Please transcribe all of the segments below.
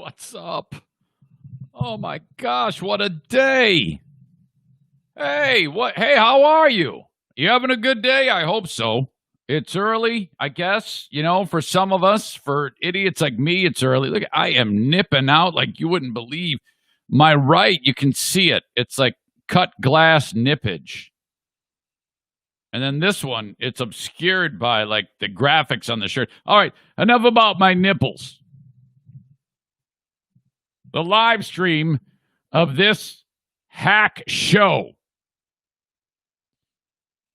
What's up? Oh my gosh, what a day. Hey, how are you? You having a good day? I hope so. It's early, I guess. For some of us, for idiots like me, it's early. Look, I am nipping out like you wouldn't believe. My right, you can see it. It's like cut glass nippage. And then this one, it's obscured by like the graphics on the shirt. All right, enough about my nipples. The live stream of this hack show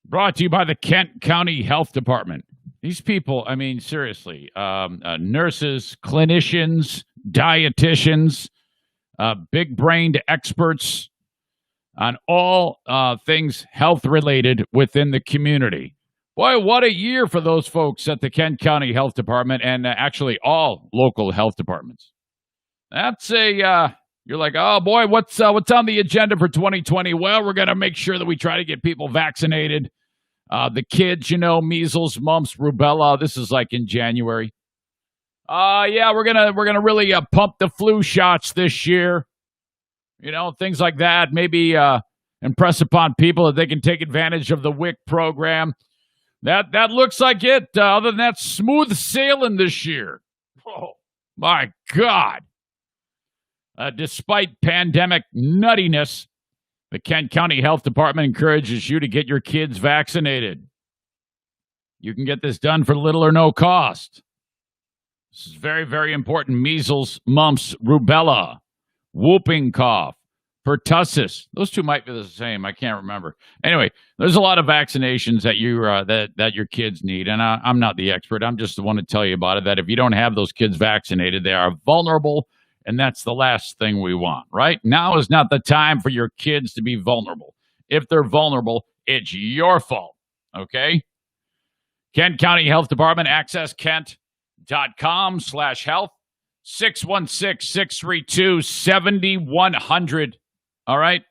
brought to you by the Kent County Health Department. These people, I mean, seriously, nurses, clinicians, dietitians, big-brained experts on all things health-related within the community. Boy, what a year for those folks at the Kent County Health Department and actually all local health departments. That's you're like, oh boy, what's on the agenda for 2020? Well, we're going to make sure that we try to get people vaccinated. The kids, measles, mumps, rubella. This is like in January. Yeah, we're gonna really pump the flu shots this year. Things like that. Maybe impress upon people that they can take advantage of the WIC program. That looks like it. Other than that, smooth sailing this year. Oh my God. Despite pandemic nuttiness, the Kent County Health Department encourages you to get your kids vaccinated. You can get this done for little or no cost. This is very, very important. Measles, mumps, rubella, whooping cough, pertussis. Those two might be the same. I can't remember. Anyway, there's a lot of vaccinations that that your kids need, and I'm not the expert. I'm just the one to tell you about it, that if you don't have those kids vaccinated, they are vulnerable. And that's the last thing we want, right? Now is not the time for your kids to be vulnerable. If they're vulnerable, it's your fault, okay? Kent County Health Department, accesskent.com/health, 616-632-7100, all right?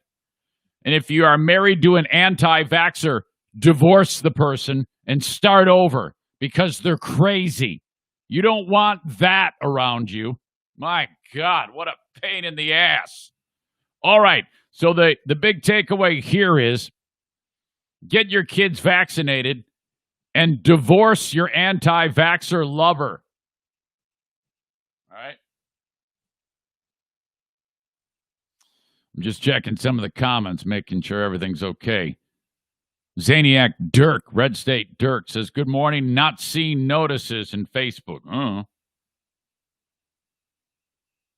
And if you are married to an anti-vaxxer, divorce the person and start over because they're crazy. You don't want that around you. My God, what a pain in the ass. All right, so the big takeaway here is get your kids vaccinated and divorce your anti-vaxxer lover. All right? I'm just checking some of the comments, making sure everything's okay. Zaniac Dirk, Red State Dirk, says, good morning, not seen notices in Facebook.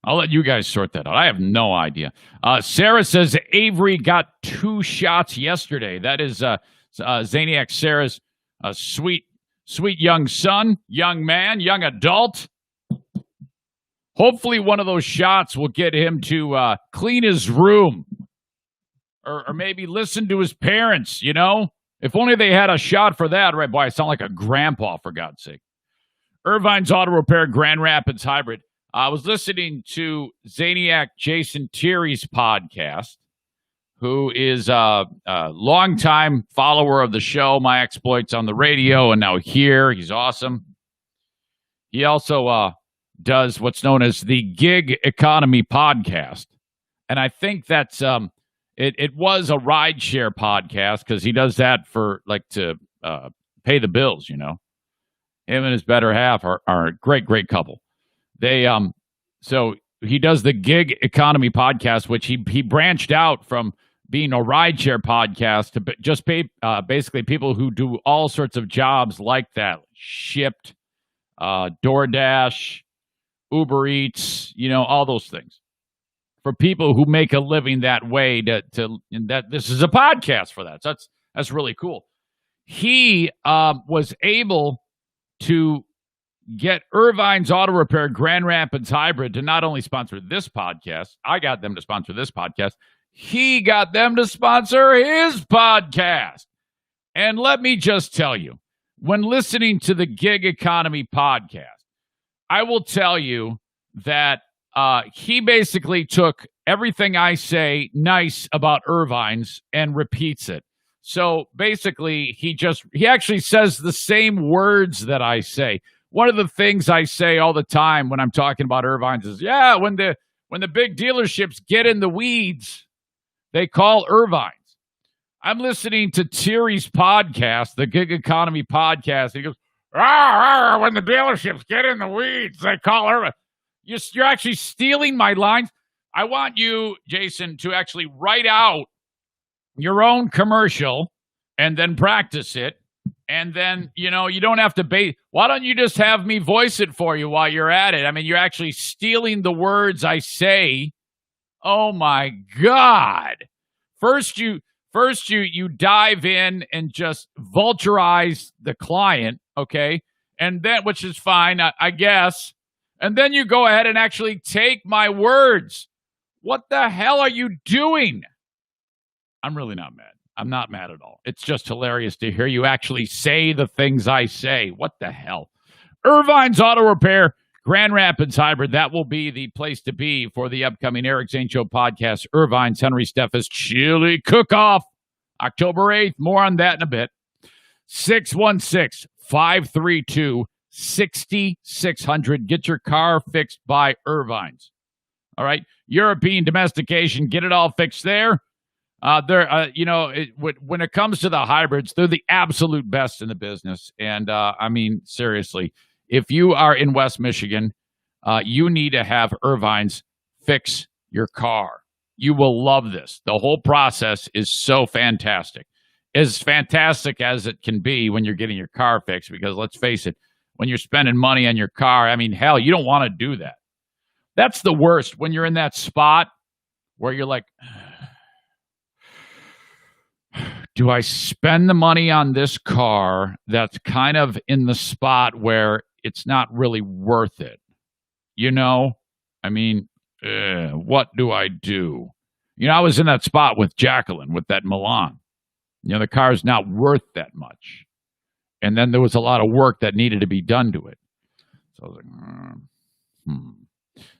I'll let you guys sort that out. I have no idea. Sarah says Avery got 2 shots yesterday. That is Zaniac Sarah's sweet young son, young man, young adult. Hopefully one of those shots will get him to clean his room or maybe listen to his parents, If only they had a shot for that. Right, boy, I sound like a grandpa, for God's sake. Irvine's Auto Repair, Grand Rapids Hybrid. I was listening to Zaniac Jason Thierry's podcast, who is a longtime follower of the show, My Exploits on the radio, and now here. He's awesome. He also does what's known as the Gig Economy podcast. And I think that's it was a rideshare podcast because he does that for to pay the bills, Him and his better half are a great couple. They so he does the Gig Economy podcast, which he branched out from being a rideshare podcast to just pay basically people who do all sorts of jobs like that, Shipped, DoorDash, Uber Eats, all those things. For people who make a living that way, and that this is a podcast for that. So that's really cool. He was able to get Irvine's Auto Repair Grand Rapids Hybrid to not only sponsor this podcast, I got them to sponsor this podcast, he got them to sponsor his podcast. And let me just tell you, when listening to the Gig Economy podcast, I will tell you that he basically took everything I say nice about Irvine's and repeats it. So basically, he actually says the same words that I say. one of the things I say all the time when I'm talking about Irvine's is, yeah, when the big dealerships get in the weeds, they call Irvine's. I'm listening to Thierry's podcast, the Gig Economy podcast. And he goes, when the dealerships get in the weeds, they call Irvine. You're actually stealing my lines. I want you, Jason, to actually write out your own commercial and then practice it. And then, you don't have to why don't you just have me voice it for you while you're at it? I mean, you're actually stealing the words I say. Oh, my God. First, you dive in and just vulturize the client, okay? And then, which is fine, I guess. And then you go ahead and actually take my words. What the hell are you doing? I'm really not mad. I'm not mad at all. It's just hilarious to hear you actually say the things I say. What the hell? Irvine's Auto Repair, Grand Rapids Hybrid. That will be the place to be for the upcoming Eric Zane Show podcast. Irvine's Henry Steffes Chili Cook-Off, October 8th. More on that in a bit. 616-532-6600. Get your car fixed by Irvine's. All right? European domestication. Get it all fixed there. When it comes to the hybrids, they're the absolute best in the business. And, seriously, if you are in West Michigan, you need to have Irvine's fix your car. You will love this. The whole process is so fantastic. As fantastic as it can be when you're getting your car fixed, because let's face it, when you're spending money on your car, hell, you don't want to do that. That's the worst, when you're in that spot where you're like, do I spend the money on this car that's kind of in the spot where it's not really worth it? What do I do? I was in that spot with Jacqueline, with that Milan. The car's not worth that much. And then there was a lot of work that needed to be done to it. So I was like,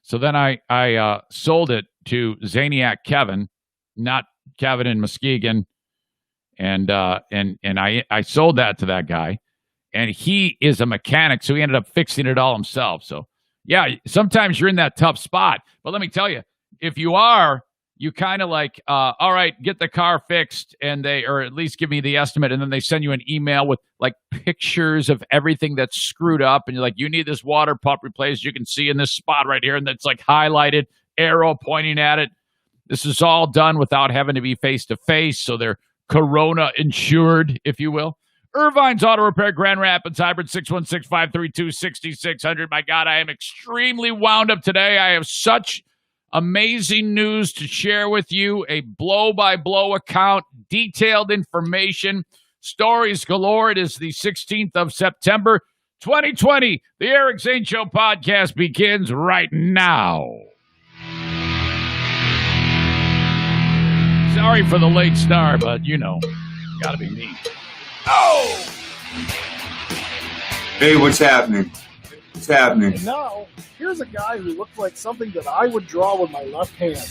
So then I sold it to Zaniac Kevin, not Kevin in Muskegon. And I sold that to that guy, and he is a mechanic, so he ended up fixing it all himself. So yeah, sometimes you're in that tough spot, but let me tell you, if you are, you kind of like, all right, get the car fixed, or at least give me the estimate, and then they send you an email with like pictures of everything that's screwed up, and you're like, you need this water pump replaced. You can see in this spot right here, and that's like highlighted, arrow pointing at it. This is all done without having to be face to face, so they're Corona insured, if you will. Irvine's Auto Repair, Grand Rapids Hybrid, 616-532-6600. My God, I am extremely wound up today. I have such amazing news to share with you. A blow-by-blow account, detailed information, stories galore. It is the 16th of September, 2020. The Eric Zane Show podcast begins right now. Sorry for the late start, but gotta be me. Oh! Hey, what's happening? What's happening? And now, here's a guy who looks like something that I would draw with my left hand.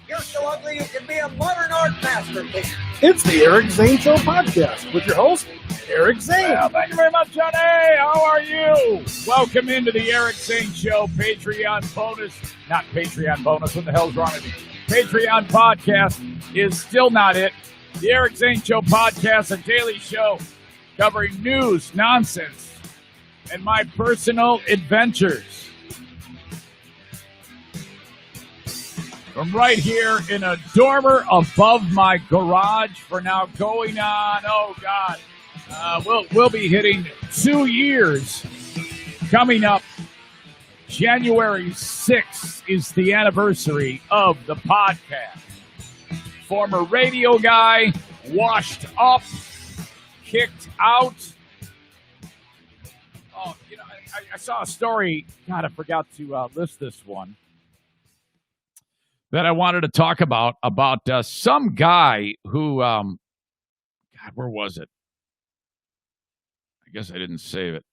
You're so ugly you can be a modern art masterpiece. It's the Eric Zane Show podcast with your host, Eric Zane. Well, thank you very much, Johnny. How are you? Welcome into the Eric Zane Show Patreon bonus. Not Patreon bonus. What the hell's wrong with me? Patreon podcast is still not it. The Eric Zane Show podcast, a daily show covering news, nonsense, and my personal adventures. From right here in a dormer above my garage for now going on, oh God, we'll be hitting 2 years coming up. January 6th is the anniversary of the podcast. Former radio guy, washed up, kicked out. Oh, I saw a story. God, I forgot to list this one. That I wanted to talk about some guy who, God, where was it? I guess I didn't save it.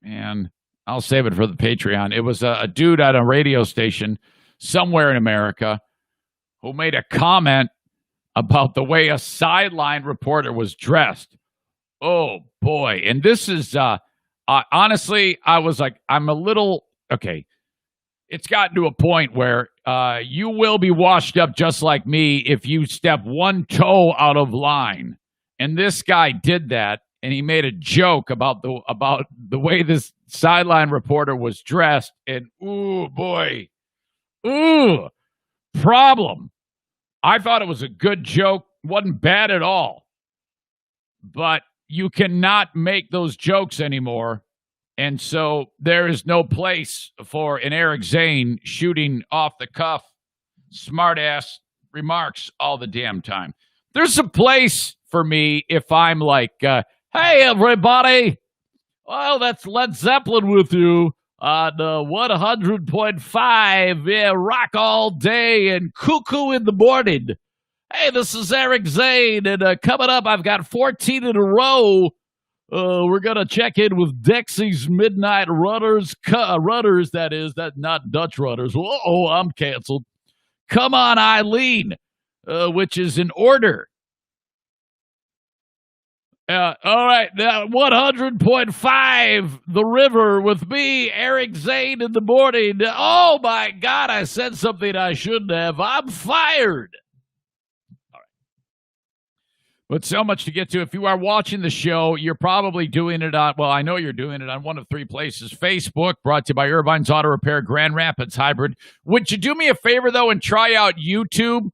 Man. I'll save it for the Patreon. It was a dude at a radio station somewhere in America who made a comment about the way a sideline reporter was dressed. Oh, boy. And this is, honestly, I was like, I'm a little okay. It's gotten to a point where you will be washed up just like me if you step one toe out of line. And this guy did that, and he made a joke about the way this sideline reporter was dressed. And ooh boy, ooh, problem. I thought it was a good joke, wasn't bad at all. But you cannot make those jokes anymore. And so there is no place for an Eric Zane shooting off the cuff, smart-ass remarks all the damn time. There's a place for me if I'm like, hey, everybody. Well, that's Led Zeppelin with you on 100.5. Yeah, rock all day and cuckoo in the morning. Hey, this is Eric Zane, and coming up, I've got 14 in a row. We're going to check in with Dexy's Midnight Runners, that is, that not Dutch Runners. Whoa, I'm canceled. Come on, Eileen, which is in order. All right, now 100.5, The River with me, Eric Zane in the morning. Oh, my God, I said something I shouldn't have. I'm fired. But so much to get to. If you are watching the show, you're probably doing it on, well, I know you're doing it on one of three places. Facebook, brought to you by Irvine's Auto Repair, Grand Rapids Hybrid. Would you do me a favor, though, and try out YouTube?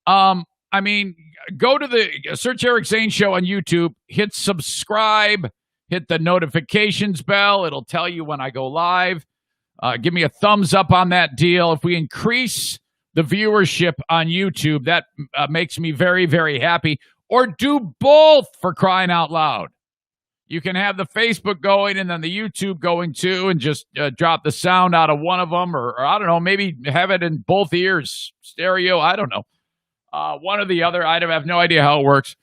I mean, go to the search Eric Zane Show on YouTube, hit subscribe, hit the notifications bell. It'll tell you when I go live. Give me a thumbs up on that deal. If we increase the viewership on YouTube, that makes me very, very happy. Or do both, for crying out loud. You can have the Facebook going and then the YouTube going too, and just drop the sound out of one of them, or I don't know, maybe have it in both ears, stereo, I don't know. One or the other. I have no idea how it works.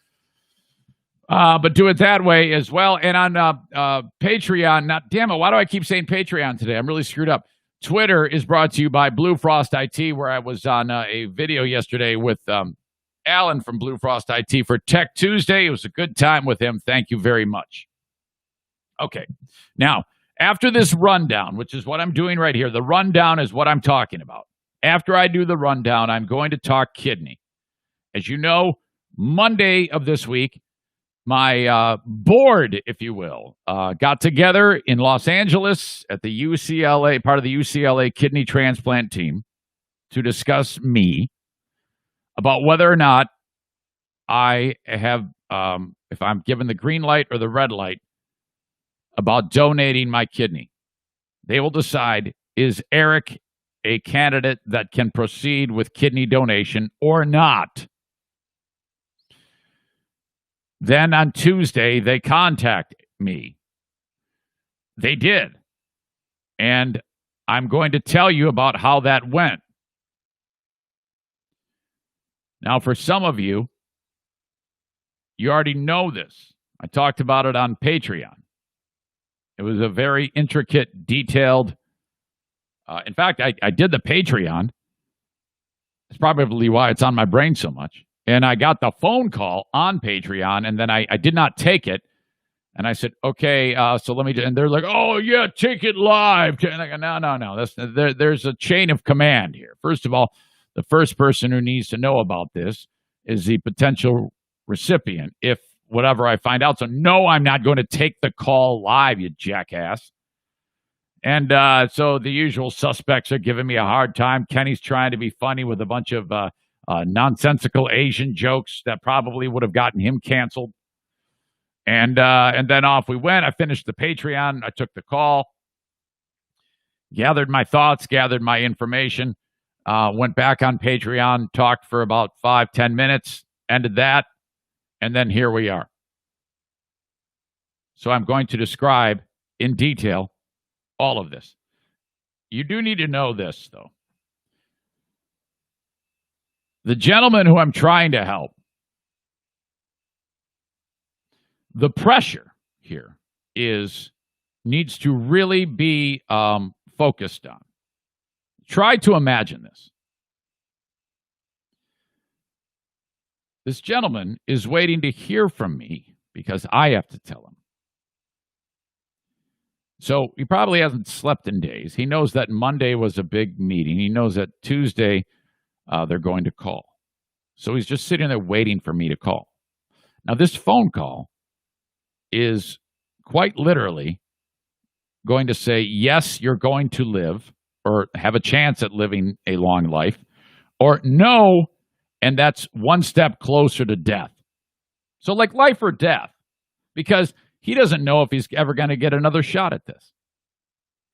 But do it that way as well. And on Patreon, now, damn it, why do I keep saying Patreon today? I'm really screwed up. Twitter is brought to you by Bluefrost IT, where I was on a video yesterday with Alan from Bluefrost IT for Tech Tuesday. It was a good time with him. Thank you very much. Okay. Now, after this rundown, which is what I'm doing right here, the rundown is what I'm talking about. After I do the rundown, I'm going to talk kidney. As you know, Monday of this week, my board, if you will, got together in Los Angeles at the UCLA, part of the UCLA kidney transplant team, to discuss me about whether or not I have, if I'm given the green light or the red light, about donating my kidney. They will decide, is Eric a candidate that can proceed with kidney donation or not? Then on Tuesday, they contact me. They did. And I'm going to tell you about how that went. Now, for some of you, you already know this. I talked about it on Patreon. It was a very intricate, detailed. In fact, I did the Patreon. It's probably why it's on my brain so much. And I got the phone call on Patreon, and then I did not take it. And I said, okay, so let me do, and they're like, oh, yeah, take it live. And I go, no. There's a chain of command here. First of all, the first person who needs to know about this is the potential recipient, if whatever I find out. So, no, I'm not going to take the call live, you jackass. And so the usual suspects are giving me a hard time. Kenny's trying to be funny with a bunch of nonsensical Asian jokes that probably would have gotten him canceled. And then off we went. I finished the Patreon. I took the call, gathered my thoughts, gathered my information, went back on Patreon, talked for about 5-10 minutes, ended that, and then here we are. So I'm going to describe in detail all of this. You do need to know this, though. The gentleman who I'm trying to help, the pressure here needs to really be focused on. Try to imagine this. This gentleman is waiting to hear from me because I have to tell him. So he probably hasn't slept in days. He knows that Monday was a big meeting. He knows that Tuesday they're going to call. So he's just sitting there waiting for me to call. Now, this phone call is quite literally going to say, yes, you're going to live or have a chance at living a long life, or no, and that's one step closer to death. So like life or death, because he doesn't know if he's ever going to get another shot at this.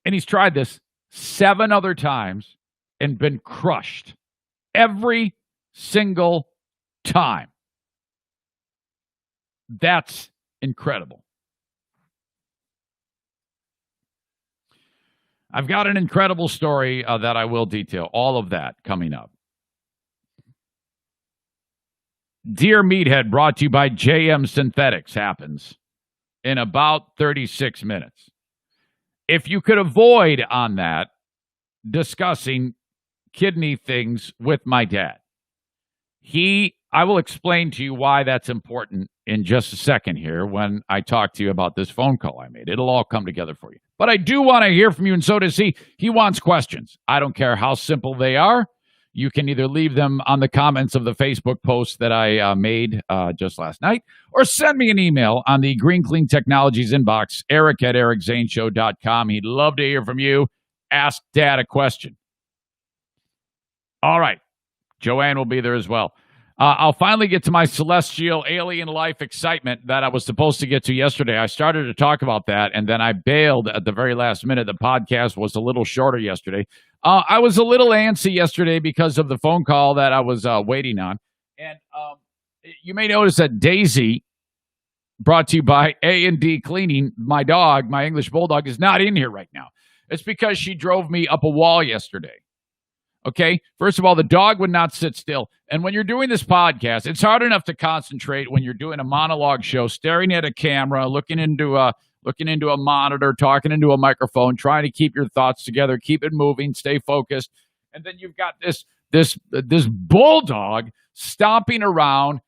And he's tried this 7 other times and been crushed every single time. That's incredible. I've got an incredible story that I will detail. All of that coming up. Dear Meathead, brought to you by JM Synthetics, happens in about 36 minutes. If you could avoid on that discussing kidney things with my dad, I will explain to you why that's important in just a second here when I talk to you about this phone call I made. It'll all come together for you. But I do want to hear from you, and so does he. He wants questions. I don't care how simple they are. You can either leave them on the comments of the Facebook post that I made just last night, or send me an email on the Green Clean Technologies inbox, eric@ericzaneshow.com. He'd love to hear from you. Ask Dad a question. All right. Joanne will be there as well. I'll finally get to my celestial alien life excitement that I was supposed to get to yesterday. I started to talk about that, and then I bailed at the very last minute. The podcast was a little shorter yesterday. I was a little antsy yesterday because of the phone call that I was waiting on. And you may notice that Daisy, brought to you by A&D Cleaning, my dog, my English Bulldog, is not in here right now. It's because she drove me up a wall yesterday. Okay, first of all, the dog would not sit still. And when you're doing this podcast, it's hard enough to concentrate when you're doing a monologue show, staring at a camera, looking into a monitor, talking into a microphone, trying to keep your thoughts together, keep it moving, stay focused. And then you've got this bulldog stomping around,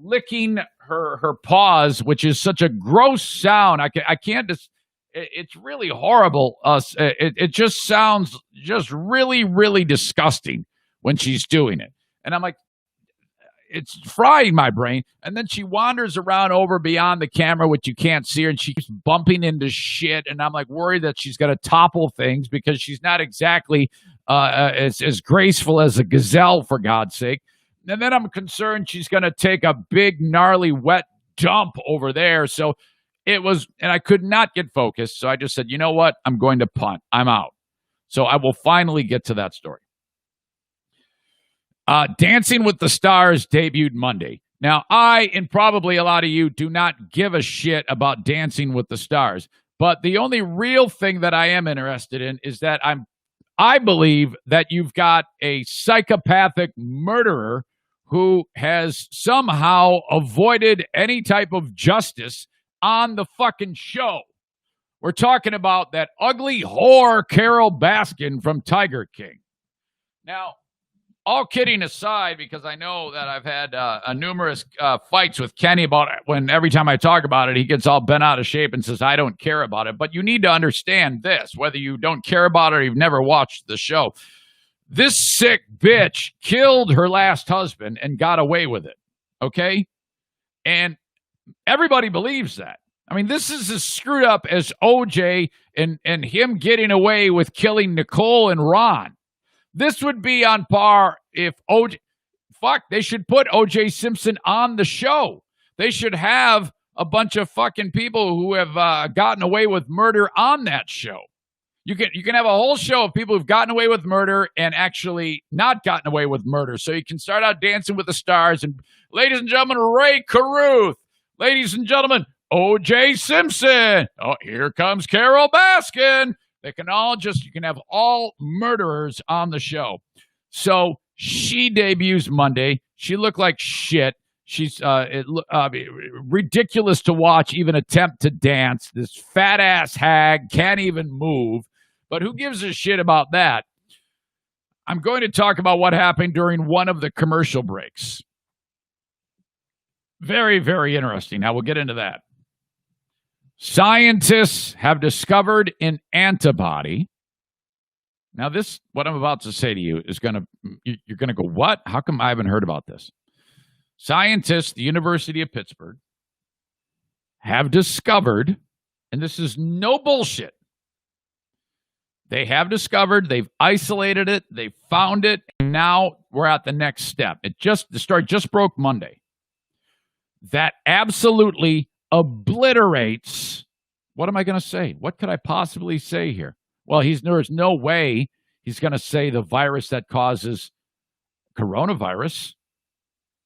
licking her paws, which is such a gross sound. I can't just. It's really horrible. It just sounds just really, really disgusting when she's doing it. And I'm like, it's frying my brain. And then she wanders around over beyond the camera, which you can't see her, and she keeps bumping into shit. And I'm like worried that she's going to topple things because she's not exactly as graceful as a gazelle, for God's sake. And then I'm concerned she's going to take a big, gnarly, wet dump over there. So it was, and I could not get focused. So I just said, you know what? I'm going to punt. I'm out. So I will finally get to that story. Dancing with the Stars debuted Monday. Now, I, and probably a lot of you, do not give a shit about Dancing with the Stars. But the only real thing that I am interested in is that I believe that you've got a psychopathic murderer who has somehow avoided any type of justice on the fucking show. We're talking about that ugly whore Carol Baskin from Tiger King. Now, all kidding aside, because I know that I've had numerous fights with Kenny about it, when every time I talk about it, he gets all bent out of shape and says, I don't care about it. But you need to understand this, whether you don't care about it or you've never watched the show. This sick bitch killed her last husband and got away with it, okay? And everybody believes that. I mean, this is as screwed up as OJ and him getting away with killing Nicole and Ron. This would be on par if OJ... Fuck, they should put OJ Simpson on the show. They should have a bunch of fucking people who have gotten away with murder on that show. You can have a whole show of people who've gotten away with murder and actually not gotten away with murder. So you can start out Dancing with the Stars. And ladies and gentlemen, Ray Caruth. Ladies and gentlemen, O.J. Simpson. Oh, here comes Carol Baskin. You can have all murderers on the show. So she debuts Monday. She looked like shit. She's ridiculous to watch, even attempt to dance. This fat-ass hag can't even move. But who gives a shit about that? I'm going to talk about what happened during one of the commercial breaks. Very, very interesting. Now, we'll get into that. Scientists have discovered an antibody. Now, what I'm about to say to you is you're going to go, what? How come I haven't heard about this? Scientists, the University of Pittsburgh, have discovered, and this is no bullshit, they have discovered, they've isolated it, they found it, and now we're at the next step. The story just broke Monday. That absolutely obliterates, what am I going to say? What could I possibly say here? Well, there's no way he's going to say the virus that causes coronavirus,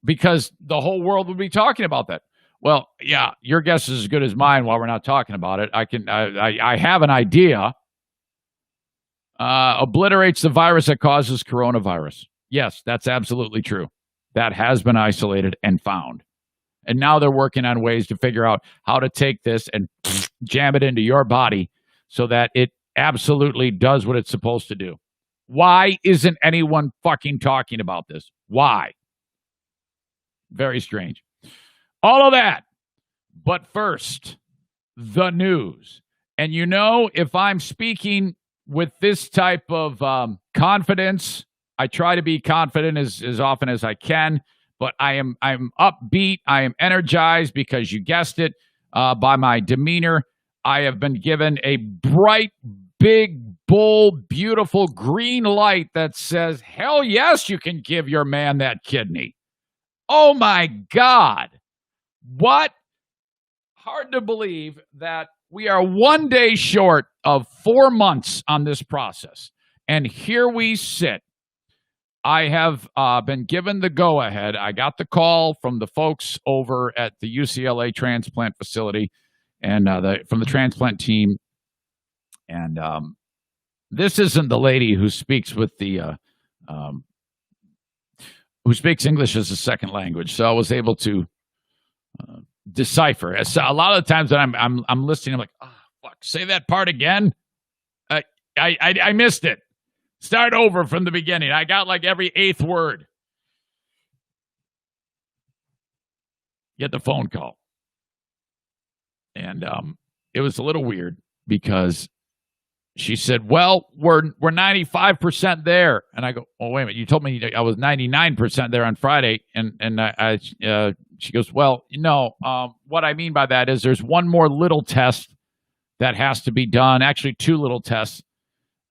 because the whole world would be talking about that. Well, yeah, your guess is as good as mine while we're not talking about it. I have an idea. Obliterates the virus that causes coronavirus. Yes, that's absolutely true. That has been isolated and found. And now they're working on ways to figure out how to take this and jam it into your body so that it absolutely does what it's supposed to do. Why isn't anyone fucking talking about this? Why? Very strange. All of that. But first, the news. And if I'm speaking with this type of confidence, I try to be confident as often as I can, but I'm upbeat. I am energized because you guessed it, by my demeanor. I have been given a bright, big, bold, beautiful green light that says, hell yes, you can give your man that kidney. Oh my God. What? Hard to believe that we are one day short of 4 months on this process. And here we sit. I have been given the go-ahead. I got the call from the folks over at the UCLA transplant facility and from the transplant team. And this isn't the lady who speaks with the who speaks English as a second language, so I was able to decipher. So a lot of the times that I'm listening, I'm like, oh, fuck, say that part again. I missed it. Start over from the beginning. I got like every eighth word. Get the phone call, and it was a little weird because she said, well, we're 95% there. And I go, oh, wait a minute. You told me I was 99% there on Friday. And she goes, well, what I mean by that is there's one more little test that has to be done. Actually, two little tests.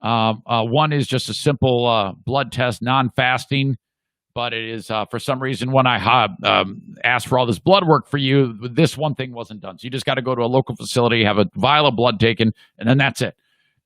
One is just a simple blood test, non-fasting. But it is, for some reason, when I asked for all this blood work for you, this one thing wasn't done. So you just got to go to a local facility, have a vial of blood taken, and then that's it.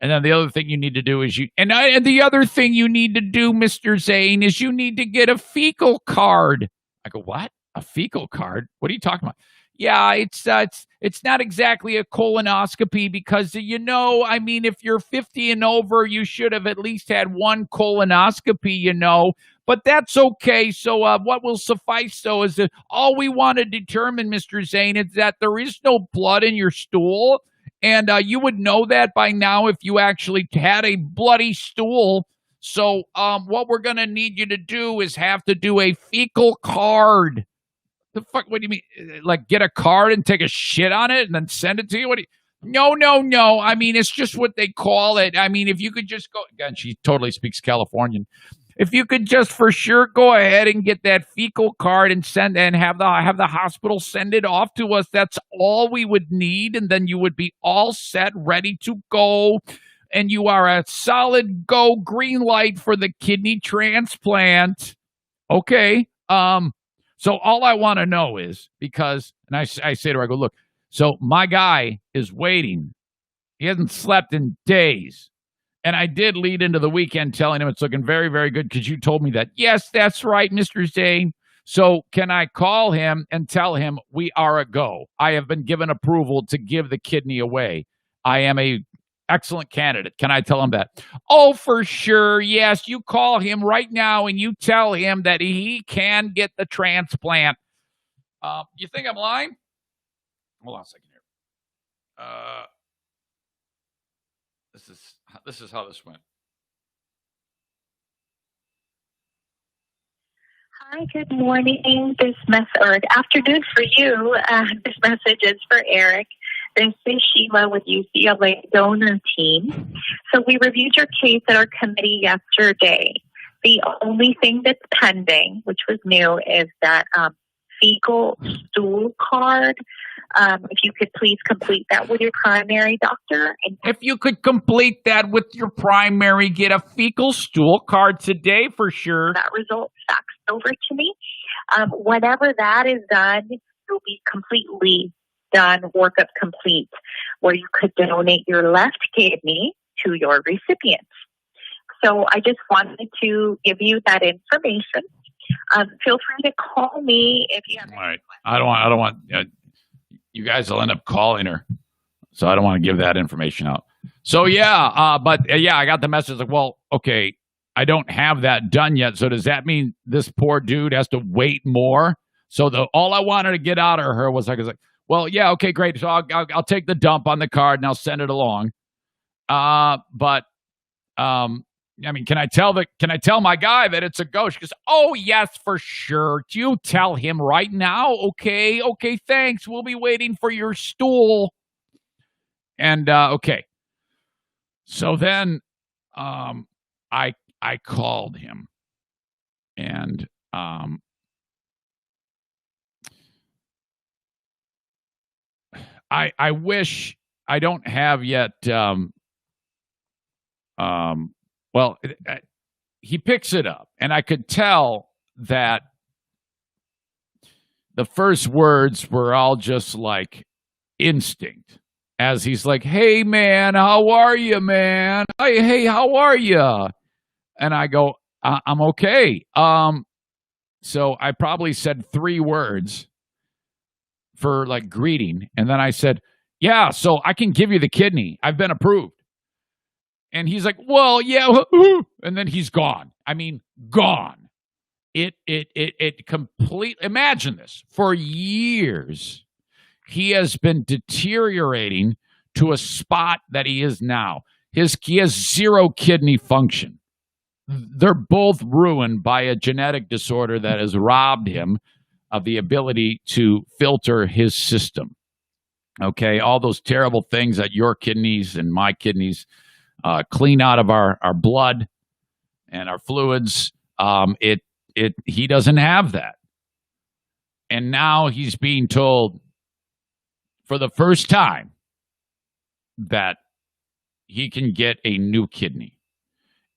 And then the other thing you need to do is the other thing you need to do, Mr. Zane, is you need to get a fecal card. I go, what? A fecal card? What are you talking about? Yeah, it's not exactly a colonoscopy because, if you're 50 and over, you should have at least had one colonoscopy, But that's okay. So what will suffice, though, is that all we want to determine, Mr. Zane, is that there is no blood in your stool. And you would know that by now if you actually had a bloody stool. So what we're going to need you to do is have to do a fecal card. The fuck? What do you mean? Like get a card and take a shit on it and then send it to you? No. I mean, it's just what they call it. I mean, if you could just go... Again, she totally speaks Californian. If you could just for sure go ahead and get that fecal card and send and have the hospital send it off to us, that's all we would need, and then you would be all set, ready to go, and you are a solid go, green light for the kidney transplant. Okay. So all I want to know is because, and I say to her, I go, look, so my guy is waiting. He hasn't slept in days. And I did lead into the weekend telling him it's looking very, very good because you told me that. Yes, that's right, Mr. Zane. So can I call him and tell him we are a go? I have been given approval to give the kidney away. I am a excellent candidate. Can I tell him that? Oh, for sure. Yes, you call him right now and you tell him that he can get the transplant. You think I'm lying? Hold on a second here. This is how this went. Hi, good morning. Good afternoon for you. This message is for Eric. This is Sheila with UCLA donor team. So we reviewed your case at our committee yesterday. The only thing that's pending, which was new, is that fecal stool card. If you could please complete that with your primary doctor. And If you could complete that with your primary, get a fecal stool card today for sure. that result faxed over to me. Whenever that is done, you'll be completely done, workup complete, where you could donate your left kidney to your recipient. So I just wanted to give you that information. Feel free to call me if you have. All right. I don't want. You guys will end up calling her, so I don't want to give that information out. So yeah, I got the message like, well, okay, I don't have that done yet. So does that mean this poor dude has to wait more? So all I wanted to get out of her was like, well, yeah, okay, great. So I'll take the dump on the card and I'll send it along. I mean, can I tell my guy that it's a ghost? She goes, oh, yes, for sure. You tell him right now. Okay, thanks. We'll be waiting for your stool. And, okay. So then I called him. And I wish I don't have yet well, he picks it up, and I could tell that the first words were all just like instinct, as he's like, hey, man, how are you, man? Hey, how are you? And I go, I'm okay. So I probably said 3 words for like greeting, and then I said, yeah, so I can give you the kidney. I've been approved. And he's like, well, yeah, and then he's gone. I mean, gone. It complete. Imagine this. For years, he has been deteriorating to a spot that he is now. He has 0 kidney function. They're both ruined by a genetic disorder that has robbed him of the ability to filter his system. Okay, all those terrible things that your kidneys and my kidneys clean out of our blood and our fluids. He doesn't have that. And now he's being told for the first time that he can get a new kidney.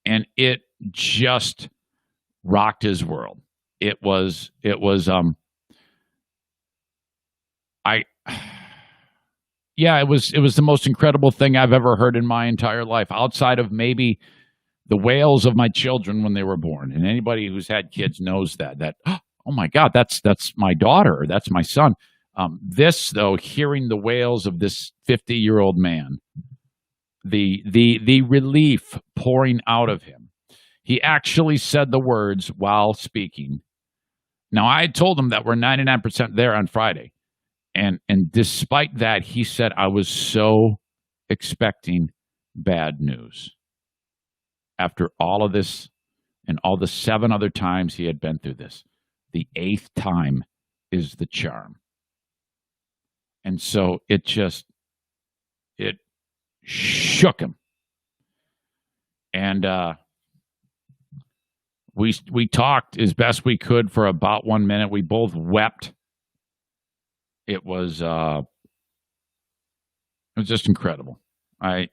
And it just rocked his world. It was the most incredible thing I've ever heard in my entire life, outside of maybe the wails of my children when they were born. And anybody who's had kids knows that, oh my God, that's my daughter, or that's my son. This, though, hearing the wails of this 50-year-old man, the relief pouring out of him. He actually said the words while speaking. Now, I had told him that we're 99% there on Friday. And despite that, he said, I was so expecting bad news. After all of this and all the 7 other times he had been through this, the 8th time is the charm. And so it shook him. And we talked as best we could for about 1 minute. We both wept. It was just incredible. I'm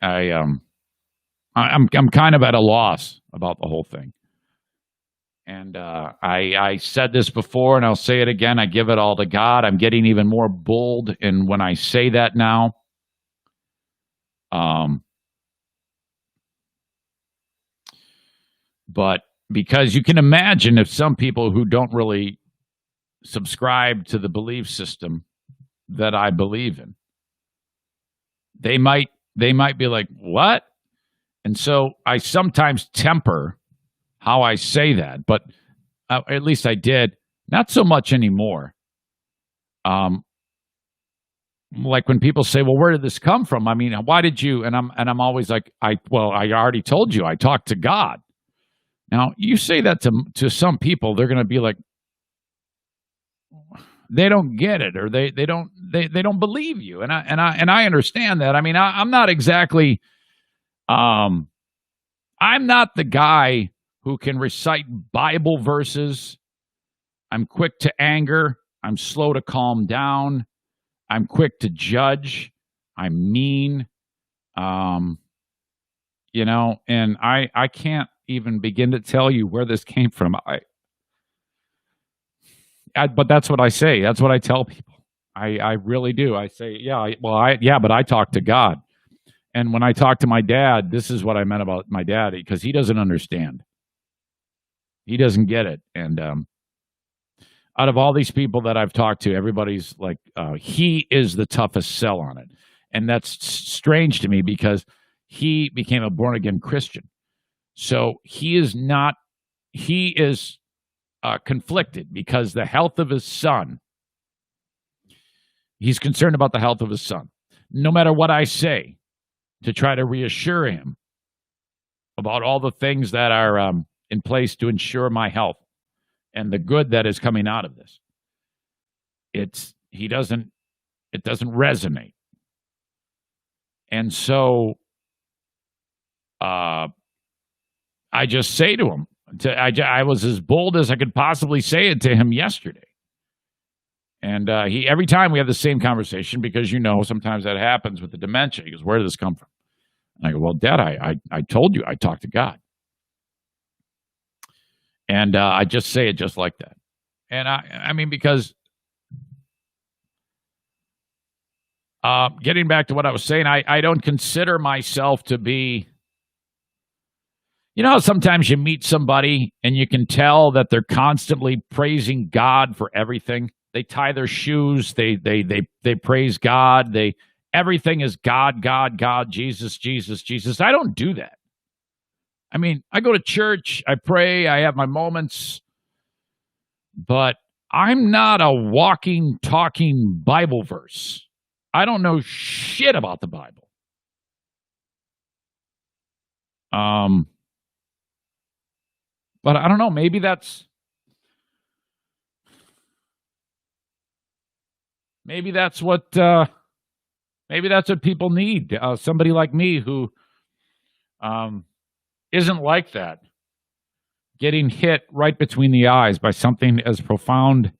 kind of at a loss about the whole thing. And I said this before, and I'll say it again. I give it all to God. I'm getting even more bold, and when I say that now, but because you can imagine if some people who don't really subscribe to the belief system that I believe in, they might be like, what? And so I sometimes temper how I say that, but at least I did. Not so much anymore. Like when people say, well, where did this come from? I mean, why did you? And I'm always like, I already told you, I talked to God. Now, you say that to some people, they're going to be like, they don't get it, or they don't believe you, and I understand that. I mean, I'm not exactly I'm not the guy who can recite Bible verses. I'm quick to anger. I'm slow to calm down. I'm quick to judge. I'm mean. You know, and I can't even begin to tell you where this came from. But that's what I say. That's what I tell people. I really do. I say, but I talk to God. And when I talk to my dad, this is what I meant about my dad, because he doesn't understand. He doesn't get it. And out of all these people that I've talked to, everybody's like, he is the toughest sell on it. And that's strange to me because he became a born-again Christian. So he is conflicted because the health of his son, he's concerned about the health of his son. No matter what I say to try to reassure him about all the things that are in place to ensure my health and the good that is coming out of this, it doesn't resonate. And so I just say to him, I was as bold as I could possibly say it to him yesterday. And he every time we have the same conversation, because, you know, sometimes that happens with the dementia. He goes, "Where did this come from?" And I go, "Well, Dad, I told you I talked to God." And I just say it just like that. And I mean, because getting back to what I was saying, I don't consider myself to be, you know, sometimes you meet somebody and you can tell that they're constantly praising God for everything. They tie their shoes, they praise God, everything is God, God, God, Jesus, Jesus, Jesus. I don't do that. I mean, I go to church, I pray, I have my moments, but I'm not a walking, talking Bible verse. I don't know shit about the Bible. But I don't know, maybe that's what people need. Somebody like me who isn't like that, getting hit right between the eyes by something as profound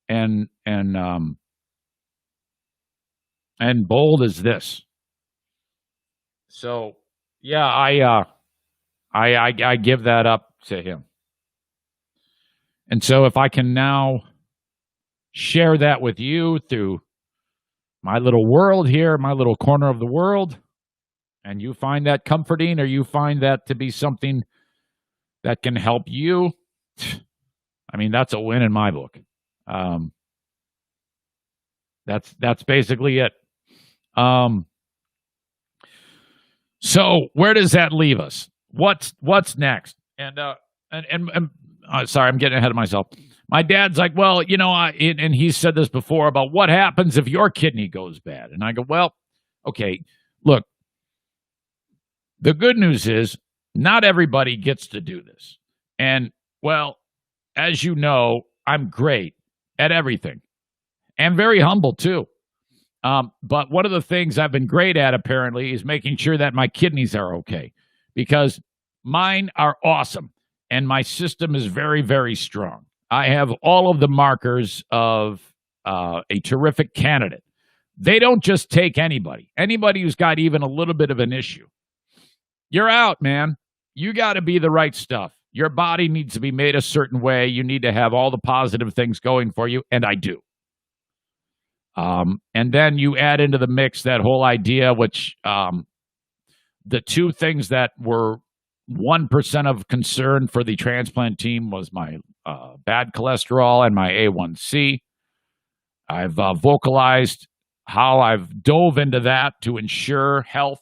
and bold as this. So yeah, I give that up to him. And so if I can now share that with you through my little world here, my little corner of the world, and you find that comforting, or you find that to be something that can help you, I mean, that's a win in my book. That's basically it. So where does that leave us? What's next? And sorry, I'm getting ahead of myself. My dad's like, well, you know, and he said this before about what happens if your kidney goes bad. And I go, well, okay, look, the good news is not everybody gets to do this. And, well, as you know, I'm great at everything and very humble too. But one of the things I've been great at, apparently, is making sure that my kidneys are okay, because mine are awesome and my system is very, very strong. I have all of the markers of a terrific candidate. They don't just take anybody who's got even a little bit of an issue. You're out, man. You got to be the right stuff. Your body needs to be made a certain way. You need to have all the positive things going for you, and I do. And then you add into the mix that whole idea, which the two things that were 1% of concern for the transplant team was my bad cholesterol and my A1C. I've vocalized how I've dove into that to ensure health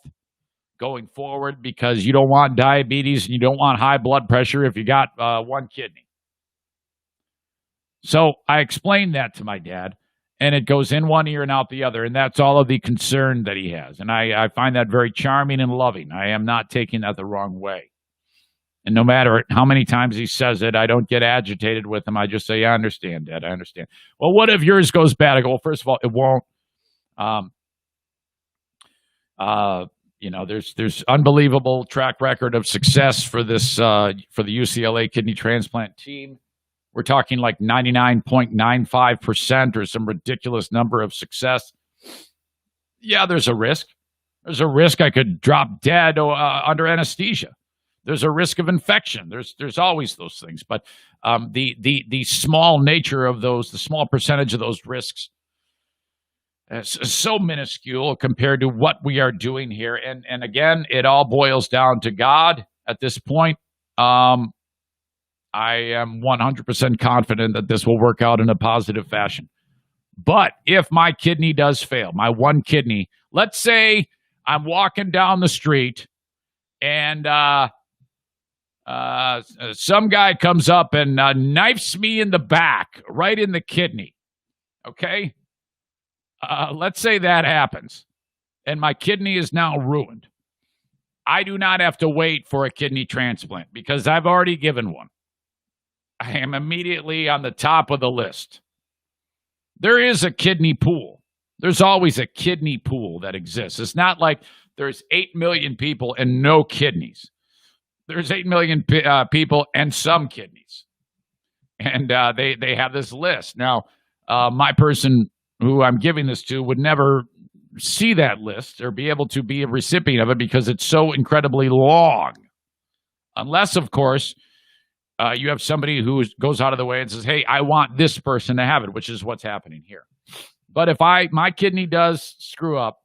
going forward, because you don't want diabetes and you don't want high blood pressure if you got one kidney. So I explained that to my dad, and it goes in one ear and out the other, and that's all of the concern that he has. And I find that very charming and loving. I am not taking that the wrong way. And no matter how many times he says it, I don't get agitated with him. I just say, I understand, Dad. I understand. Well, what if yours goes bad? I go, well, first of all, it won't. There's unbelievable track record of success for this for the UCLA kidney transplant team. We're talking like 99.95% or some ridiculous number of success. Yeah, there's a risk. There's a risk I could drop dead under anesthesia. There's a risk of infection. There's always those things. But the small nature of those, the small percentage of those risks is so minuscule compared to what we are doing here. And again, it all boils down to God at this point. I am 100% confident that this will work out in a positive fashion. But if my kidney does fail, my one kidney, let's say I'm walking down the street and some guy comes up and knifes me in the back, right in the kidney. Okay? Let's say that happens, and my kidney is now ruined. I do not have to wait for a kidney transplant because I've already given one. I am immediately on the top of the list. There is a kidney pool. There's always a kidney pool that exists. It's not like there's 8 million people and no kidneys. There's 8 million people and some kidneys. And they have this list. Now, my person who I'm giving this to would never see that list or be able to be a recipient of it because it's so incredibly long. Unless, of course, you have somebody who goes out of the way and says, hey, I want this person to have it, which is what's happening here. But if my kidney does screw up,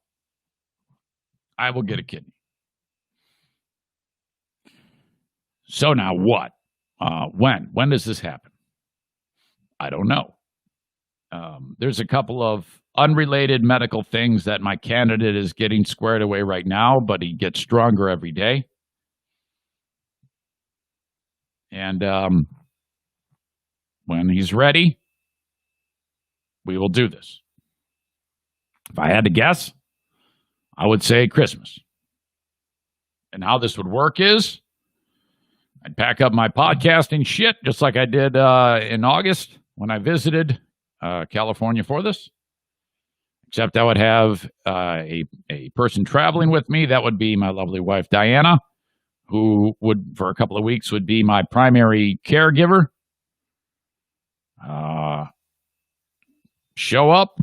I will get a kidney. So now what? When? When does this happen? I don't know. There's a couple of unrelated medical things that my candidate is getting squared away right now, but he gets stronger every day. And when he's ready, we will do this. If I had to guess, I would say Christmas. And how this would work is I'd pack up my podcasting shit just like I did in August when I visited California for this. Except I would have a person traveling with me. That would be my lovely wife, Diana, who would, for a couple of weeks, would be my primary caregiver. Show up,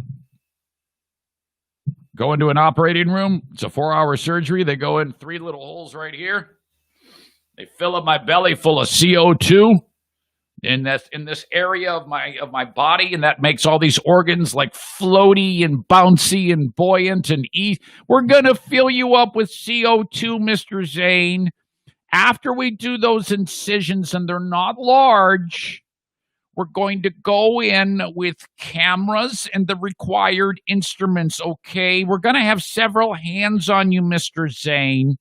go into an operating room. It's a 4-hour surgery. They go in 3 little holes right here. They fill up my belly full of CO2 in this area of my body, and that makes all these organs like floaty and bouncy and buoyant and we're gonna fill you up with CO2, Mr. Zane. After we do those incisions, and they're not large, we're going to go in with cameras and the required instruments, okay? We're going to have several hands on you, Mr. Zane.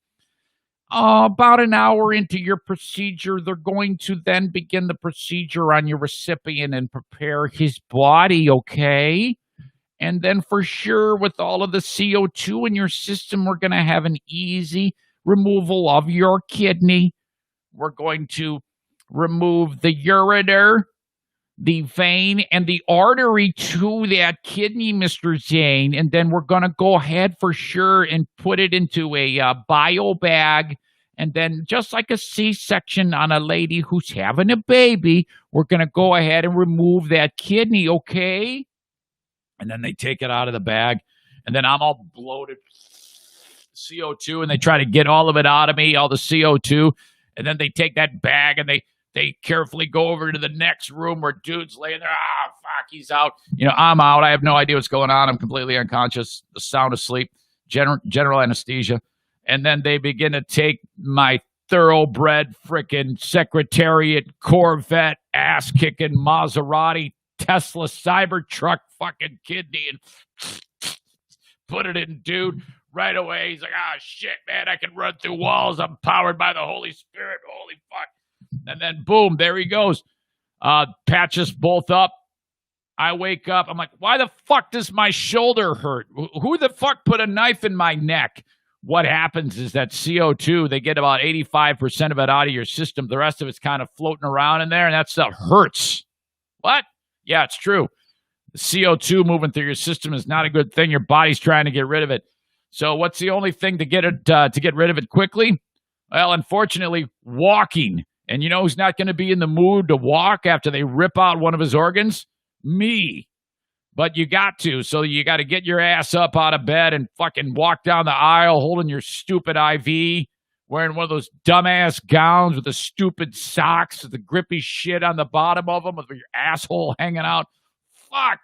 About an hour into your procedure, they're going to then begin the procedure on your recipient and prepare his body, okay? And then for sure, with all of the CO2 in your system, we're going to have an easy removal of your kidney. We're going to remove the ureter, the vein, and the artery to that kidney, Mr. Zane. And then we're going to go ahead for sure and put it into a Biobag. And then just like a C-section on a lady who's having a baby, we're going to go ahead and remove that kidney, okay? And then they take it out of the bag. And then I'm all bloated CO2, and they try to get all of it out of me, all the CO2. And then they take that bag and they carefully go over to the next room where dude's laying there. Fuck, he's out. I'm out. I have no idea what's going on. I'm completely unconscious, sound asleep, general anesthesia. And then they begin to take my thoroughbred frickin' Secretariat Corvette ass-kicking Maserati Tesla Cybertruck fucking kidney and put it in dude right away. He's like, shit, man, I can run through walls. I'm powered by the Holy Spirit. Holy fuck. And then, boom, there he goes. Patch us both up. I wake up. I'm like, why the fuck does my shoulder hurt? Who the fuck put a knife in my neck? what happens is that CO2, they get about 85% of it out of your system. The rest of it's kind of floating around in there, and that stuff hurts. What? Yeah, it's true. The CO2 moving through your system is not a good thing. Your body's trying to get rid of it. So what's the only thing to get rid of it quickly? Well, unfortunately, walking. And you know who's not going to be in the mood to walk after they rip out one of his organs? Me. But you got to. So you got to get your ass up out of bed and fucking walk down the aisle holding your stupid IV, wearing one of those dumbass gowns with the stupid socks with the grippy shit on the bottom of them with your asshole hanging out. Fuck.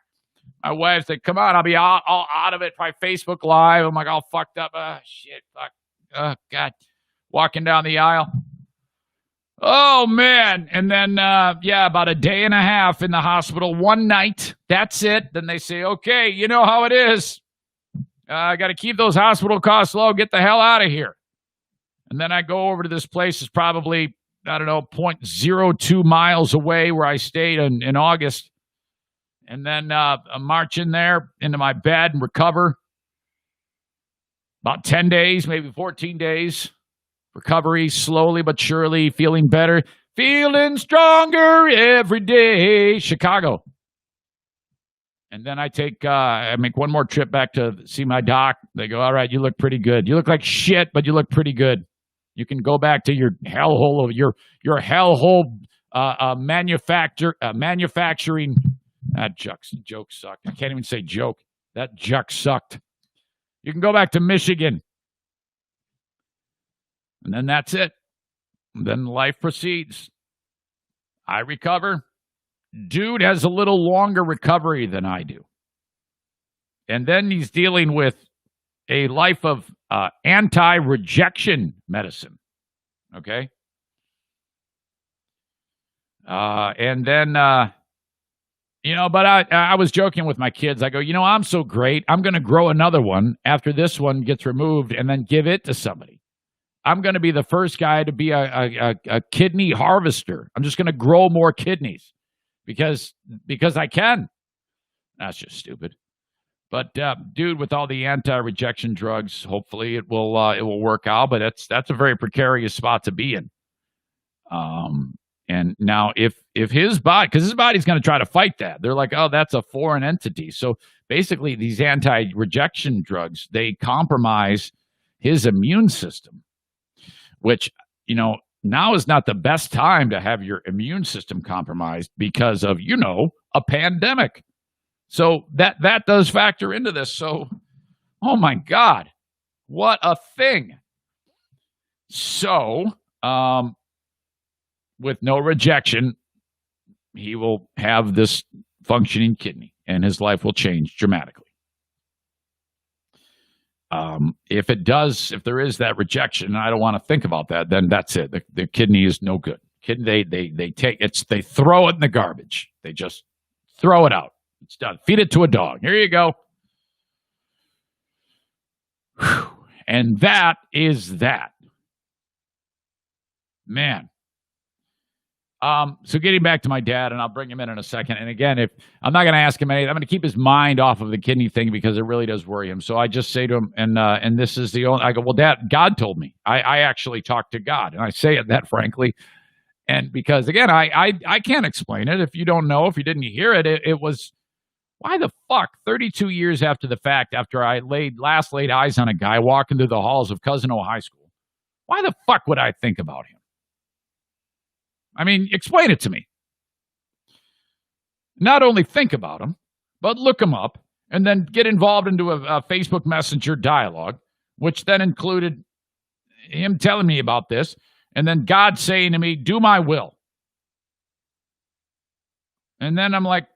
My wife said, come on, I'll be all out of it by Facebook Live. I'm like, all fucked up. Shit, fuck. Oh, God. Walking down the aisle. Oh, man. And then, about a day and a half in the hospital, one night. That's it. Then they say, okay, you know how it is. I got to keep those hospital costs low. Get the hell out of here. And then I go over to this place. It's probably, 0.02 miles away where I stayed in August. And then I march in there into my bed and recover. About 10 days, maybe 14 days. Recovery, slowly but surely, feeling better. Feeling stronger every day. Chicago. And then I make one more trip back to see my doc. They go, all right, you look pretty good. You look like shit, but you look pretty good. You can go back to your hellhole of your hellhole manufacturing. That joke sucked. I can't even say joke. That joke sucked. You can go back to Michigan. And then that's it. And then life proceeds. I recover. Dude has a little longer recovery than I do. And then he's dealing with a life of anti-rejection medicine. Okay? And then... but I was joking with my kids. I go, I'm so great. I'm going to grow another one after this one gets removed and then give it to somebody. I'm going to be the first guy to be a kidney harvester. I'm just going to grow more kidneys because I can. That's just stupid. But dude, with all the anti-rejection drugs, hopefully it will work out. But that's a very precarious spot to be in. And now if his body, because his body's going to try to fight that. They're like, oh, that's a foreign entity. So basically these anti-rejection drugs, they compromise his immune system, which, now is not the best time to have your immune system compromised because of, a pandemic. So that does factor into this. So, oh my God, what a thing. So, with no rejection, he will have this functioning kidney and his life will change dramatically. If there is that rejection, I don't want to think about that, then that's it. The kidney is no good. Kidney, they throw it in the garbage. They just throw it out. It's done. Feed it to a dog. Here you go. Whew. And that is that. Man. So getting back to my dad, and I'll bring him in a second. And again, if I'm not going to ask him anything, I'm going to keep his mind off of the kidney thing because it really does worry him. So I just say to him, and this is the only, I go, well, Dad, God told me. I actually talked to God, and I say it that frankly. And because again, I can't explain it. If you don't know, if you didn't hear it, it was, why the fuck, 32 years after the fact, after I last laid eyes on a guy walking through the halls of Cousino High School, why the fuck would I think about him? I mean, explain it to me. Not only think about him, but look him up and then get involved into a Facebook Messenger dialogue, which then included him telling me about this and then God saying to me, do my will. And then I'm like,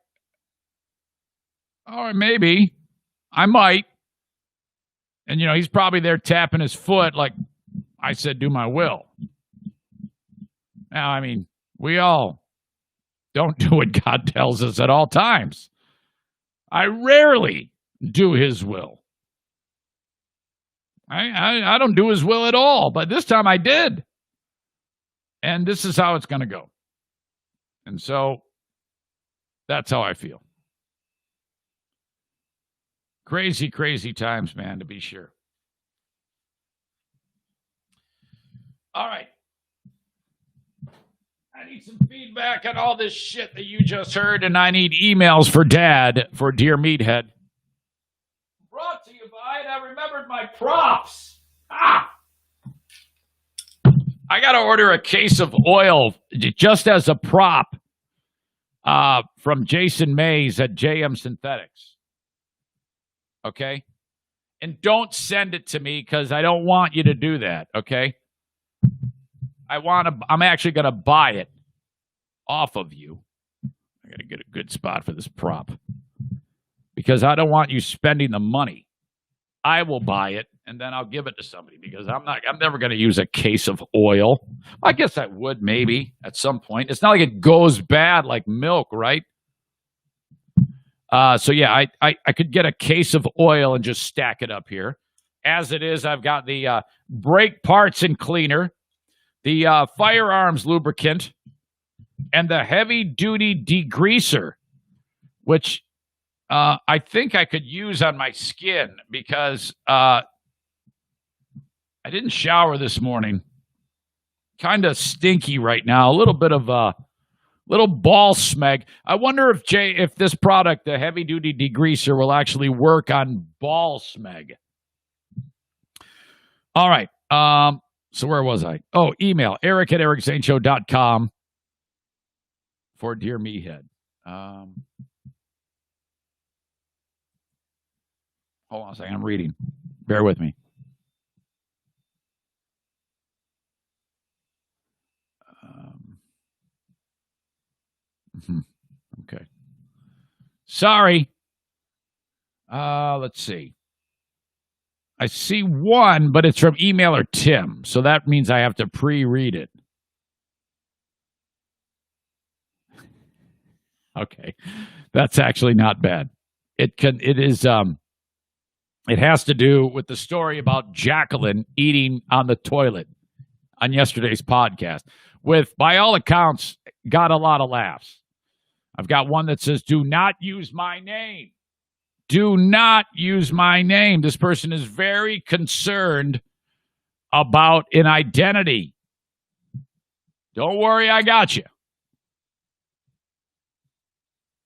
all right, maybe. I might. And, he's probably there tapping his foot like I said, do my will. Now, I mean, we all don't do what God tells us at all times. I rarely do his will. I don't do his will at all, but this time I did. And this is how it's going to go. And so that's how I feel. Crazy, crazy times, man, to be sure. All right. I need some feedback on all this shit that you just heard, and I need emails for Dad for Dear Meathead. Brought to you by, and I remembered my props. I got to order a case of oil just as a prop from Jason Mays at JM Synthetics. Okay? And don't send it to me because I don't want you to do that, okay? I'm actually going to buy it off of you. I got to get a good spot for this prop because I don't want you spending the money. I will buy it and then I'll give it to somebody because I'm never going to use a case of oil. I guess I would maybe at some point. It's not like it goes bad like milk, right? So yeah, I could get a case of oil and just stack it up here. As it is, I've got the brake parts and cleaner, the firearms lubricant, and the heavy-duty degreaser, which I think I could use on my skin because I didn't shower this morning. Kind of stinky right now. A little bit of little ball smeg. I wonder if this product, the heavy-duty degreaser, will actually work on ball smeg. All right. So where was I? Oh, email, eric@ericzaneshow.com for Dear Meathead. Hold on a second. I'm reading. Bear with me. Okay. Sorry. Let's see. I see one, but it's from emailer Tim, so that means I have to pre-read it. Okay. That's actually not bad. It has to do with the story about Jacqueline eating on the toilet on yesterday's podcast, with, by all accounts, got a lot of laughs. I've got one that says, "Do not use my name. Do not use my name." This person is very concerned about an identity. Don't worry, I got you.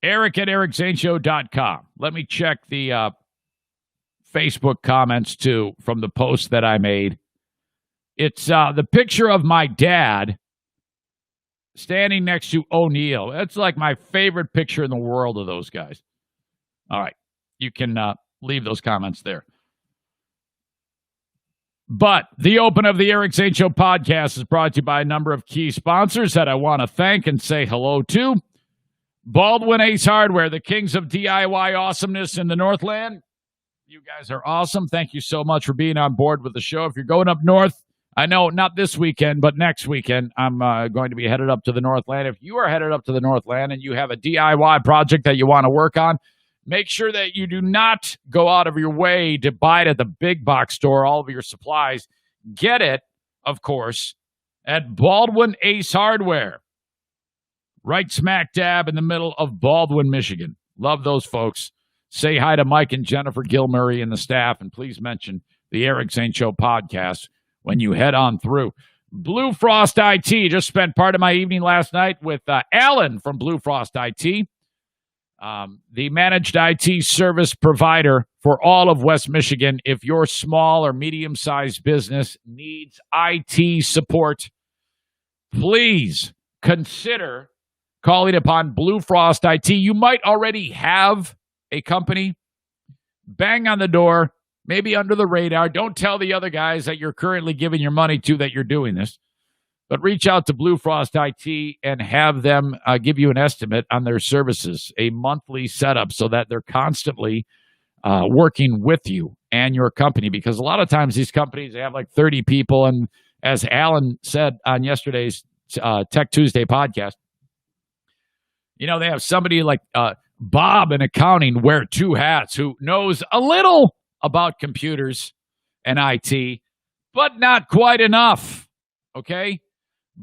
Eric@ericzaneshow.com. Let me check the Facebook comments, too, from the post that I made. It's the picture of my dad standing next to O'Neill. That's like my favorite picture in the world of those guys. All right. You can leave those comments there. But the open of the Eric Zane Show podcast is brought to you by a number of key sponsors that I want to thank and say hello to. Baldwin Ace Hardware, the kings of DIY awesomeness in the Northland. You guys are awesome. Thank you so much for being on board with the show. If you're going up north, I know not this weekend, but next weekend, I'm going to be headed up to the Northland. If you are headed up to the Northland and you have a DIY project that you want to work on, make sure that you do not go out of your way to buy it at the big box store, all of your supplies. Get it, of course, at Baldwin Ace Hardware, right smack dab in the middle of Baldwin, Michigan. Love those folks. Say hi to Mike and Jennifer Gilmurray and the staff, and please mention the Eric Zane Show podcast when you head on through. Bluefrost IT. Just spent part of my evening last night with Alan from Bluefrost IT, the managed IT service provider for all of West Michigan. If your small or medium-sized business needs IT support, please consider calling upon Bluefrost IT. You might already have a company. Bang on the door, maybe under the radar. Don't tell the other guys that you're currently giving your money to that you're doing this. But reach out to Bluefrost IT and have them give you an estimate on their services, a monthly setup, so that they're constantly working with you and your company. Because a lot of times these companies, they have like 30 people. And as Alan said on yesterday's Tech Tuesday podcast, you know, they have somebody like Bob in accounting wear two hats who knows a little about computers and IT, but not quite enough. Okay?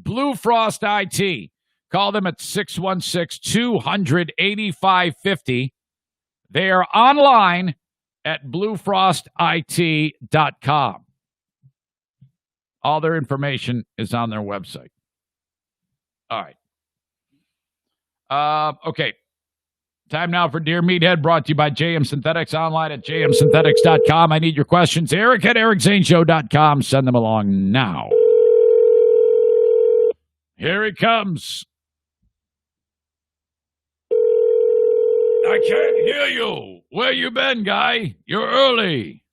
Bluefrost IT. Call them at 616-200-8550. They are online at bluefrostit.com. All their information is on their website. All right. Okay. Time now for Dear Meathead, brought to you by JM Synthetics, online at jmsynthetics.com. I need your questions. Eric at ericzaneshow.com. Send them along now. Here he comes. I can't hear you. Where you been, guy? You're early.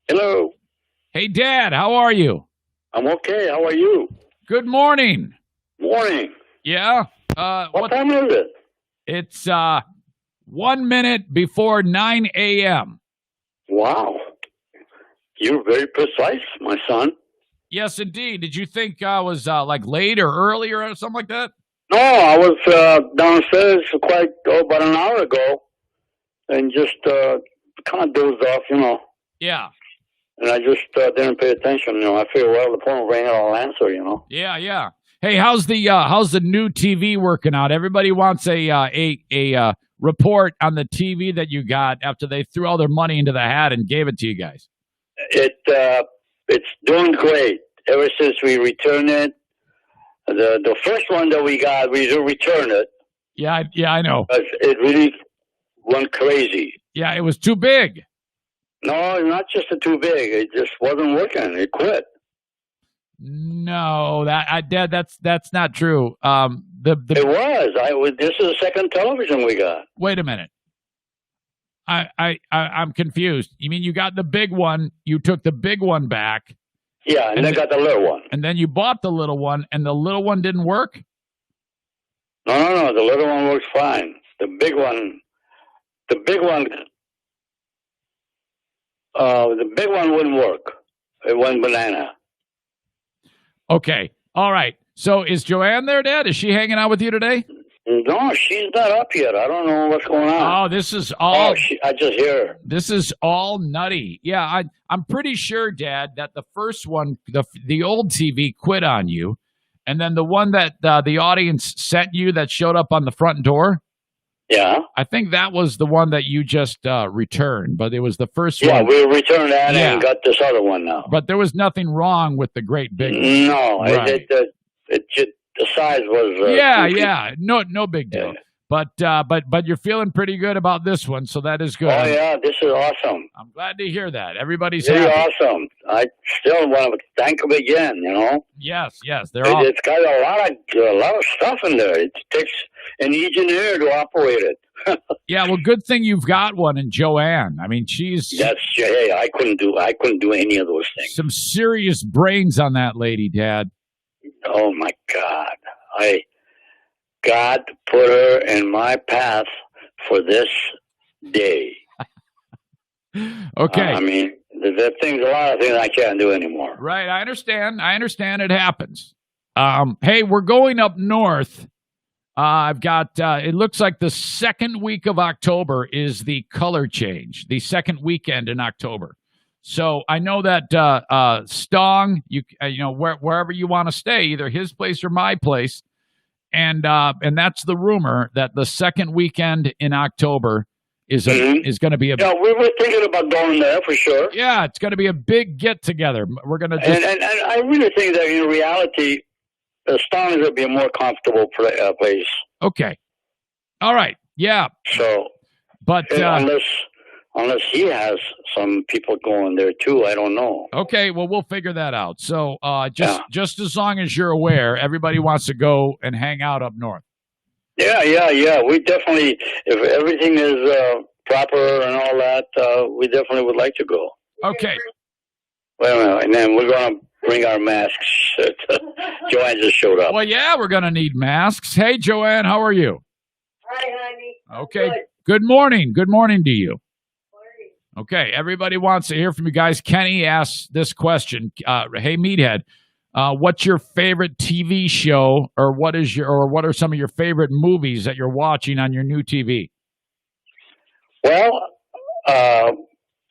Hello. Hey, Dad, how are you? I'm okay. How are you? Good morning. Morning. Yeah? What time is it? It's 1 minute before 9 a.m. Wow. You're very precise, my son. Yes, indeed. Did you think I was like late or early or something like that? No, I was downstairs about an hour ago and just kind of dozed off, Yeah. And I just didn't pay attention, I figured, well, the phone rang, I'll answer, Yeah. Hey, how's the new TV working out? Everybody wants a report on the TV that you got after they threw all their money into the hat and gave it to you guys. It's doing great. Ever since we returned it, the first one that we got, we returned it. Yeah, I know. It really went crazy. Yeah, it was too big. No, not just too big. It just wasn't working. It quit. No, Dad, that's not true. It was. This is the second television we got. Wait a minute. I'm confused. You mean you got the big one? You took the big one back. Yeah, and then got the little one. And then you bought the little one, and the little one didn't work? No. The little one works fine. The big one wouldn't work. It went banana. Okay. All right. So is Joanne there, Dad? Is she hanging out with you today? No, she's not up yet. I don't know what's going on. Oh, this is all... I just hear her. This is all nutty. Yeah, I'm pretty sure, Dad, that the first one, the old TV quit on you, and then the one that the audience sent you that showed up on the front door, yeah, I think that was the one that you just returned, but it was the first one. Yeah, we returned that and got this other one now. But there was nothing wrong with the great big one. No, right. It just... The size was no big deal. Yeah. But you're feeling pretty good about this one, so that is good. Oh yeah, this is awesome. I'm glad to hear that. Everybody's really happy. Awesome. I still want to thank them again. Yes, it's got a lot of stuff in there. It takes an engineer to operate it. Yeah, well, good thing you've got one in Joanne. I mean, hey, I couldn't do any of those things. Some serious brains on that lady, Dad. Oh my God! God put her in my path for this day. Okay. I mean, there's a lot of things I can't do anymore. Right. I understand. It happens. Hey, we're going up north. I've got. It looks like the second week of October is the color change. The second weekend in October. So I know that Stong, wherever you want to stay, either his place or my place, and that's the rumor that the second weekend in October is going to be a. Yeah, we were thinking about going there for sure. Yeah, it's going to be a big get together. We're going to and I really think that in reality, Stong is going to be a more comfortable place. Okay, all right, yeah. So, but unless he has some people going there too, I don't know. Okay, well, we'll figure that out. So just as long as you're aware, everybody wants to go and hang out up north. Yeah. We definitely, if everything is proper and all that, we definitely would like to go. Okay. Wait a minute, and then we're going to bring our masks. Joanne just showed up. Well, yeah, we're going to need masks. Hey, Joanne, how are you? Hi, honey. Okay. Good morning. Good morning to you. Okay, everybody wants to hear from you guys. Kenny asks this question. Hey, Meathead, what's your favorite TV show, or what are some of your favorite movies that you're watching on your new TV? Well,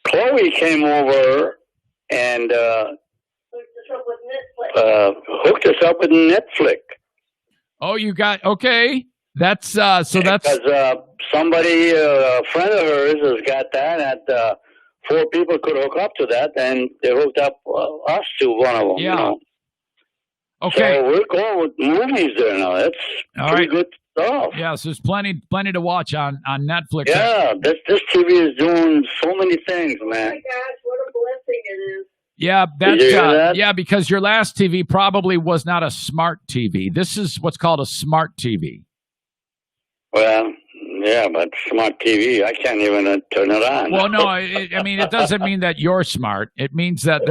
Chloe came over and hooked us up with Netflix. Oh, you got okay. That's because somebody, a friend of hers, has got that at 4 people could hook up to that, and they hooked up us to one of them. Yeah. You know? Okay. So we're going with movies there now. That's All pretty right. good stuff. Yeah, so there's plenty to watch on Netflix. Yeah, this TV is doing so many things, Oh man. my gosh, what a blessing it is. Yeah, Did you hear that? yeah, because your last TV probably was not a smart TV. This is what's called a smart TV. Well, yeah, but smart TV, I can't even turn it on. Well, no, I mean it doesn't mean that you're smart. It means that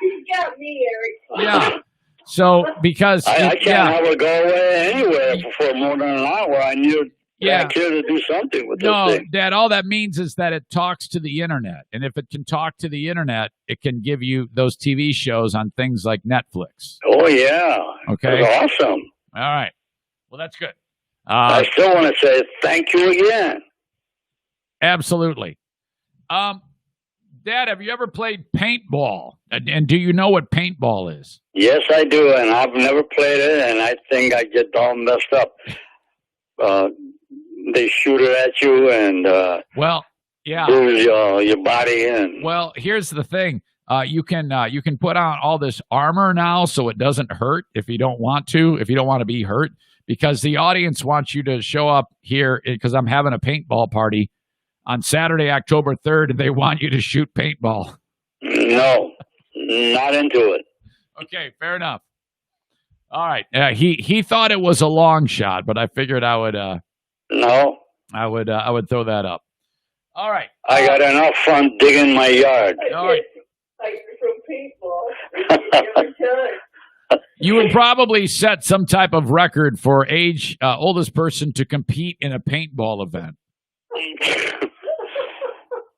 You got me, Eric. yeah. So because I can't yeah, have it go away anywhere for more than an hour. I need Yeah. back here to do something with no, this thing. Dad, all that means is that it talks to the internet, and if it can talk to the internet, it can give you those TV shows on things like Netflix. Oh, yeah. Okay. That's awesome. All right. Well, that's good. I still want to say thank you again. Absolutely. Dad, have you ever played paintball? And do you know what paintball is? Yes, I do, and I've never played it, and I think I get all messed up. They shoot it at you and Well, yeah. bruise your body. And Well, here's the thing. You can put on all this armor now so it doesn't hurt if you don't want to, if you don't want to be hurt, because the audience wants you to show up here because I'm having a paintball party on Saturday, October 3rd, and they want you to shoot paintball. no, not into it. Okay, fair enough. All right. He thought it was a long shot, but I figured I would No, I would throw that up. All right. I got enough fun digging my yard. All right. Like from paintball. Every time. You would probably set some type of record for oldest person to compete in a paintball event.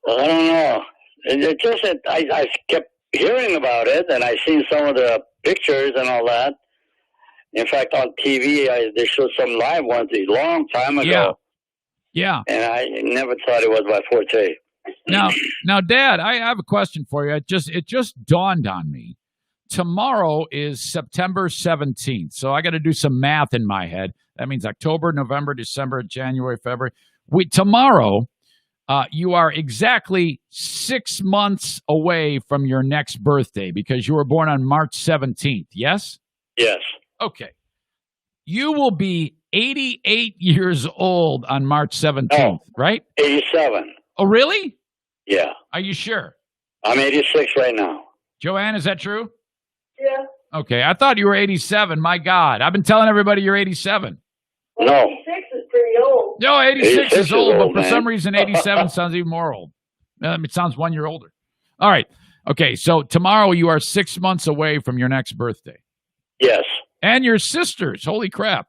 I don't know. It just that I kept hearing about it, and I seen some of the pictures and all that. In fact, on TV, they showed some live ones a long time ago. Yeah. And I never thought it was my forte. Now, Dad, I have a question for you. It just dawned on me. Tomorrow is September 17th, so I got to do some math in my head. That means October, November, December, January, February. Tomorrow, you are exactly 6 months away from your next birthday because you were born on March 17th, yes? Yes. Okay. You will be 88 years old on March 17th, right? 87. Oh, really? Yeah. Are you sure? I'm 86 right now. Joanne, is that true? Yeah. Okay, I thought you were 87. My God. I've been telling everybody you're 87. Well, No. 86 is pretty old. No, 86 is old, but for man. some reason 87 sounds even more old. It sounds 1 year older. All right. Okay, so tomorrow you are 6 months away from your next birthday. Yes. And your sister's. Holy crap.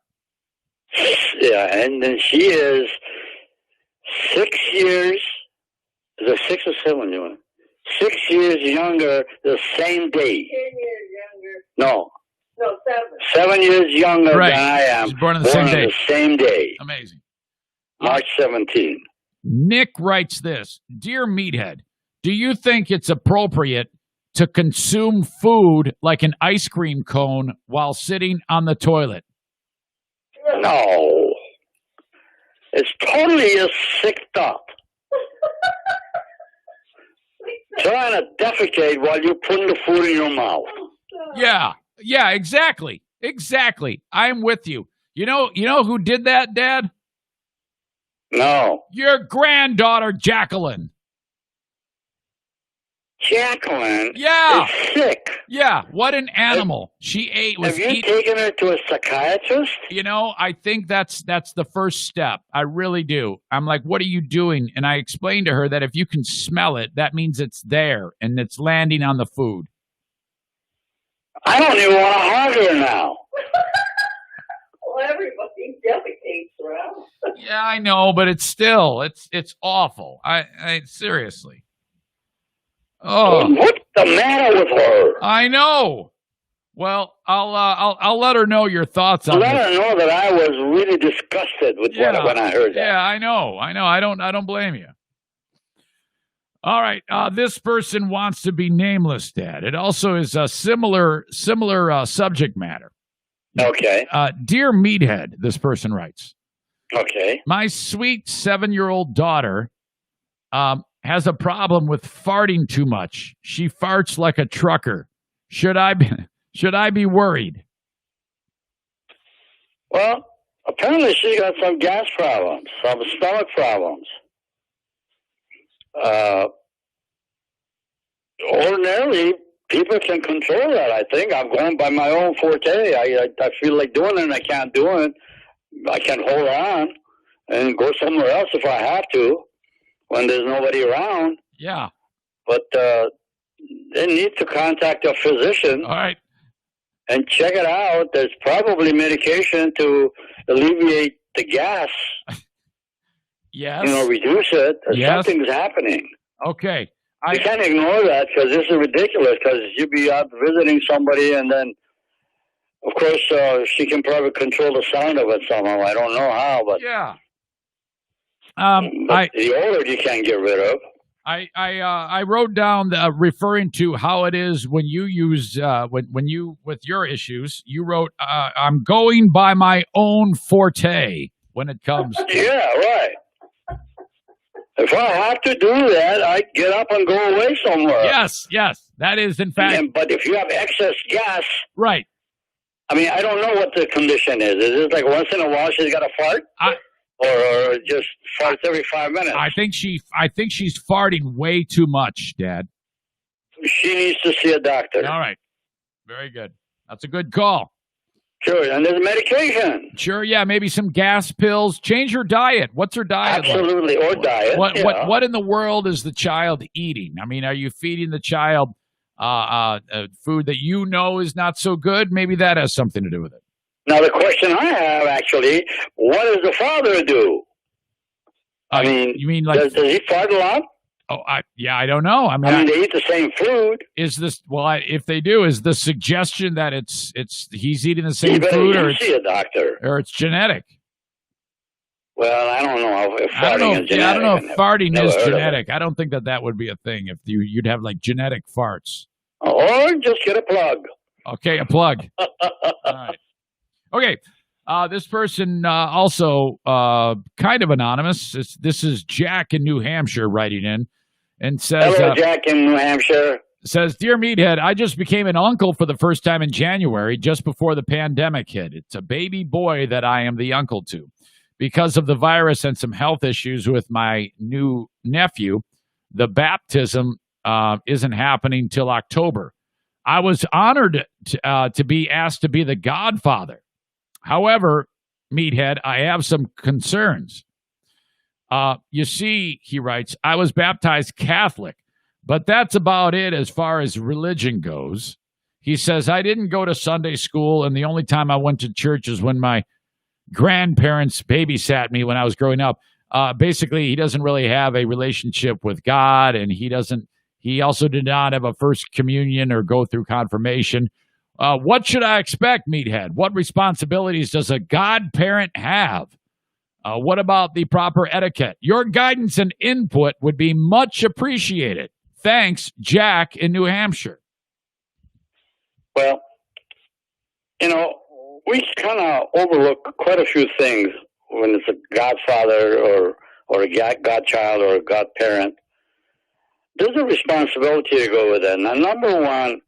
Yeah, and then she is 6 years. Is it 6 or 7? 6 years younger the same day. 10 years younger. No, No, 7. 7 years younger Right. than I am. She's born on the same day. the same day, Amazing. March 17. Nick writes this. Dear Meathead, do you think it's appropriate to consume food like an ice cream cone while sitting on the toilet? No. It's totally just sicked up. Trying to defecate while you're putting the food in your mouth. Yeah, exactly. Exactly. I'm with you. You know who did that, Dad? No. Your granddaughter, Jacqueline. Jacqueline Yeah. is sick. Yeah, what an animal. She Have you taken her to a psychiatrist? I think that's the first step. I really do. I'm like, what are you doing? And I explained to her that if you can smell it, that means it's there and it's landing on the food. I don't even want to hug her now. Well, everybody defecates around. Yeah, I know, but it's awful. I seriously. Oh, What's the matter with her? I know. Well, I'll let her know your thoughts on Let this. her know that I was really disgusted with when I heard that. Yeah, I know. I don't blame you. All right. This person wants to be nameless, Dad. It also is a similar subject matter. Okay. Dear Meathead, this person writes. Okay. My sweet 7-year-old daughter has a problem with farting too much. She farts like a trucker. Should I be worried? Well, apparently she got some gas problems, some stomach problems. Ordinarily, people can control that, I think. I'm going by my own forte. I feel like doing it and I can't do it. I can hold on and go somewhere else if I have to when there's nobody around. Yeah. But they need to contact a physician. All right. And check it out. There's probably medication to alleviate the gas. Yes. Reduce it. Yes. Something's happening. Okay. You can't ignore that because this is ridiculous because you'd be out visiting somebody and then, of course, she can probably control the sound of it somehow. I don't know how, but... Yeah. But the odor you can't get rid of. I wrote down referring to how it is when you use when you with your issues. You wrote, "I'm going by my own forte when it comes." Yeah, right. If I have to do that, I get up and go away somewhere. Yes, that is in fact. But if you have excess gas, right? I mean, I don't know what the condition is. Is it like once in a while she's got a fart? Or just farts every 5 minutes? I think she's farting way too much, Dad. She needs to see a doctor. All right. Very good. That's a good call. Sure, and there's medication. Sure, yeah, maybe some gas pills. Change her diet. What's her diet Absolutely, like? Or diet. What in the world is the child eating? I mean, are you feeding the child food that you know is not so good? Maybe that has something to do with it. Now, the question I have, actually, what does the father do? I mean, you mean like does he fart a lot? Oh, I don't know. I mean, they eat the same food. Is this if they do? Is the suggestion that it's he's eating the same food, or see a doctor, or it's genetic? Well, I don't know if farting I don't know. is genetic. Yeah, I don't know if farting is Never genetic. I don't think that would be a thing if you'd have like genetic farts. Or just get a plug. Okay, a plug. All right. Okay. This person also kind of anonymous. This is Jack in New Hampshire writing in and says, "Hello, Jack in New Hampshire." Says, "Dear Meathead, I just became an uncle for the first time in January, just before the pandemic hit. It's a baby boy that I am the uncle to. Because of the virus and some health issues with my new nephew, the baptism isn't happening till October. I was honored to be asked to be the godfather. However, Meathead, I have some concerns. You see," he writes, "I was baptized Catholic, but that's about it as far as religion goes." He says, "I didn't go to Sunday school, and the only time I went to church is when my grandparents babysat me when I was growing up." Basically, he doesn't really have a relationship with God, and he also did not have a first communion or go through confirmation. What should I expect, Meathead? What responsibilities does a godparent have? What about the proper etiquette? Your guidance and input would be much appreciated. Thanks, Jack in New Hampshire." Well, we kind of overlook quite a few things when it's a godfather or a godchild or a godparent. There's a responsibility to go with it. Now, number one,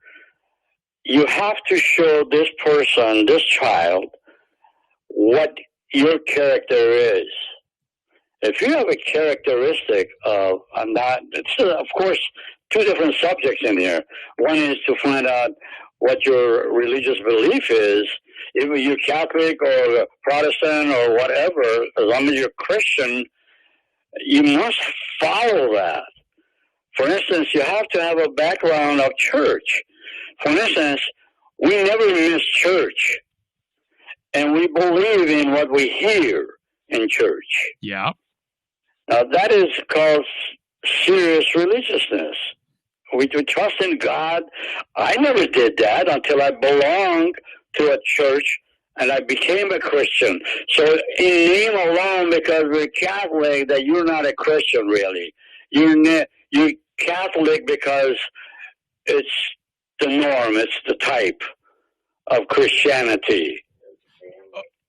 you have to show this person, this child, what your character is. If you have a characteristic of it's of course two different subjects in here. One is to find out what your religious belief is. If you're Catholic or Protestant or whatever, as long as you're Christian, you must follow that. For instance, you have to have a background of church. For instance, we never miss church, and we believe in what we hear in church. Yeah. Now, that is called serious religiousness. We trust in God. I never did that until I belonged to a church and I became a Christian. So in name alone, because we're Catholic, that you're not a Christian, really. You're Catholic because it's the norm, it's the type of Christianity.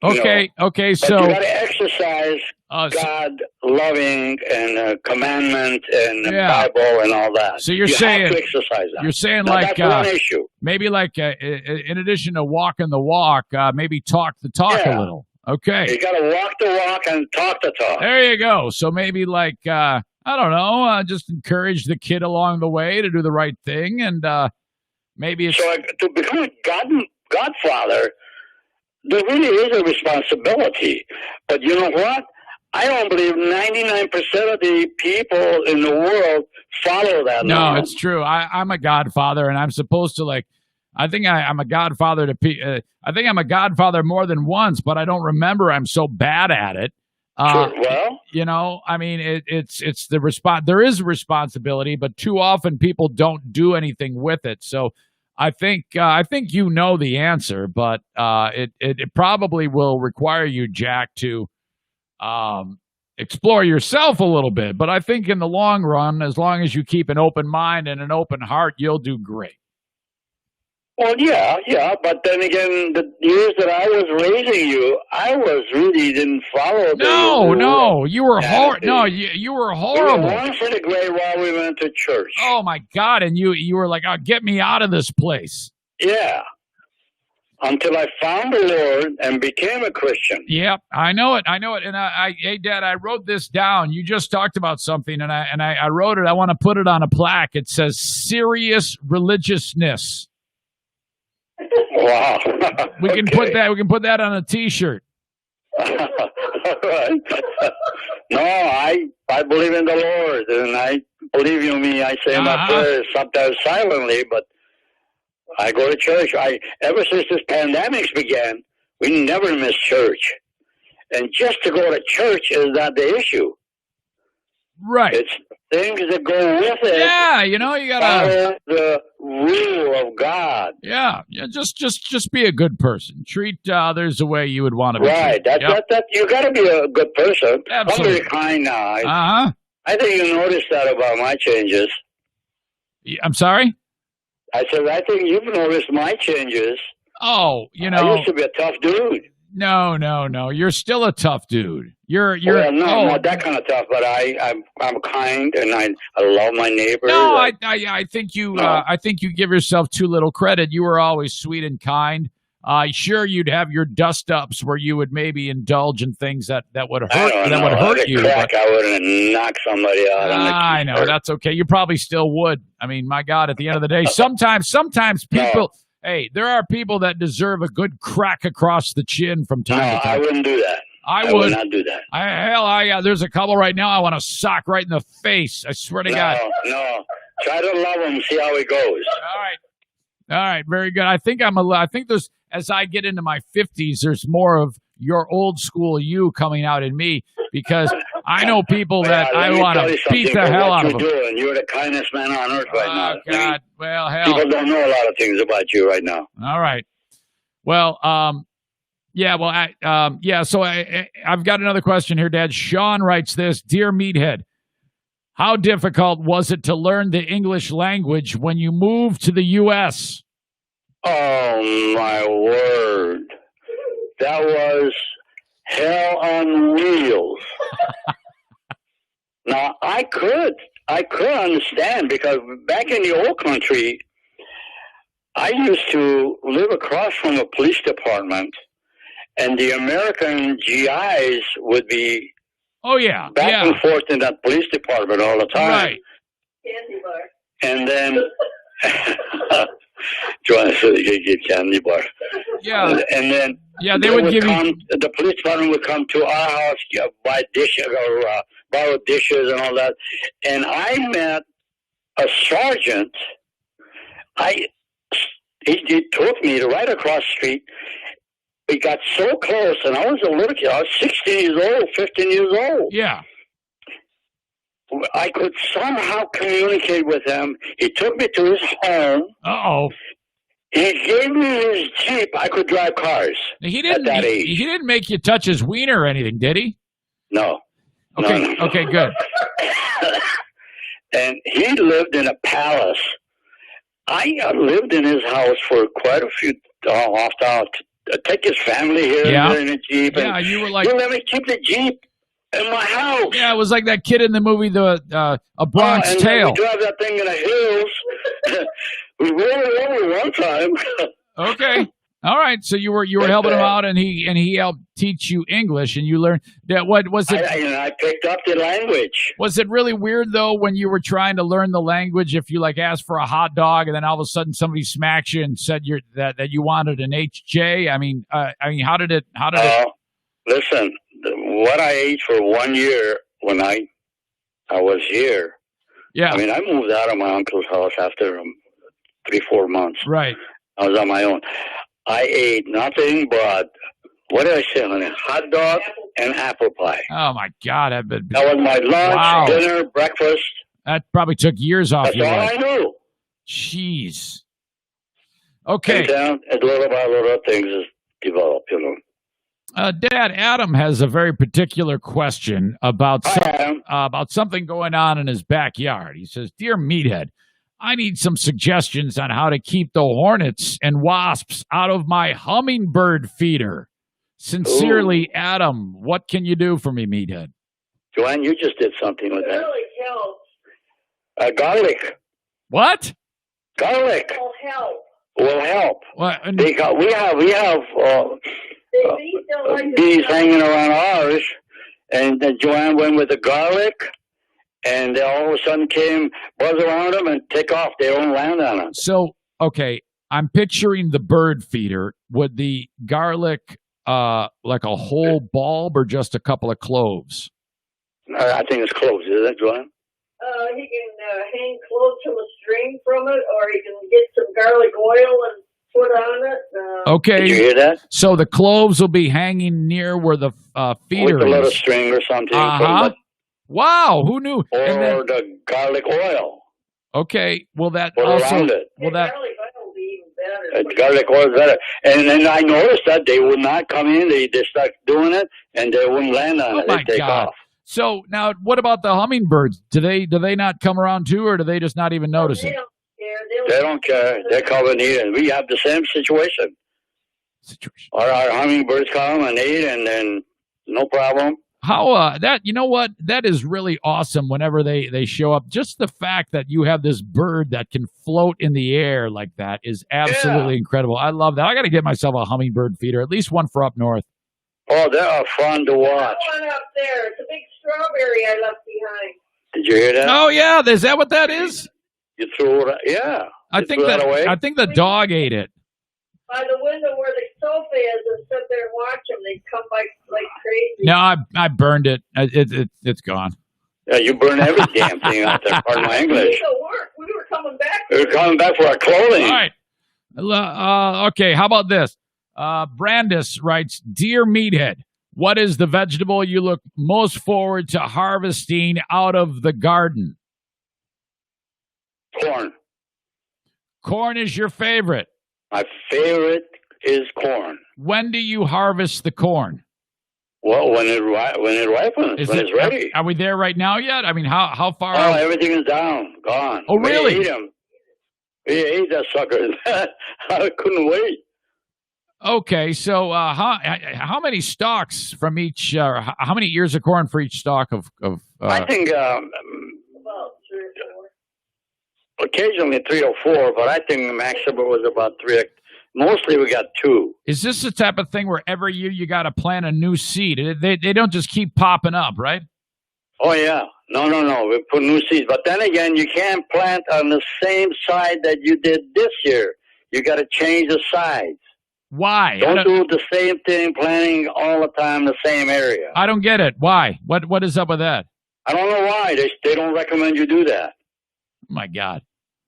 Okay. Okay. But So you got to exercise God loving and commandment and Bible and all that. So you're you saying have to exercise that. You're saying now, like that's one issue. Maybe like in addition to walking the walk, maybe talk the talk a little. Okay. You got to walk the walk and talk the talk. There you go. So maybe like I don't know, just encourage the kid along the way to do the right thing, and maybe it's so to become a godfather. There really is a responsibility, but you know what? I don't believe 99% of the people in the world follow that. No, it's true. I'm a godfather, and I'm supposed to I think I'm a godfather to. I think I'm a godfather more than once, but I don't remember. I'm so bad at it. Sure. Well, I mean, it's the response. There is a responsibility, but too often people don't do anything with it. So I think you know the answer, but it probably will require you, Jack, to explore yourself a little bit. But I think in the long run, as long as you keep an open mind and an open heart, you'll do great. Well, yeah, but then again, the years that I was raising you, I didn't follow. No, you were horrible. No, you were horrible. We were once in the grave while we went to church. Oh my God! And you were like, "Oh, get me out of this place." Yeah. Until I found the Lord and became a Christian. Yep, I know it. And hey, Dad, I wrote this down. You just talked about something, and I wrote it. I want to put it on a plaque. It says "serious religiousness." Wow. We can put that on a T-shirt. All right. No, I believe in the Lord, and I believe you me. I say my prayers sometimes silently, but I go to church. Ever since this pandemic began, we never miss church, and just to go to church is not the issue. Right. It's things that go with it. Yeah, you gotta follow the rule of God. Yeah. Just be a good person. Treat others the way you would want to be. Right. That you got to be a good person. Absolutely. I'm very kind now. I think you noticed that about my changes. I'm sorry? I said I think you've noticed my changes. Oh, I used to be a tough dude. No. You're still a tough dude. You're not that kind of tough, but I'm kind and I love my neighbors. No, I think you I think you give yourself too little credit. You were always sweet and kind. Sure, you'd have your dust ups where you would maybe indulge in things that would hurt you. Crack, I would knock somebody out. I know that's okay. You probably still would. I mean, my God, at the end of the day, sometimes people. No. Hey, there are people that deserve a good crack across the chin from time to time. I wouldn't do that. I would not do that. There's a couple right now I want to sock right in the face. I swear to God. No. Try to love them. See how it goes. All right. Very good. I think there's, as I get into my 50s, there's more of your old school you coming out in me, because I know people that I want to beat the hell out of them. You're the kindest man on earth right now. Oh, God. Well, hell. People don't know a lot of things about you right now. All right. Well, yeah, well, so I've got another question here, Dad. Sean writes this: Dear Meathead, how difficult was it to learn the English language when you moved to the U.S.? Oh, my word. That was hell on wheels. Now, I could understand, because back in the old country, I used to live across from a police department, and the American GIs would be back and forth in that police department all the time. Right. Candy bar. And then Joanna said you get candy bar. Yeah. And then they would give you. The police department would come to our house, buy dishes or borrow dishes and all that. And I met a sergeant. He took me to right across the street. We got so close, and I was a little kid. I was 16 years old, 15 years old. Yeah. I could somehow communicate with him. He took me to his home. Uh-oh. He gave me his Jeep. I could drive cars at that age. He didn't make you touch his wiener or anything, did he? No. Okay, no. Okay, good. And he lived in a palace. I lived in his house for quite a few, take his family here Yeah. in a Jeep. Yeah, And you were like, you let me keep the Jeep in my house. yeah, it was like that kid in the movie, A Bronx and Tale. We drive that thing in the hills. We rolled it over one time. Okay. All right. So you were helping him out, and he helped teach you English, and you learned that. What was it? I picked up the language. Was it really weird though when you were trying to learn the language? If you like asked for a hot dog, and then all of a sudden somebody smacks you and said that you wanted an HJ. I mean, how did it? Listen, what I ate for 1 year when I was here. Yeah. I mean, I moved out of my uncle's house after 3-4 months. Right. I was on my own. I ate nothing but, what did I say, honey? Hot dog and apple pie. Oh my God! That was my lunch, dinner, breakfast. That probably took years off That's your all life. I knew. Jeez. Okay. And then, little by little, things develop, Dad, Adam has a very particular question about something going on in his backyard. He says, "Dear Meathead, I need some suggestions on how to keep the hornets and wasps out of my hummingbird feeder. Sincerely, Adam. What can you do for me, Meathead?" Joanne, you just did something with It that. really helps. Garlic. What? Garlic Will help. will help. What? We have Bees don't like bees the hanging around ours, and Joanne went with the garlic, and they all of a sudden came, buzz around them, and take off. They don't land on them. So, okay, I'm picturing the bird feeder. Would the garlic like a whole bulb or just a couple of cloves? I think it's close, isn't it, Joanne? He can hang close to a string from it, or he can get some garlic oil and put on it. Okay. Did you hear that? So the cloves will be hanging near where the feeder With a little is. string or something. Uh-huh. Wow, who knew? Or And then- the garlic oil. okay, will that Or also around it. will that garlic oil will be even better. Garlic oil is better. And then I noticed that they would not come in. They start doing it, and they wouldn't land on Oh it. my They take God. off. So now what about the hummingbirds? Do they not come around too, or do they just not even notice They it? don't care. They don't care. They're coming in. We have the same situation. Our hummingbirds come and eat, and then no problem. How that you know what? That is really awesome whenever they show up. Just the fact that you have this bird that can float in the air like that is absolutely incredible. I love that. I got to get myself a hummingbird feeder, at least one for up north. Oh, they are fun to watch. That one up there. It's a big strawberry I left behind. Did you hear that? Oh yeah, is that what that is? You threw it. Yeah. I You think threw that away? I think the dog ate it. By the window where the sofa is and sit there and watch them. They come by like crazy. No, I burned it. It's gone. Yeah, you burn every damn thing out there. Pardon my English. We were coming back. We were coming back for our clothing. All right. Okay, how about this? Brandis writes, "Dear Meathead, what is the vegetable you look most forward to harvesting out of the garden?" Corn. Corn is your favorite. My favorite is corn. When do you harvest the corn? Well, when it ripens, when it's ready. Are we there right now yet? I mean, how far? Oh, everything is down, gone. Oh, really? We ate them. We ate that sucker. I couldn't wait. Okay, so how many stalks from each? How many ears of corn for each stalk of? I think About 3 or 4. occasionally 3 or 4, but I think the maximum was about 3. Mostly we got 2. Is this the type of thing where every year you got to plant a new seed? They don't just keep popping up, right? Oh yeah, no. We put new seeds, but then again, you can't plant on the same side that you did this year. You got to change the sides. Why? Don't do the same thing, planting all the time the same area. I don't get it. Why? What is up with that? I don't know why they don't recommend you do that. Oh my God.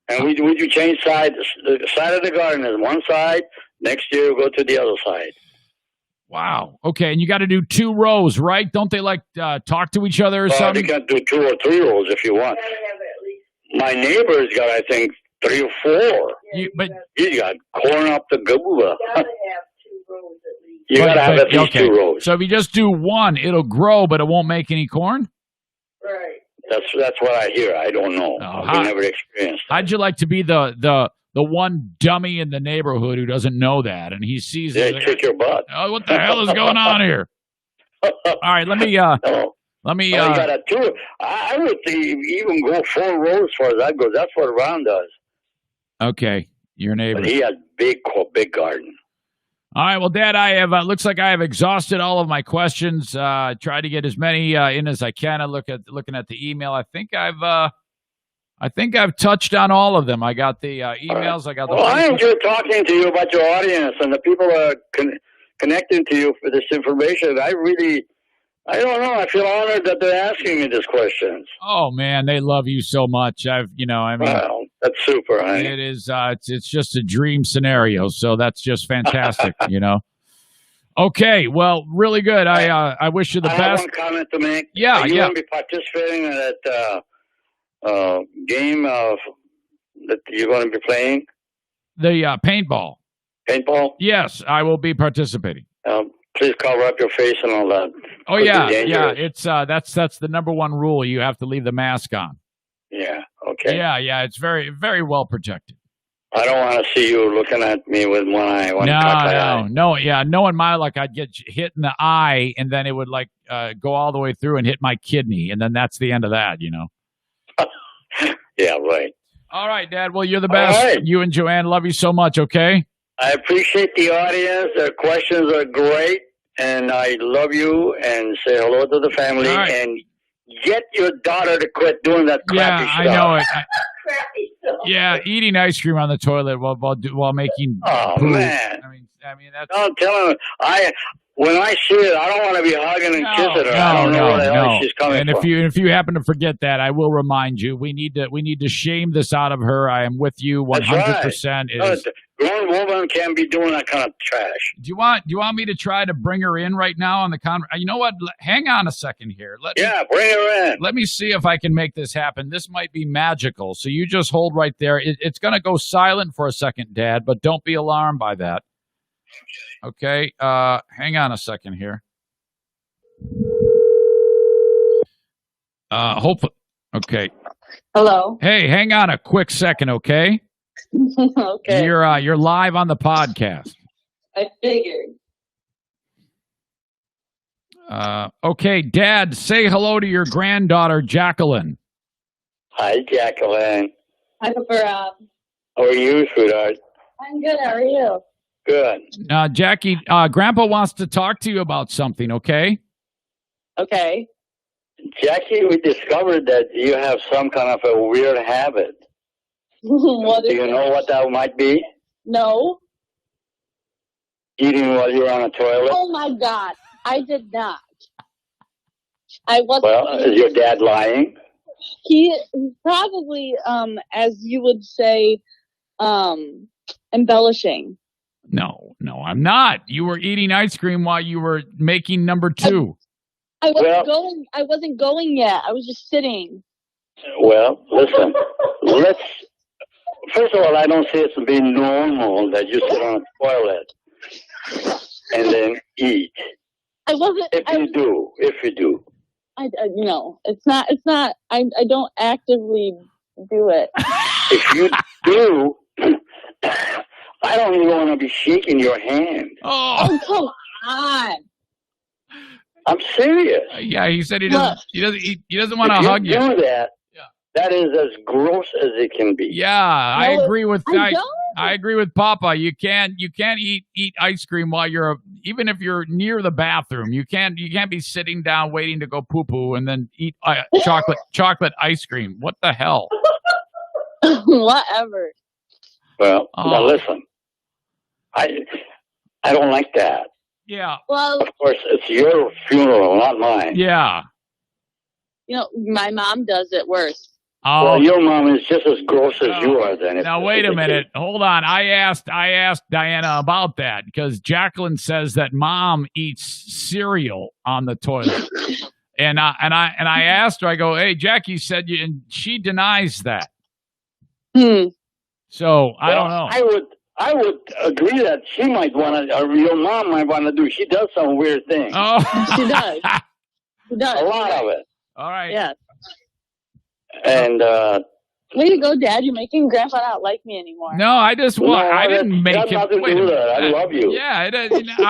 And would you change sides? The side of the garden is one side. Next year, we'll go to the other side. Wow. Okay, and you got to do 2 rows, right? Don't they like talk to each other or Well, something? you can do 2 or 3 rows if you want. Gotta have at least. My neighbor's got, I think, 3 or 4. But He's got corn up the gooba. Gotta have 2 rows at least. You got to have at least 2 rows. So if you just do 1, it'll grow, but it won't make any corn? Right. That's what I hear. I don't know. Oh, I've never experienced. How'd you like to be the the one dummy in the neighborhood who doesn't know that, and he sees Yeah, it. Like, kick your butt. oh, what the hell is going on here? All right, let me. No. Let me. You got a two. I would even go 4 rows as far as that goes. That's what Ron does. Okay, your neighbor. But he has big garden. All right, well, Dad, I have. Looks like I have exhausted all of my questions. Tried to get as many in as I can. Looking at the email. I think I've touched on all of them. I got the emails. I got the. Well, I enjoy talking to you about your audience and the people that are connecting to you for this information. I don't know. I feel honored that they're asking me these questions. Oh man, they love you so much. Wow, that's super. Honey. It is. It's just a dream scenario. So that's just fantastic. Okay. Well, really good. I wish you the best. I have one comment to make. Yeah. Are you going to be participating in that game that you're going to be playing? The paintball. Paintball. Yes, I will be participating. Please cover up your face and all that. Oh yeah. It's that's the number one rule. You have to leave the mask on. Yeah. Okay. Yeah. It's very, very well protected. I don't want to see you looking at me with one eye. No. Yeah, knowing my luck, I'd get hit in the eye, and then it would go all the way through and hit my kidney, and then that's the end of that. Yeah. Right. All right, Dad. Well, you're the best. Right. You and Joanne, love you so much. Okay. I appreciate the audience. Their questions are great. And I love you and say hello to the family and get your daughter to quit doing that crappy stuff. Yeah, I know it. Crappy stuff. Yeah, eating ice cream on the toilet while making. Oh poo. man! I mean that's. Don't tell him. When I see it, I don't want to be hugging and kissing her. I don't know where the hell she's coming from. And if you happen to forget that, I will remind you. We need to shame this out of her. I am with you 100%. Grown woman can't be doing that kind of trash. Do you want me to try to bring her in right now on the You know what? Hang on a second here. Bring her in. Let me see if I can make this happen. This might be magical. So you just hold right there. It's going to go silent for a second, Dad, but don't be alarmed by that. Okay. Hang on a second here. Hopefully. Okay. Hello. Hey, hang on a quick second, okay? Okay. You're live on the podcast. I figured. Okay, Dad, say hello to your granddaughter, Jacqueline. Hi, Jacqueline. Hi, Papa Rob. How are you, sweetheart? I'm good. How are you? Good. Jackie, Grandpa wants to talk to you about something, okay? Okay. Jackie, we discovered that you have some kind of a weird habit. What is Do you know what that might be? No. Eating while you're on a toilet? Oh, my God. I did not. I wasn't. Well, is your dad lying? He's probably, as you would say, embellishing. No, I'm not. You were eating ice cream while you were making number 2. I wasn't going yet. I was just sitting. Well, listen. First of all, I don't say it's being normal that you sit on a toilet and then eat. I wasn't. If you do. It's not. I don't actively do it. If you do, I don't even want to be shaking your hand. Oh, come on. I'm serious. Yeah, he said he doesn't. He doesn't want to hug you. Do that. Yeah. That is as gross as it can be. Yeah, I agree with that. I agree with Papa. You can't eat ice cream while even if you're near the bathroom. You can't be sitting down waiting to go poo poo and then eat chocolate ice cream. What the hell? Whatever. Well, now listen. I don't like that. Yeah. Well, of course, it's your funeral, not mine. Yeah. My mom does it worse. Oh. Well, your mom is just as gross as you are. Then. Now wait a minute. Hold on. I asked Diana about that because Jacqueline says that Mom eats cereal on the toilet, and I asked her. I go, "Hey, Jackie said you," and she denies that. So I don't know. I would agree that she might want to, or your mom might want to do. She does some weird things. Oh, she does. She does. A lot of it. All right. Yeah. And Way to go, Dad. You're making Grandpa not like me anymore. No, I just No, I didn't make got it. nothing to do with that. I love you. Yeah, I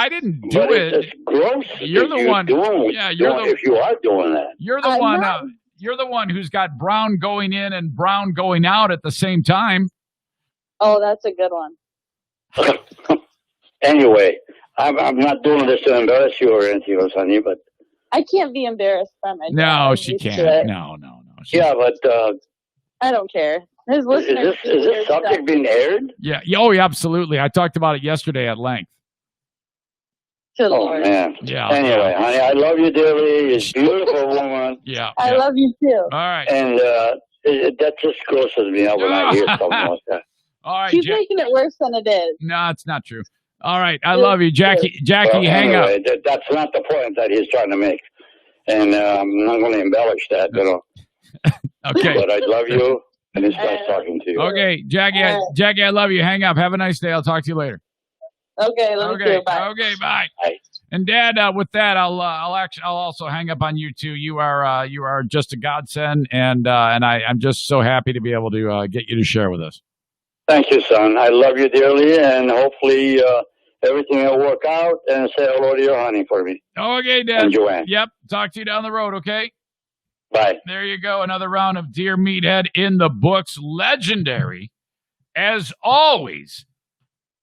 didn't do But it. it's gross. You're the one. Yeah, if you are doing that. You're the one. You're the one who's got brown going in and brown going out at the same time. Oh, that's a good one. Anyway, I'm not doing this to embarrass you or anything else, honey, but I can't be embarrassed by my dad. No, I'm she used to can't. it. No. yeah, but I don't care. His listeners is this subject being aired? Yeah. Oh, yeah, absolutely. I talked about it yesterday at length. Good Oh Lord. man. Yeah. Anyway, honey, I love you dearly. You're a beautiful woman. Yeah. I love you too. All right. And that just grosses me out when I hear something like that. All right. She's making it worse than it is. No, it's not true. All right. I love you, Jackie. Jackie, hang up. That's not the point that he's trying to make. And I'm not going to embellish that, Okay. But I love you, and it's nice talking to you. Okay, Jackie. Jackie, I love you. Hang up. Have a nice day. I'll talk to you later. Okay. Love you too. Bye. Okay. Bye. Bye. And Dad, with that, I'll also hang up on you too. You are just a godsend, and I'm just so happy to be able to get you to share with us. Thank you, son. I love you dearly, and hopefully everything will work out. And say hello to your honey for me. Okay, Dad. And Joanne. Yep. Talk to you down the road. Okay. Bye. There you go. Another round of Dear Meathead in the books. Legendary, as always,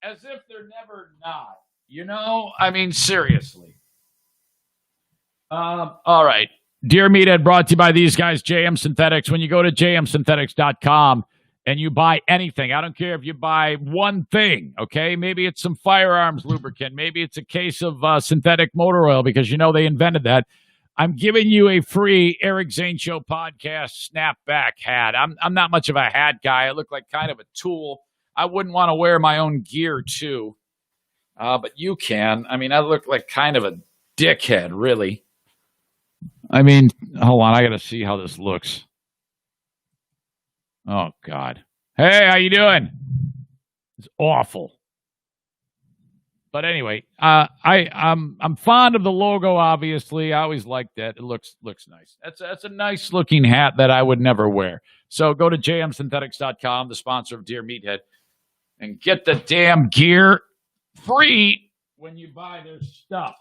as if they're never not. You know, I mean, seriously. All right. Dear Meathead brought to you by these guys, JM Synthetics. When you go to jmsynthetics.com and you buy anything, I don't care if you buy one thing, okay? Maybe it's some firearms lubricant. Maybe it's a case of synthetic motor oil because you know they invented that. I'm giving you a free Eric Zane Show podcast snapback hat. I'm not much of a hat guy. I look like kind of a tool. I wouldn't want to wear my own gear, too. But you can. I mean, I look like kind of a dickhead, really. I mean, hold on. I got to see how this looks. Oh, God. Hey, how you doing? It's awful. But anyway, I'm fond of the logo, obviously. I always liked that. It looks nice. That's a nice looking hat that I would never wear. So go to jmsynthetics.com, the sponsor of Dear Meathead, and get the damn gear free when you buy their stuff.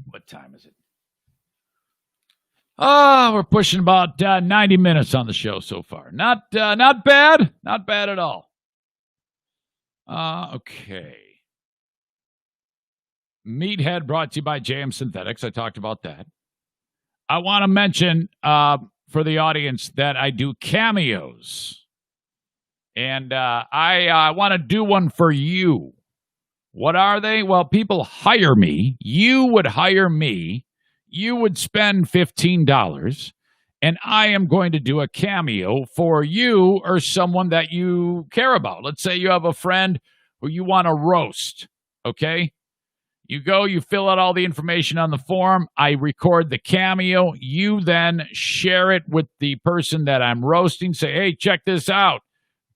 What time is it? Oh, we're pushing about 90 minutes on the show so far. Not bad. Not bad at all. Okay. Meathead brought to you by JM Synthetics. I talked about that. I want to mention for the audience that I do cameos. And I want to do one for you. What are they? Well, people hire me. You would hire me. You would spend $15, and I am going to do a cameo for you or someone that you care about. Let's say you have a friend who you want to roast, okay? You go, you fill out all the information on the form. I record the cameo. You then share it with the person that I'm roasting. Say, hey, check this out.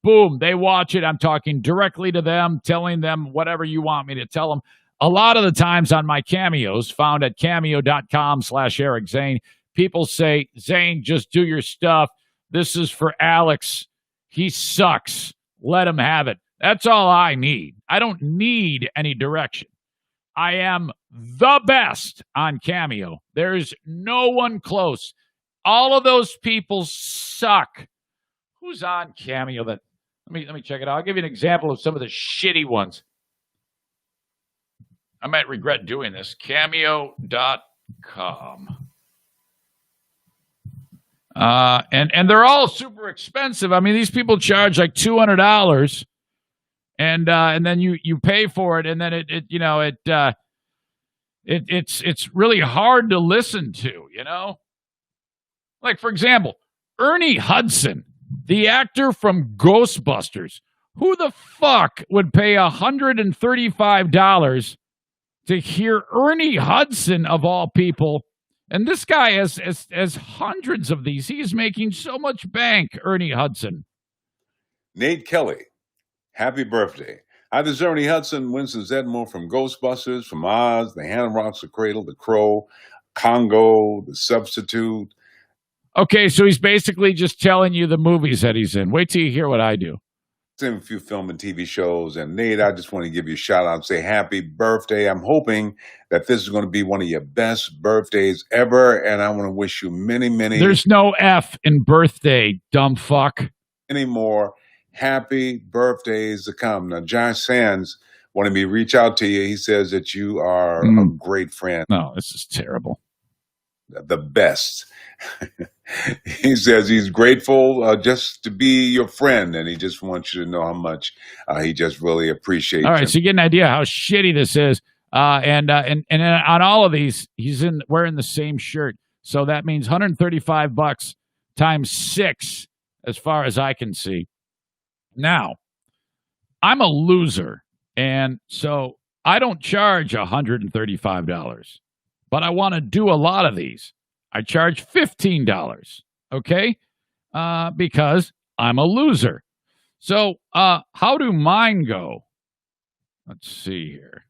Boom, they watch it. I'm talking directly to them, telling them whatever you want me to tell them. A lot of the times on my cameos, found at cameo.com/Eric Zane, people say, Zane, just do your stuff. This is for Alex. He sucks. Let him have it. That's all I need. I don't need any direction. I am the best on Cameo. There's no one close. All of those people suck. Who's on Cameo? Let me check it out. I'll give you an example of some of the shitty ones. I might regret doing this. Cameo.com. And they're all super expensive. I mean, these people charge like $200, and then you pay for it, and then it's really hard to listen to, you know? Like, for example, Ernie Hudson, the actor from Ghostbusters. Who the fuck would pay $135 to hear Ernie Hudson, of all people? And this guy has hundreds of these. He's making so much bank, Ernie Hudson. Nate Kelly, happy birthday. Hi, this is Ernie Hudson, Winston Zedmore from Ghostbusters, from Oz, The Hand Rocks the Cradle, The Crow. Congo, The Substitute. Okay, so he's basically just telling you the movies that he's in. Wait till you hear what I do. In a few film and TV shows. And Nate, I just want to give you a shout out and say happy birthday. I'm hoping that this is going to be one of your best birthdays ever. And I want to wish you many, many. There's no F in birthday, dumb fuck. Many more happy birthdays to come. Now, John Sands wanted me to reach out to you. He says that you are a great friend. No, this is terrible. The best. He says he's grateful just to be your friend, and he just wants you to know how much he just really appreciates. All right, so you get an idea how shitty this is, and on all of these, he's wearing the same shirt, so that means $135 times 6, as far as I can see. Now, I'm a loser, and so I don't charge $135, but I want to do a lot of these. I charge $15, okay? Because I'm a loser. So, how do mine go? Let's see here.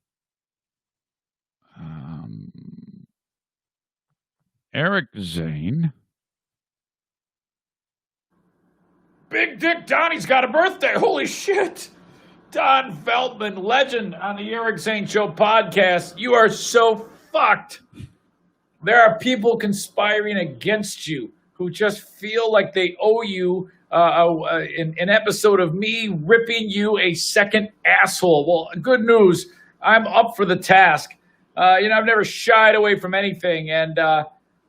Eric Zane. Big Dick Donnie's got a birthday. Holy shit. Don Feldman, legend on the Eric Zane Show podcast. You are so fucked. There are people conspiring against you who just feel like they owe you an episode of me ripping you a second asshole. Well, good news. I'm up for the task. I've never shied away from anything. And,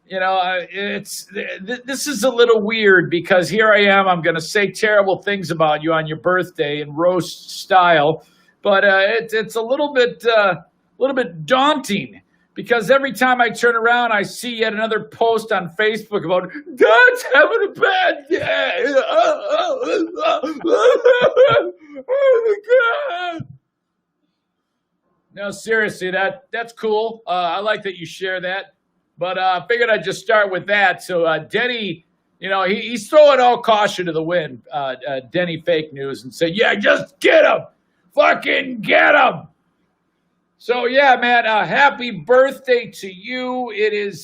this is a little weird because here I am. I'm going to say terrible things about you on your birthday in roast style. But it's a little bit daunting. Because every time I turn around, I see yet another post on Facebook about Don's having a bad day. Oh my God. No, seriously, that's cool. I like that you share that. But I figured I'd just start with that. So Denny, he's throwing all caution to the wind, Denny Fake News, and said, yeah, just get him. Fucking get him. So yeah, man, happy birthday to you. It's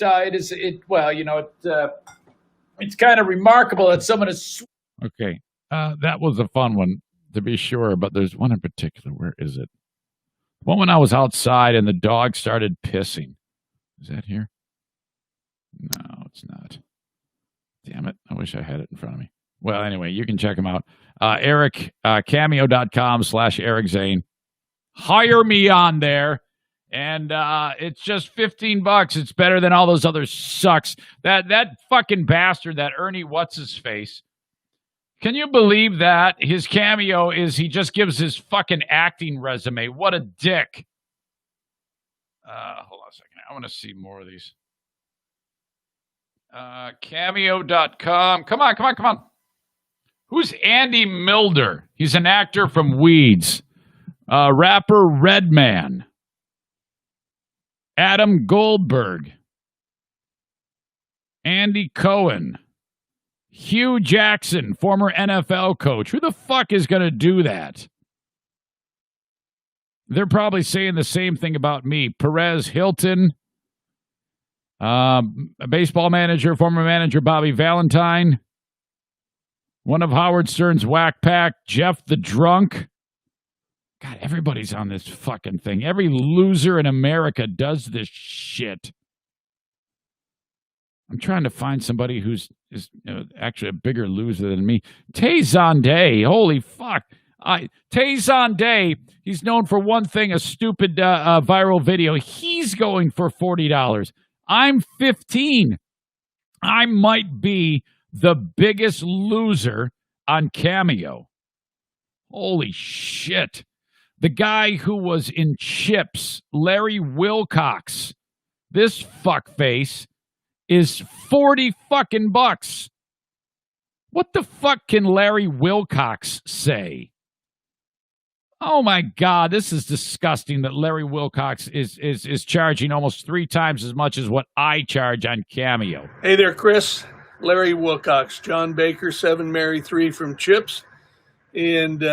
kind of remarkable that someone is. Okay, that was a fun one to be sure, but there's one in particular. Where is it? One when I was outside and the dog started pissing. Is that here? No, it's not. Damn it! I wish I had it in front of me. Well, anyway, you can check him out. Eric, cameo.com/Eric Zane. Hire me on there, and it's just $15. It's better than all those other sucks. That fucking bastard, that Ernie what's-his-face. Can you believe that? His cameo is he just gives his fucking acting resume. What a dick. Hold on a second. I want to see more of these. Cameo.com. Come on. Who's Andy Milder? He's an actor from Weeds. Rapper Redman, Adam Goldberg, Andy Cohen, Hugh Jackson, former NFL coach. Who the fuck is going to do that? They're probably saying the same thing about me. Perez Hilton, a baseball manager, former manager Bobby Valentine, one of Howard Stern's Whack Pack, Jeff the Drunk. God, everybody's on this fucking thing. Every loser in America does this shit. I'm trying to find somebody who's actually a bigger loser than me. Tay Zonday, holy fuck. Tay Zonday, he's known for one thing, a stupid viral video. He's going for $40. I'm 15. I might be the biggest loser on Cameo. Holy shit. The guy who was in Chips, Larry Wilcox, this fuckface is $40 fucking bucks. What the fuck can Larry Wilcox say? Oh my God, this is disgusting that Larry Wilcox is charging almost 3 times as much as what I charge on Cameo. Hey there, Chris. Larry Wilcox, John Baker, 7 Mary 3 from Chips. And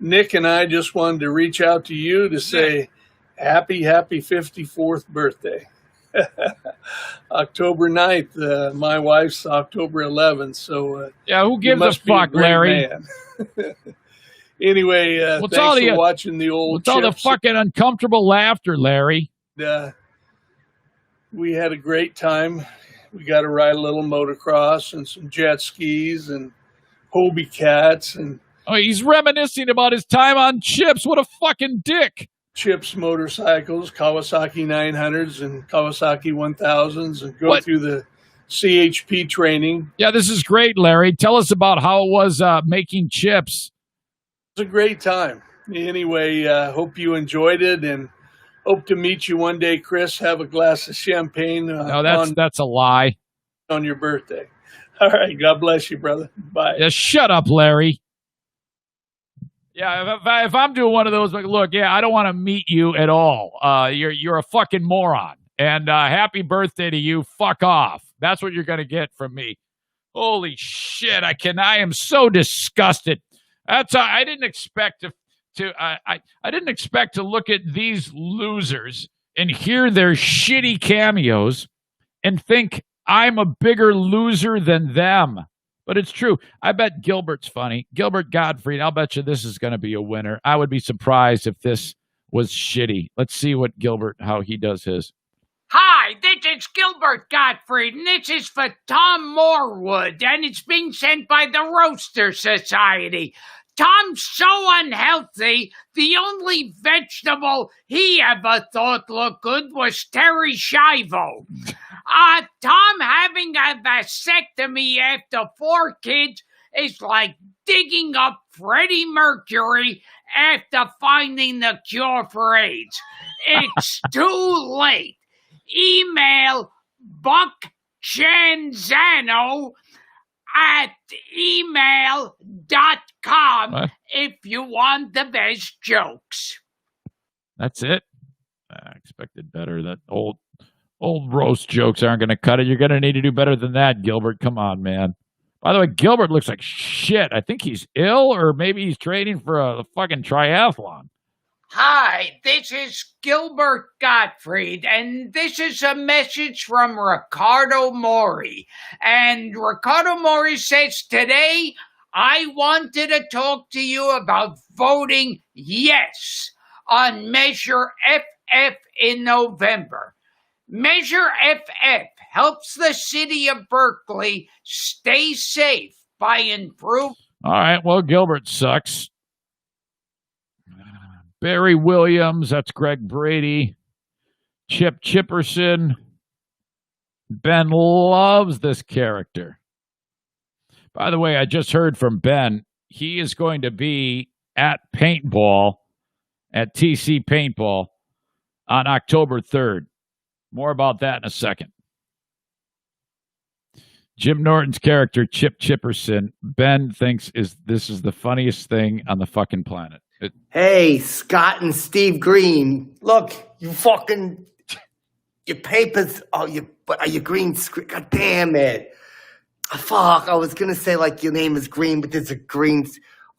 Nick and I just wanted to reach out to you to say happy 54th birthday. October 9th. My wife's October 11th. So yeah, who you gives a must be a fuck, great Larry? man. Anyway, What's thanks all for the watching the old what's all the Chips. fucking uncomfortable laughter, Larry? We had a great time. We got to ride a little motocross and some jet skis and Hobie cats and Oh, he's reminiscing about his time on Chips. What a fucking dick. Chips motorcycles, Kawasaki 900s and Kawasaki 1000s, and go through the CHP training. Yeah, this is great, Larry. Tell us about how it was making Chips. It was a great time. Anyway, hope you enjoyed it, and hope to meet you one day, Chris. Have a glass of champagne. No, that's a lie. On your birthday. All right. God bless you, brother. Bye. Yeah, shut up, Larry. Yeah, if I'm doing one of those, like, look, yeah, I don't want to meet you at all. You're a fucking moron. And happy birthday to you. Fuck off. That's what you're gonna get from me. Holy shit! I am so disgusted. I didn't expect I didn't expect to look at these losers and hear their shitty cameos and think I'm a bigger loser than them. But it's true. I bet Gilbert's funny. Gilbert Gottfried, I'll bet you this is going to be a winner. I would be surprised if this was shitty. Let's see what Gilbert, how he does his. Hi, this is Gilbert Gottfried, and this is for Tom Morwood, and it's being sent by the Roaster Society. Tom's so unhealthy, the only vegetable he ever thought looked good was Terry Schiavo. Tom having a vasectomy after 4 kids is like digging up Freddie Mercury after finding the cure for AIDS. It's too late. Email Buck Chanzano at email.com if you want the best jokes. That's it. I expected better. That old roast jokes aren't going to cut it. You're going to need to do better than that, Gilbert. Come on, man. By the way, Gilbert looks like shit. I think he's ill, or maybe he's training for a fucking triathlon. Hi, this is Gilbert Gottfried, and this is a message from Ricardo Mori. And Ricardo Mori says, today I wanted to talk to you about voting yes on Measure FF in November. Measure FF helps the city of Berkeley stay safe by improving. All right, well, Gilbert sucks. Barry Williams, that's Greg Brady. Chip Chipperson. Ben loves this character. By the way, I just heard from Ben. He is going to be at Paintball, at TC Paintball, on October 3rd. More about that in a second. Jim Norton's character, Chip Chipperson, Ben thinks this is the funniest thing on the fucking planet. Hey, Scott and Steve Green. Look, you fucking, your papers, your green screen. God damn it. Fuck, I was going to say like your name is Green, but there's a green.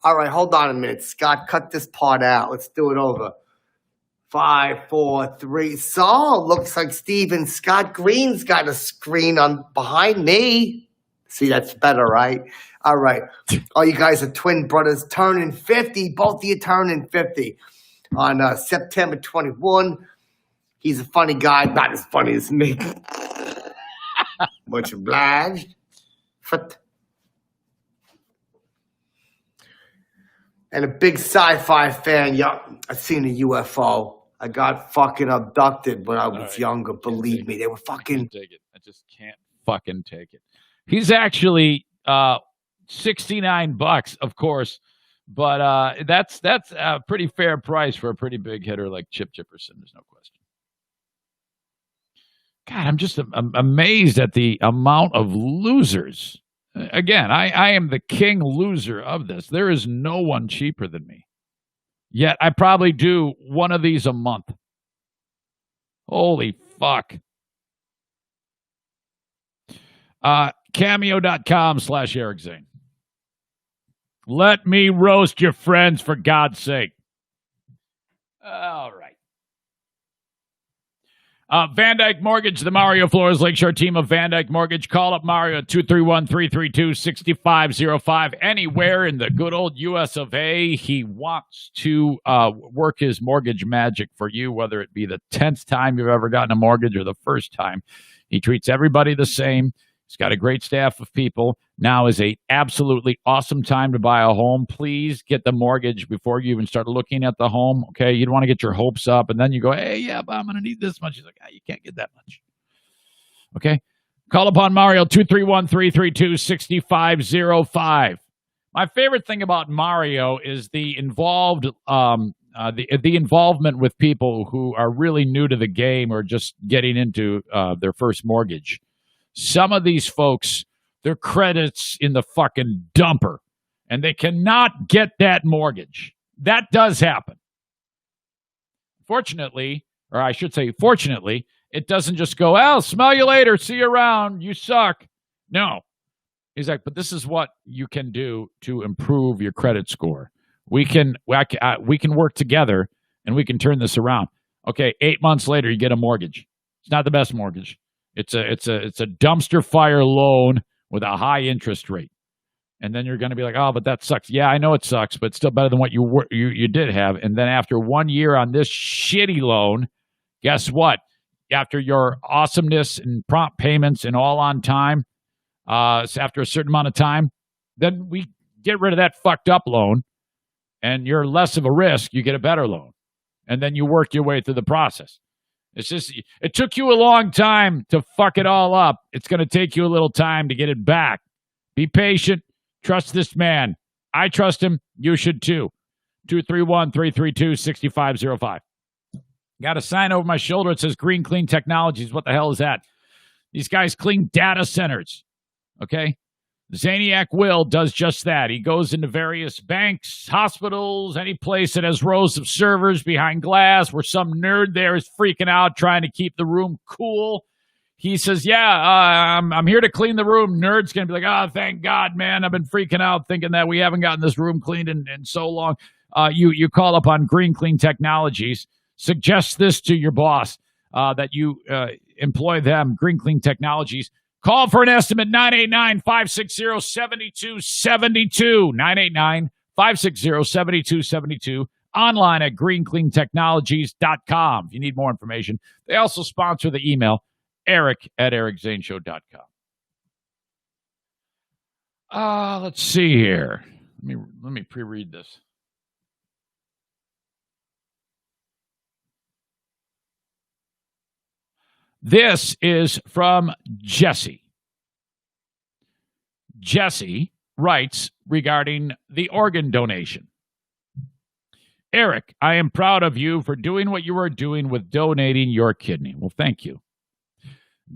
All right, hold on a minute. Scott, cut this part out. Let's do it over. 5, 4, 3. So, looks like Steve and Scott Green's got a screen on behind me. See, that's better, right? All right. Oh, you guys are twin brothers turning 50. Both of you turning 50 on September 21. He's a funny guy, not as funny as me. Much obliged. And a big sci-fi fan. Yeah, I've seen a UFO. I got fucking abducted when I was younger. Believe me, they were fucking. Take it. I just can't fucking take it. He's actually $69, of course, but that's a pretty fair price for a pretty big hitter like Chip Chipperson. There's no question. God, I'm just amazed at the amount of losers. Again, I am the king loser of this. There is no one cheaper than me. Yet I probably do one of these a month. Holy fuck. Cameo.com/Eric Zane. Let me roast your friends, for God's sake. All right. Van Dyke Mortgage, the Mario Flores Lakeshore team of Van Dyke Mortgage. Call up Mario at 231-332-6505. Anywhere in the good old U.S. of A. He wants to work his mortgage magic for you, whether it be the 10th time you've ever gotten a mortgage or the first time. He treats everybody the same. He's got a great staff of people. Now is a absolutely awesome time to buy a home. Please get the mortgage before you even start looking at the home. Okay, you don't want to get your hopes up, and then you go, hey, yeah, but I'm going to need this much. He's like, you can't get that much. Okay, call upon Mario 231-332-6505. My favorite thing about Mario is the involved the involvement with people who are really new to the game or just getting into their first mortgage. Some of these folks, their credit's in the fucking dumper, and they cannot get that mortgage. That does happen. Fortunately, or I should say fortunately, it doesn't just go, well, smell you later, see you around, you suck. No. He's like, but this is what you can do to improve your credit score. We can work together, and we can turn this around. Okay, 8 months later, you get a mortgage. It's not the best mortgage. It's a dumpster fire loan with a high interest rate. And then you're going to be like, oh, but that sucks. Yeah, I know it sucks, but it's still better than what you did have. And then after 1 year on this shitty loan, guess what? After your awesomeness and prompt payments and all on time, after a certain amount of time, then we get rid of that fucked up loan, and you're less of a risk. You get a better loan. And then you work your way through the process. It's just, it took you a long time to fuck it all up. It's going to take you a little time to get it back. Be patient. Trust this man. I trust him. You should too. 231-332-6505. Got a sign over my shoulder. It says Green Clean Technologies. What the hell is that? These guys clean data centers. Okay? Zaniac Will does just that. He goes into various banks, hospitals, any place that has rows of servers behind glass where some nerd there is freaking out trying to keep the room cool. He says, I'm here to clean the room. Nerd's going to be like, oh, thank God, man. I've been freaking out thinking that we haven't gotten this room cleaned in so long. You call upon Green Clean Technologies. Suggest this to your boss that you employ them, Green Clean Technologies. Call for an estimate, 989-560-7272. 989-560-7272. Online at greencleantechnologies.com if you need more information. They also sponsor the email, eric@ericzaneshow.com. Let's see here. Let me pre-read this. This is from Jesse. Jesse writes regarding the organ donation. Eric, I am proud of you for doing what you are doing with donating your kidney. Well, thank you.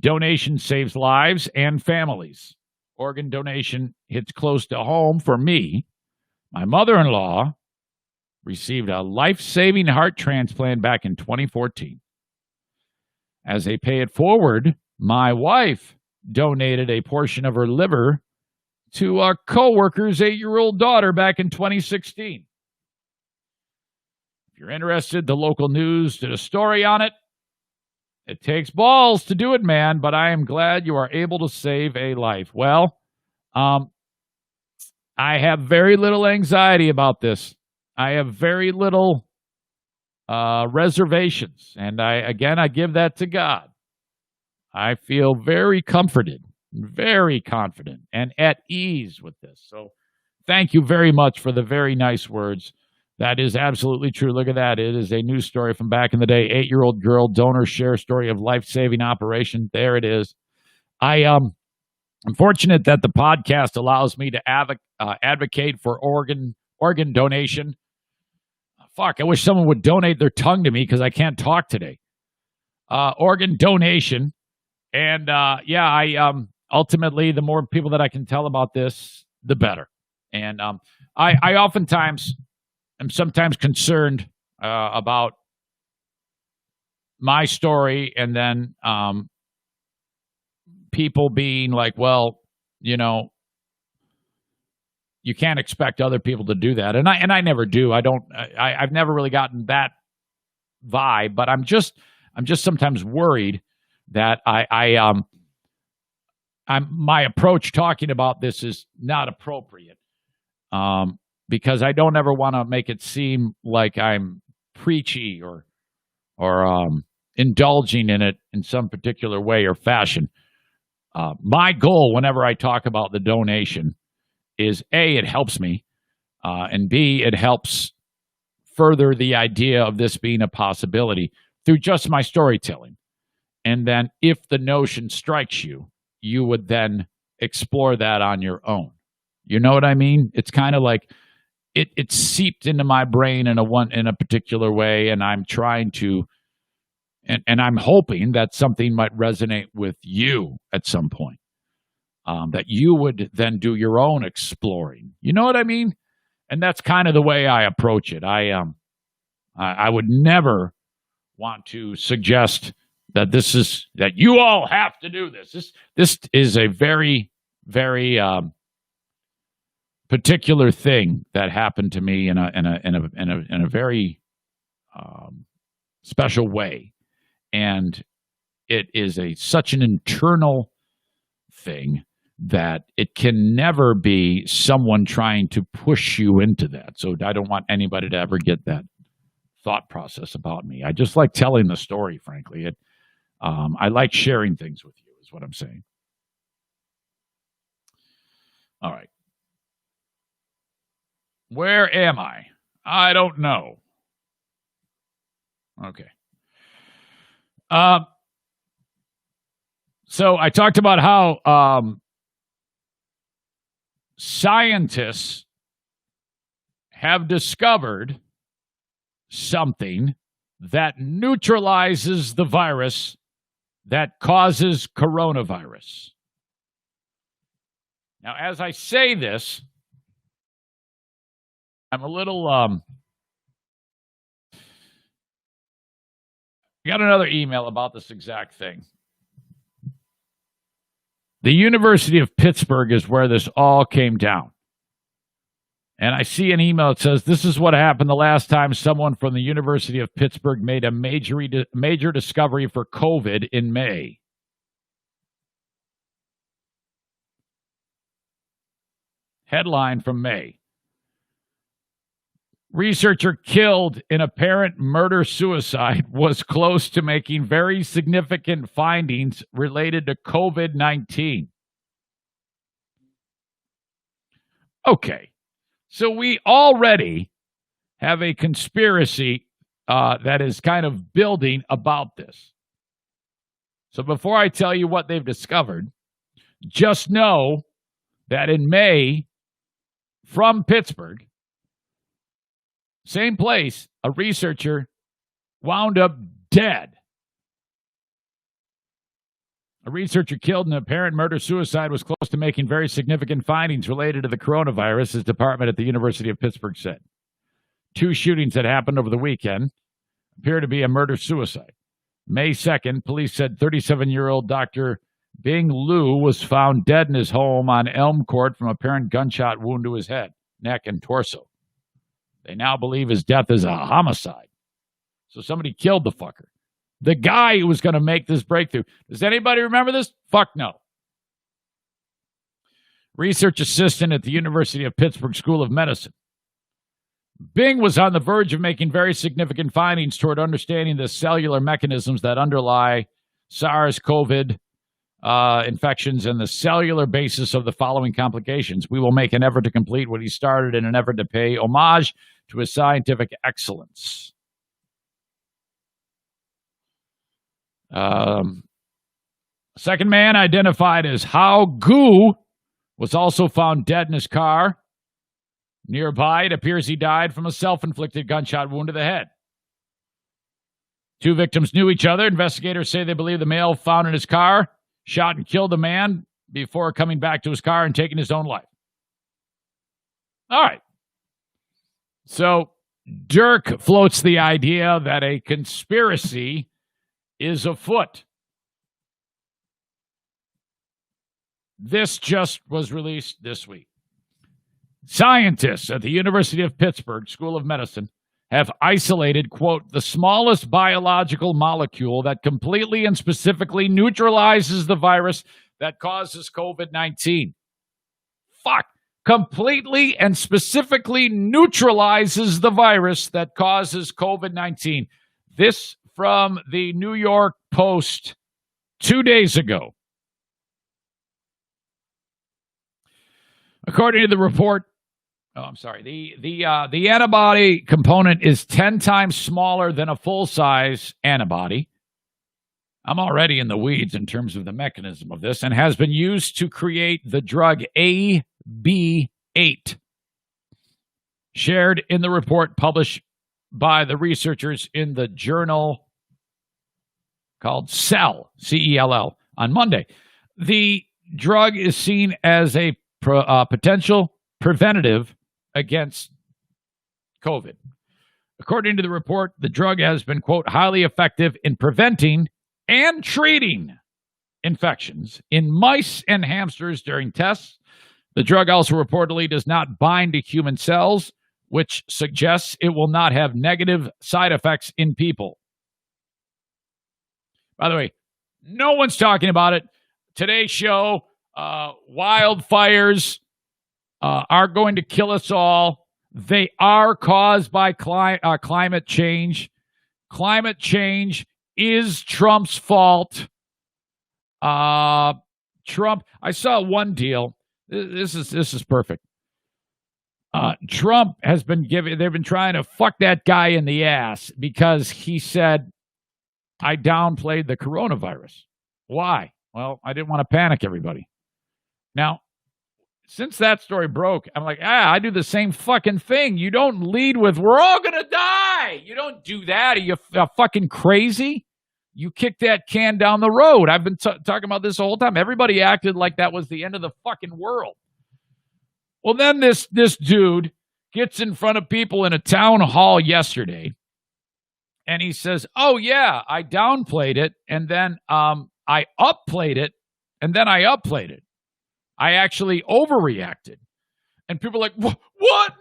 Donation saves lives and families. Organ donation hits close to home for me. My mother-in-law received a life-saving heart transplant back in 2014. As a pay it forward, my wife donated a portion of her liver to a coworker's 8-year-old daughter back in 2016. If you're interested, the local news did a story on it. It takes balls to do it, man, but I am glad you are able to save a life. Well, I have very little anxiety about this. I have very little reservations, and I give that to God. I feel very comforted, very confident, and at ease with this. So thank you very much for the very nice words. That is absolutely true. Look at that. It is a news story from back in the day. 8-year-old girl donor share story of life-saving operation. There it is. I'm fortunate that the podcast allows me to advocate for organ donation. Fuck, I wish someone would donate their tongue to me because I can't talk today. Organ donation. And ultimately, the more people that I can tell about this, the better. And I oftentimes am sometimes concerned about my story, and then people being like, well, you can't expect other people to do that. And I never do. I've never really gotten that vibe, but I'm I'm just sometimes worried that my approach talking about this is not appropriate, because I don't ever want to make it seem like I'm preachy or indulging in it in some particular way or fashion. My goal whenever I talk about the donation is A, it helps me, and B, it helps further the idea of this being a possibility through just my storytelling. And then if the notion strikes you, you would then explore that on your own. You know what I mean? It's kind of like it seeped into my brain in a particular way, and I'm trying to, and I'm hoping that something might resonate with you at some point, that you would then do your own exploring. You know what I mean? And that's kind of the way I approach it. I would never want to suggest that that you all have to do this. This is a very, very particular thing that happened to me in a very special way, and it is such an internal thing that it can never be someone trying to push you into that. So I don't want anybody to ever get that thought process about me. I just like telling the story, frankly. I like sharing things with you, is what I'm saying. All right. Where am I? I don't know. Okay. So I talked about how scientists have discovered something that neutralizes the virus that causes coronavirus. Now, as I say this, I'm a little got another email about this exact thing. The University of Pittsburgh is where this all came down. And I see an email that says, this is what happened the last time someone from the University of Pittsburgh made a major discovery for COVID in May. Headline from May. Researcher killed in apparent murder-suicide was close to making very significant findings related to COVID-19. Okay, so we already have a conspiracy that is kind of building about this. So before I tell you what they've discovered, just know that in May, from Pittsburgh, same place, a researcher wound up dead. A researcher killed in an apparent murder-suicide was close to making very significant findings related to the coronavirus, his department at the University of Pittsburgh said. 2 shootings that happened over the weekend appear to be a murder-suicide. May 2nd, police said 37-year-old Dr. Bing Liu was found dead in his home on Elm Court from apparent gunshot wound to his head, neck, and torso. They now believe his death is a homicide. So somebody killed the fucker. The guy who was going to make this breakthrough. Does anybody remember this? Fuck no. Research assistant at the University of Pittsburgh School of Medicine. Bing was on the verge of making very significant findings toward understanding the cellular mechanisms that underlie SARS-CoV infections and the cellular basis of the following complications. We will make an effort to complete what he started in an effort to pay homage to his scientific excellence. Second man, identified as Hao Gu, was also found dead in his car. Nearby, it appears he died from a self-inflicted gunshot wound to the head. 2 victims knew each other. Investigators say they believe the male found in his car shot and killed the man before coming back to his car and taking his own life. All right. So Dirk floats the idea that a conspiracy is afoot. This just was released this week. Scientists at the University of Pittsburgh School of Medicine have isolated, quote, the smallest biological molecule that completely and specifically neutralizes the virus that causes COVID-19. Fuck. Completely and specifically neutralizes the virus that causes COVID-19. This from the New York Post 2 days ago. According to the report, the antibody component is 10 times smaller than a full-size antibody. I'm already in the weeds in terms of the mechanism of this, and has been used to create the drug AB8. Shared in the report published by the researchers in the journal called Cell, C-E-L-L, on Monday. The drug is seen as a potential preventative against COVID. According to the report, the drug has been, quote, highly effective in preventing and treating infections in mice and hamsters during tests. The drug also reportedly does not bind to human cells, which suggests it will not have negative side effects in people. By the way, no one's talking about it. Today's show, wildfires are going to kill us all. They are caused by climate change. Climate change is Trump's fault. Trump, I saw one deal. This is perfect. Trump has been they've been trying to fuck that guy in the ass because he said, I downplayed the coronavirus. Why? Well, I didn't want to panic everybody. Now, since that story broke, I'm like, I do the same fucking thing. You don't lead with, we're all going to die. You don't do that. Are you fucking crazy? You kick that can down the road. I've been talking about this the whole time. Everybody acted like that was the end of the fucking world. Well, then this dude gets in front of people in a town hall yesterday, and he says, oh, yeah, I downplayed it, and then I upplayed it, and then I upplayed it. I actually overreacted. And people are like, what?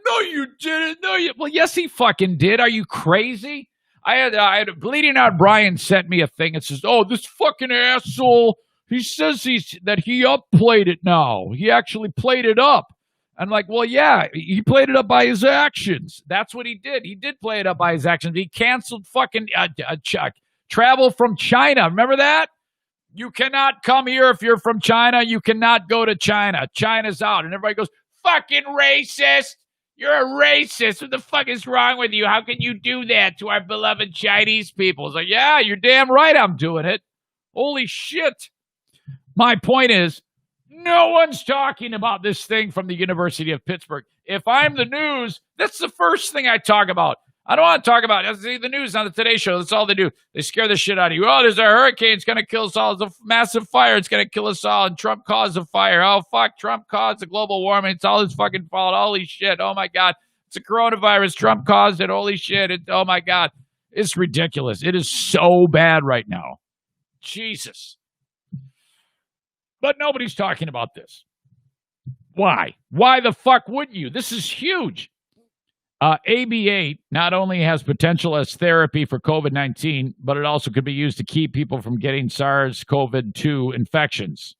No, you didn't. No, you. Well, yes, he fucking did. Are you crazy? I had Bleeding Out Brian sent me a thing. It says, oh, this fucking asshole, he says that he upplayed it now. He actually played it up. I'm like, well, yeah, he played it up by his actions. That's what he did. He did play it up by his actions. He canceled fucking travel from China. Remember that? You cannot come here if you're from China. You cannot go to China. China's out. And everybody goes, fucking racist. You're a racist. What the fuck is wrong with you? How can you do that to our beloved Chinese people? It's like, yeah, you're damn right I'm doing it. Holy shit. My point is, no one's talking about this thing from the University of Pittsburgh. If I'm the news, that's the first thing I talk about. I don't want to talk about it. The news on the Today Show, that's all they do. They scare the shit out of you. Oh, there's a hurricane. It's going to kill us all. There's a massive fire. It's going to kill us all. And Trump caused the fire. Oh, fuck. Trump caused the global warming. It's all his fucking fault. Holy shit. Oh, my God. It's a coronavirus. Trump caused it. Holy shit. Oh, my God. It's ridiculous. It is so bad right now. Jesus. But nobody's talking about this. Why? Why the fuck would you? This is huge. AB8 not only has potential as therapy for COVID-19, but it also could be used to keep people from getting SARS-CoV-2 infections.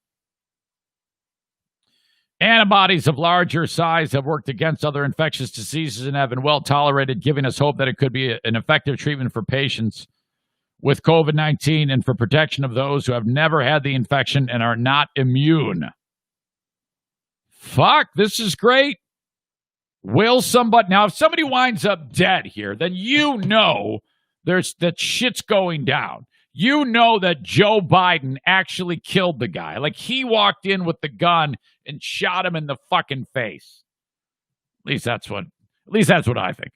Antibodies of larger size have worked against other infectious diseases and have been well tolerated, giving us hope that it could be an effective treatment for patients with COVID-19 and for protection of those who have never had the infection and are not immune. Fuck, this is great. Will somebody... Now, if somebody winds up dead here, then you know that shit's going down. You know that Joe Biden actually killed the guy. Like, he walked in with the gun and shot him in the fucking face. At least that's what I think.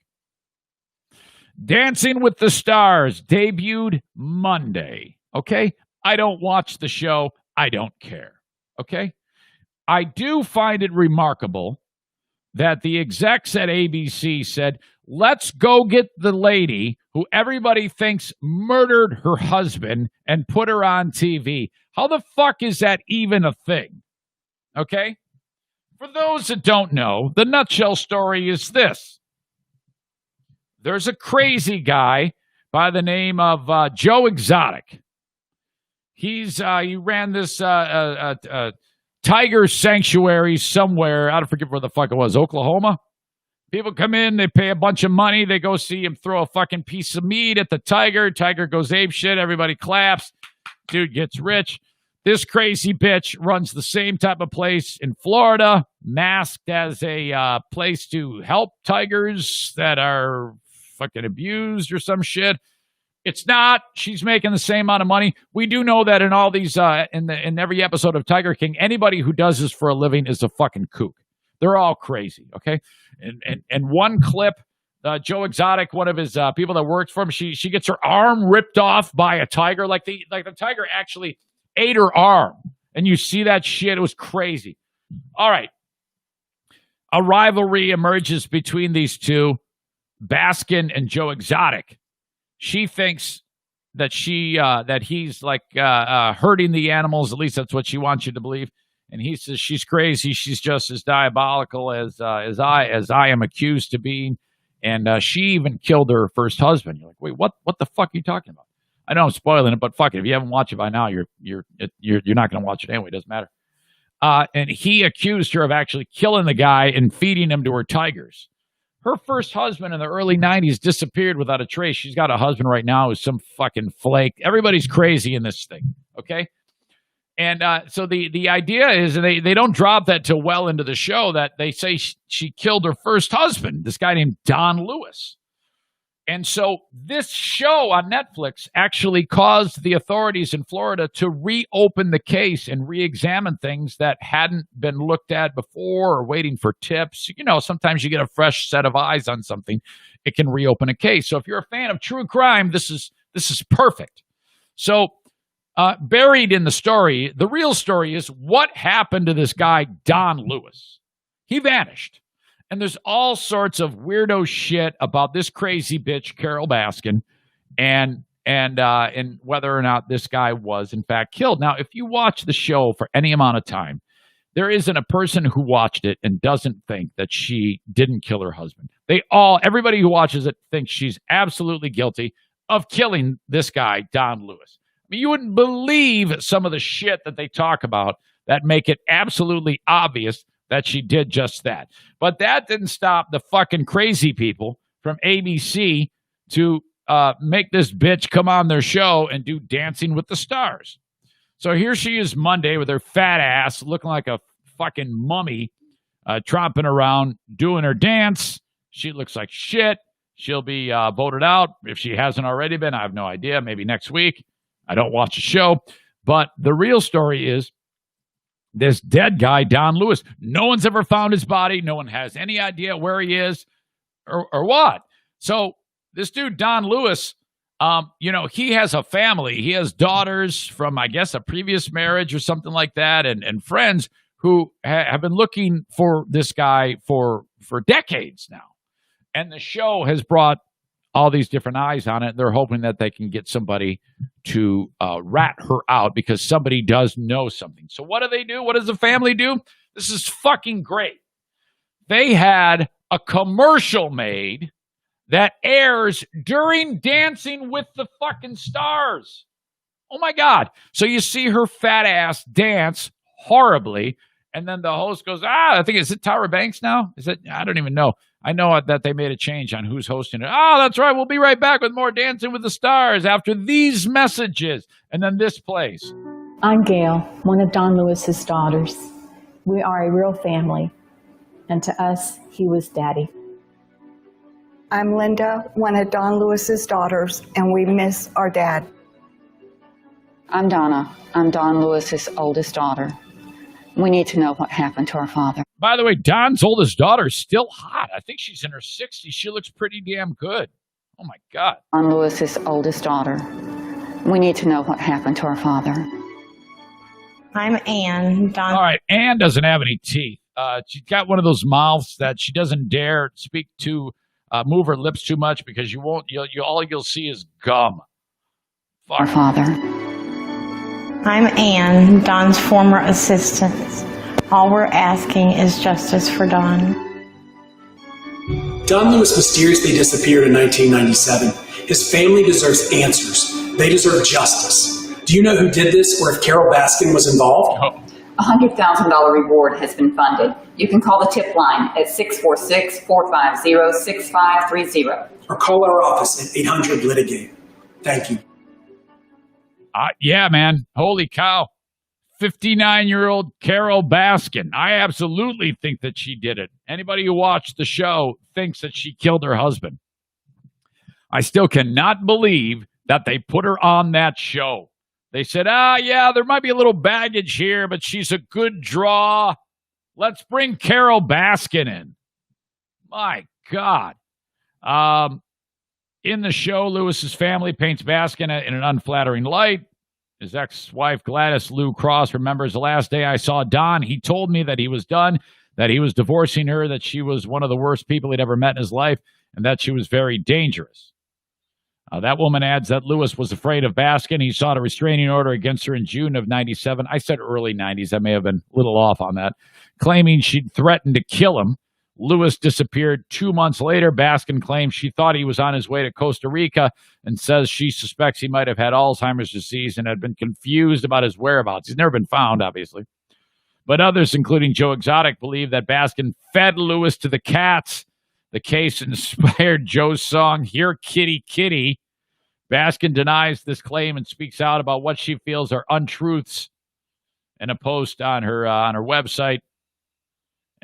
Dancing with the Stars debuted Monday. Okay? I don't watch the show. I don't care. Okay? I do find it remarkable that the execs at ABC said, let's go get the lady who everybody thinks murdered her husband and put her on TV. How the fuck is that even a thing? Okay? For those that don't know, the nutshell story is this. there's a crazy guy by the name of Joe Exotic. He ran this tiger sanctuary somewhere. I don't forget where the fuck it was, Oklahoma. People come in, they pay a bunch of money, they go see him throw a fucking piece of meat at the tiger. Tiger goes apeshit, everybody claps. Dude gets rich. This crazy bitch runs the same type of place in Florida, masked as a place to help tigers that are fucking abused or some shit. It's not. She's making the same amount of money. We do know that in all these, in every episode of Tiger King, anybody who does this for a living is a fucking kook. They're all crazy, okay? And one clip, Joe Exotic, one of his people that works for him, she gets her arm ripped off by a tiger. Like the tiger actually ate her arm. And you see that shit. It was crazy. All right. A rivalry emerges between these two, Baskin and Joe Exotic. She thinks that he's like hurting the animals. At least that's what she wants you to believe. And he says she's crazy. She's just as diabolical as I am accused to being. And she even killed her first husband. You're like, wait, what the fuck are you talking about? I know I'm spoiling it, but fuck it. If you haven't watched it by now, you're not going to watch it anyway. It doesn't matter. And he accused her of actually killing the guy and feeding him to her tigers. Her first husband in the early 90s disappeared without a trace. She's got a husband right now who's some fucking flake. Everybody's crazy in this thing, okay? And so the idea is they don't drop that till well into the show that they say she killed her first husband, this guy named Don Lewis. And so this show on Netflix actually caused the authorities in Florida to reopen the case and re-examine things that hadn't been looked at before or waiting for tips. You know, sometimes you get a fresh set of eyes on something. It can reopen a case. So if you're a fan of true crime, this is perfect. So buried in the story, the real story is what happened to this guy, Don Lewis. He vanished. And there's all sorts of weirdo shit about this crazy bitch, Carol Baskin, and whether or not this guy was, in fact, killed. Now, if you watch the show for any amount of time, there isn't a person who watched it and doesn't think that she didn't kill her husband. Everybody who watches it thinks she's absolutely guilty of killing this guy, Don Lewis. I mean, you wouldn't believe some of the shit that they talk about that make it absolutely obvious that she did just that. But that didn't stop the fucking crazy people from ABC to make this bitch come on their show and do Dancing with the Stars. So here she is Monday with her fat ass looking like a fucking mummy, tromping around, doing her dance. She looks like shit. She'll be voted out. If she hasn't already been, I have no idea. Maybe next week. I don't watch the show. But the real story is this dead guy, Don Lewis. No one's ever found his body. No one has any idea where he is or what. So this dude, Don Lewis, he has a family. He has daughters from, I guess, a previous marriage or something like that, and friends who have been looking for this guy for decades now. And the show has brought all these different eyes on it. They're hoping that they can get somebody to rat her out because somebody does know something. So what do? What does the family do? This is fucking great. They had a commercial made that airs during Dancing with the fucking Stars. Oh my God. So you see her fat ass dance horribly. And then the host goes, I think, is it Tyra Banks now? Is it? I don't even know. I know that they made a change on who's hosting it. Oh, that's right. We'll be right back with more Dancing with the Stars after these messages. And then this plays. I'm Gail, one of Don Lewis's daughters. We are a real family. And to us, he was daddy. I'm Linda, one of Don Lewis's daughters, and we miss our dad. I'm Donna. I'm Don Lewis's oldest daughter. We need to know what happened to our father. By the way, Don's oldest daughter is still hot. I think she's in her 60s. She looks pretty damn good. Oh, my God. Don Lewis's oldest daughter. We need to know what happened to our father. I'm Ann. All right, Ann doesn't have any teeth. She's got one of those mouths that she doesn't dare speak to, move her lips too much because all you'll see is gum. Fuck. Our father. I'm Ann, Don's former assistant. All we're asking is justice for Don. Don Lewis mysteriously disappeared in 1997. His family deserves answers. They deserve justice. Do you know who did this or if Carol Baskin was involved? A $100,000 reward has been funded. You can call the tip line at 646-450-6530. Or call our office at 800-LITIGATE. Thank you. Yeah, man. Holy cow. 59-year-old Carol Baskin. I absolutely think that she did it. Anybody who watched the show thinks that she killed her husband. I still cannot believe that they put her on that show. They said, yeah, there might be a little baggage here, but she's a good draw. Let's bring Carol Baskin in. My God. In the show, Lewis's family paints Baskin in an unflattering light. His ex-wife, Gladys Lou Cross, remembers the last day I saw Don. He told me that he was done, that he was divorcing her, that she was one of the worst people he'd ever met in his life, and that she was very dangerous. That woman adds that Lewis was afraid of Baskin. He sought a restraining order against her in June of 97. I said early 90s. I may have been a little off on that. Claiming she'd threatened to kill him. Lewis disappeared 2 months later. Baskin claims she thought he was on his way to Costa Rica and says she suspects he might have had Alzheimer's disease and had been confused about his whereabouts. He's never been found, obviously. But others, including Joe Exotic, believe that Baskin fed Lewis to the cats. The case inspired Joe's song, Here Kitty Kitty. Baskin denies this claim and speaks out about what she feels are untruths in a post on her website.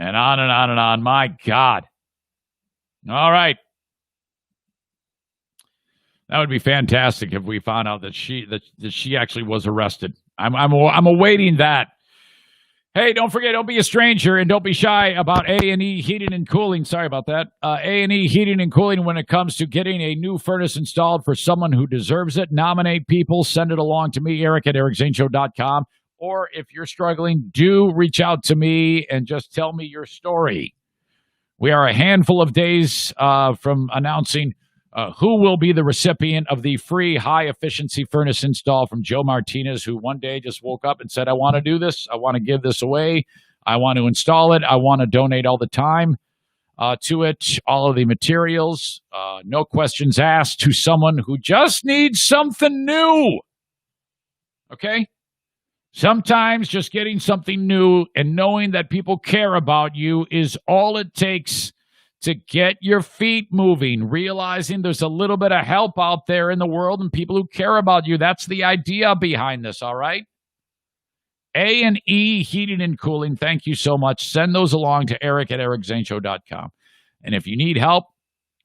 And on and on and on. My God. All right. That would be fantastic if we found out that she actually was arrested. I'm awaiting that. Hey, don't forget, don't be a stranger and don't be shy about A&E Heating and Cooling. Sorry about that. A&E Heating and Cooling when it comes to getting a new furnace installed for someone who deserves it. Nominate people. Send it along to me, Eric at ericzaneshow.com. Or if you're struggling, do reach out to me and just tell me your story. We are a handful of days from announcing who will be the recipient of the free high-efficiency furnace install from Joe Martinez, who one day just woke up and said, I want to do this. I want to give this away. I want to install it. I want to donate all the time to it, all of the materials, no questions asked, to someone who just needs something new. Okay? Sometimes just getting something new and knowing that people care about you is all it takes to get your feet moving, realizing there's a little bit of help out there in the world and people who care about you. That's the idea behind this, all right? A&E Heating and Cooling, thank you so much. Send those along to Eric at ericzaneshow.com. And if you need help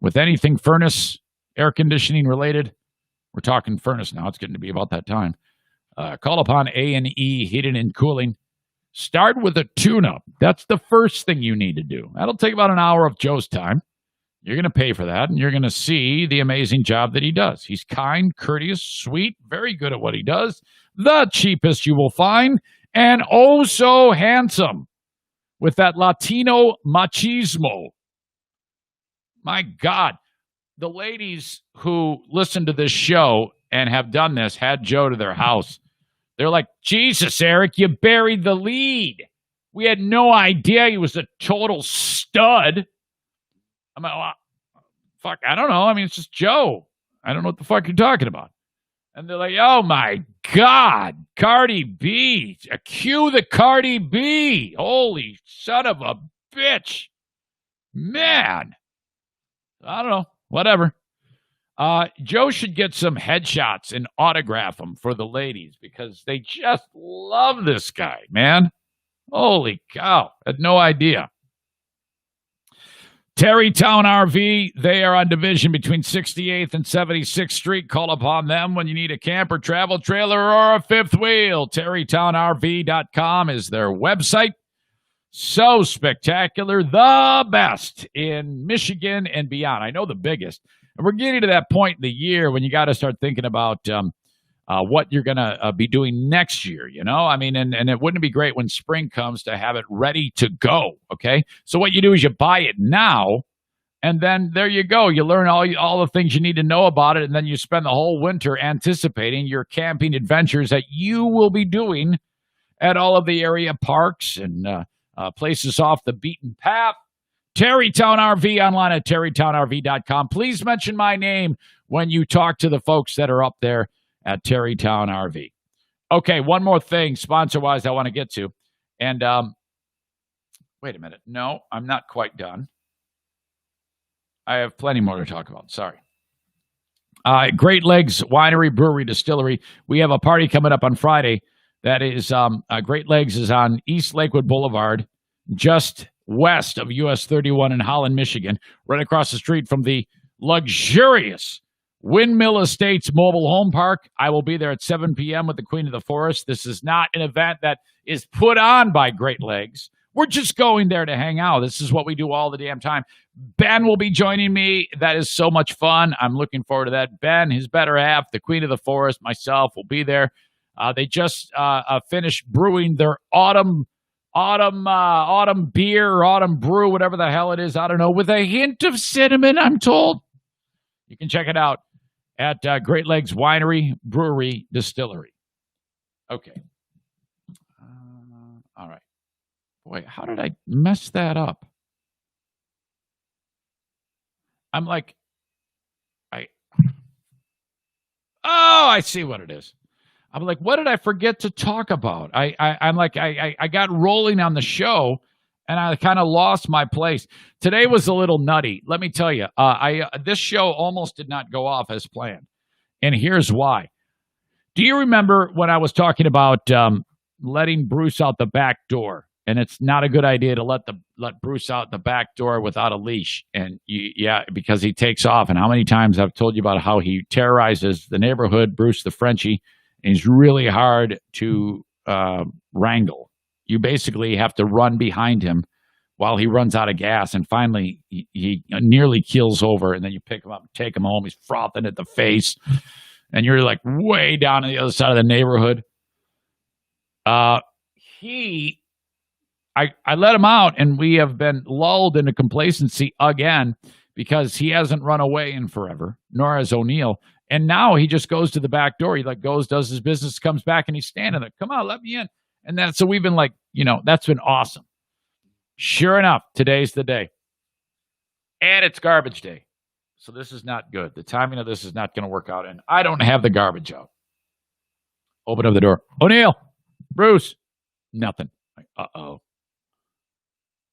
with anything furnace, air conditioning related, we're talking furnace now. It's getting to be about that time. Call upon A&E Heating and Cooling. Start with a tune-up. That's the first thing you need to do. That'll take about an hour of Joe's time. You're going to pay for that, and you're going to see the amazing job that he does. He's kind, courteous, sweet, very good at what he does. The cheapest you will find, and oh so handsome with that Latino machismo. My God. The ladies who listen to this show and have done this had Joe to their house. They're like, Jesus, Eric, you buried the lead. We had no idea he was a total stud. I'm like, well, fuck, I don't know. I mean, it's just Joe. I don't know what the fuck you're talking about. And they're like, oh, my God, Cardi B. Cue the Cardi B. Holy son of a bitch. Man. I don't know. Whatever. Joe should get some headshots and autograph them for the ladies because they just love this guy, man. Holy cow. Had no idea. Terrytown RV, they are on division between 68th and 76th Street. Call upon them when you need a camper, travel trailer, or a fifth wheel. TerrytownRV.com is their website. So spectacular. The best in Michigan and beyond. I know the biggest. And we're getting to that point in the year when you got to start thinking about what you're going to be doing next year, you know? I mean, and it wouldn't be great when spring comes to have it ready to go, okay? So what you do is you buy it now, and then there you go. You learn all the things you need to know about it, and then you spend the whole winter anticipating your camping adventures that you will be doing at all of the area parks and places off the beaten path Terrytown RV online at terrytownrv.com. Please mention my name when you talk to the folks that are up there at Terrytown RV. Okay, one more thing, sponsor-wise, I want to get to. And wait a minute. No, I'm not quite done. I have plenty more to talk about. Sorry. Great Legs Winery, Brewery, Distillery. We have a party coming up on Friday. That is, Great Legs is on East Lakewood Boulevard, just west of US 31 in Holland, Michigan, right across the street from the luxurious Windmill Estates Mobile Home Park. I will be there at 7 p.m. with the Queen of the Forest. This is not an event that is put on by Great Legs. We're just going there to hang out. This is what we do all the damn time. Ben will be joining me. That is so much fun. I'm looking forward to that. Ben, his better half, the Queen of the Forest, myself will be there. They just finished brewing their autumn beer or autumn brew, whatever the hell it is. I don't know, with a hint of cinnamon, I'm told. You can check it out at Great Legs Winery, Brewery, Distillery. Okay. All right. Boy, how did I mess that up? I'm like, I see what it is. I'm like, what did I forget to talk about? I'm like, I got rolling on the show, and I kind of lost my place. Today was a little nutty. Let me tell you, this show almost did not go off as planned, and here's why. Do you remember when I was talking about letting Bruce out the back door? And it's not a good idea to let Bruce out the back door without a leash. And because he takes off. And how many times I've told you about how he terrorizes the neighborhood, Bruce the Frenchie, and he's really hard to wrangle. You basically have to run behind him while he runs out of gas. And finally, he nearly keels over. And then you pick him up and take him home. He's frothing at the face. And you're like way down on the other side of the neighborhood. I let him out, and we have been lulled into complacency again because he hasn't run away in forever, nor has O'Neill. And now he just goes to the back door. He goes, does his business, comes back, and he's standing there. Come on, let me in. And so we've been like, that's been awesome. Sure enough, today's the day. And it's garbage day. So this is not good. The timing of this is not going to work out, and I don't have the garbage out. Open up the door. O'Neill, Bruce, nothing. Uh-oh.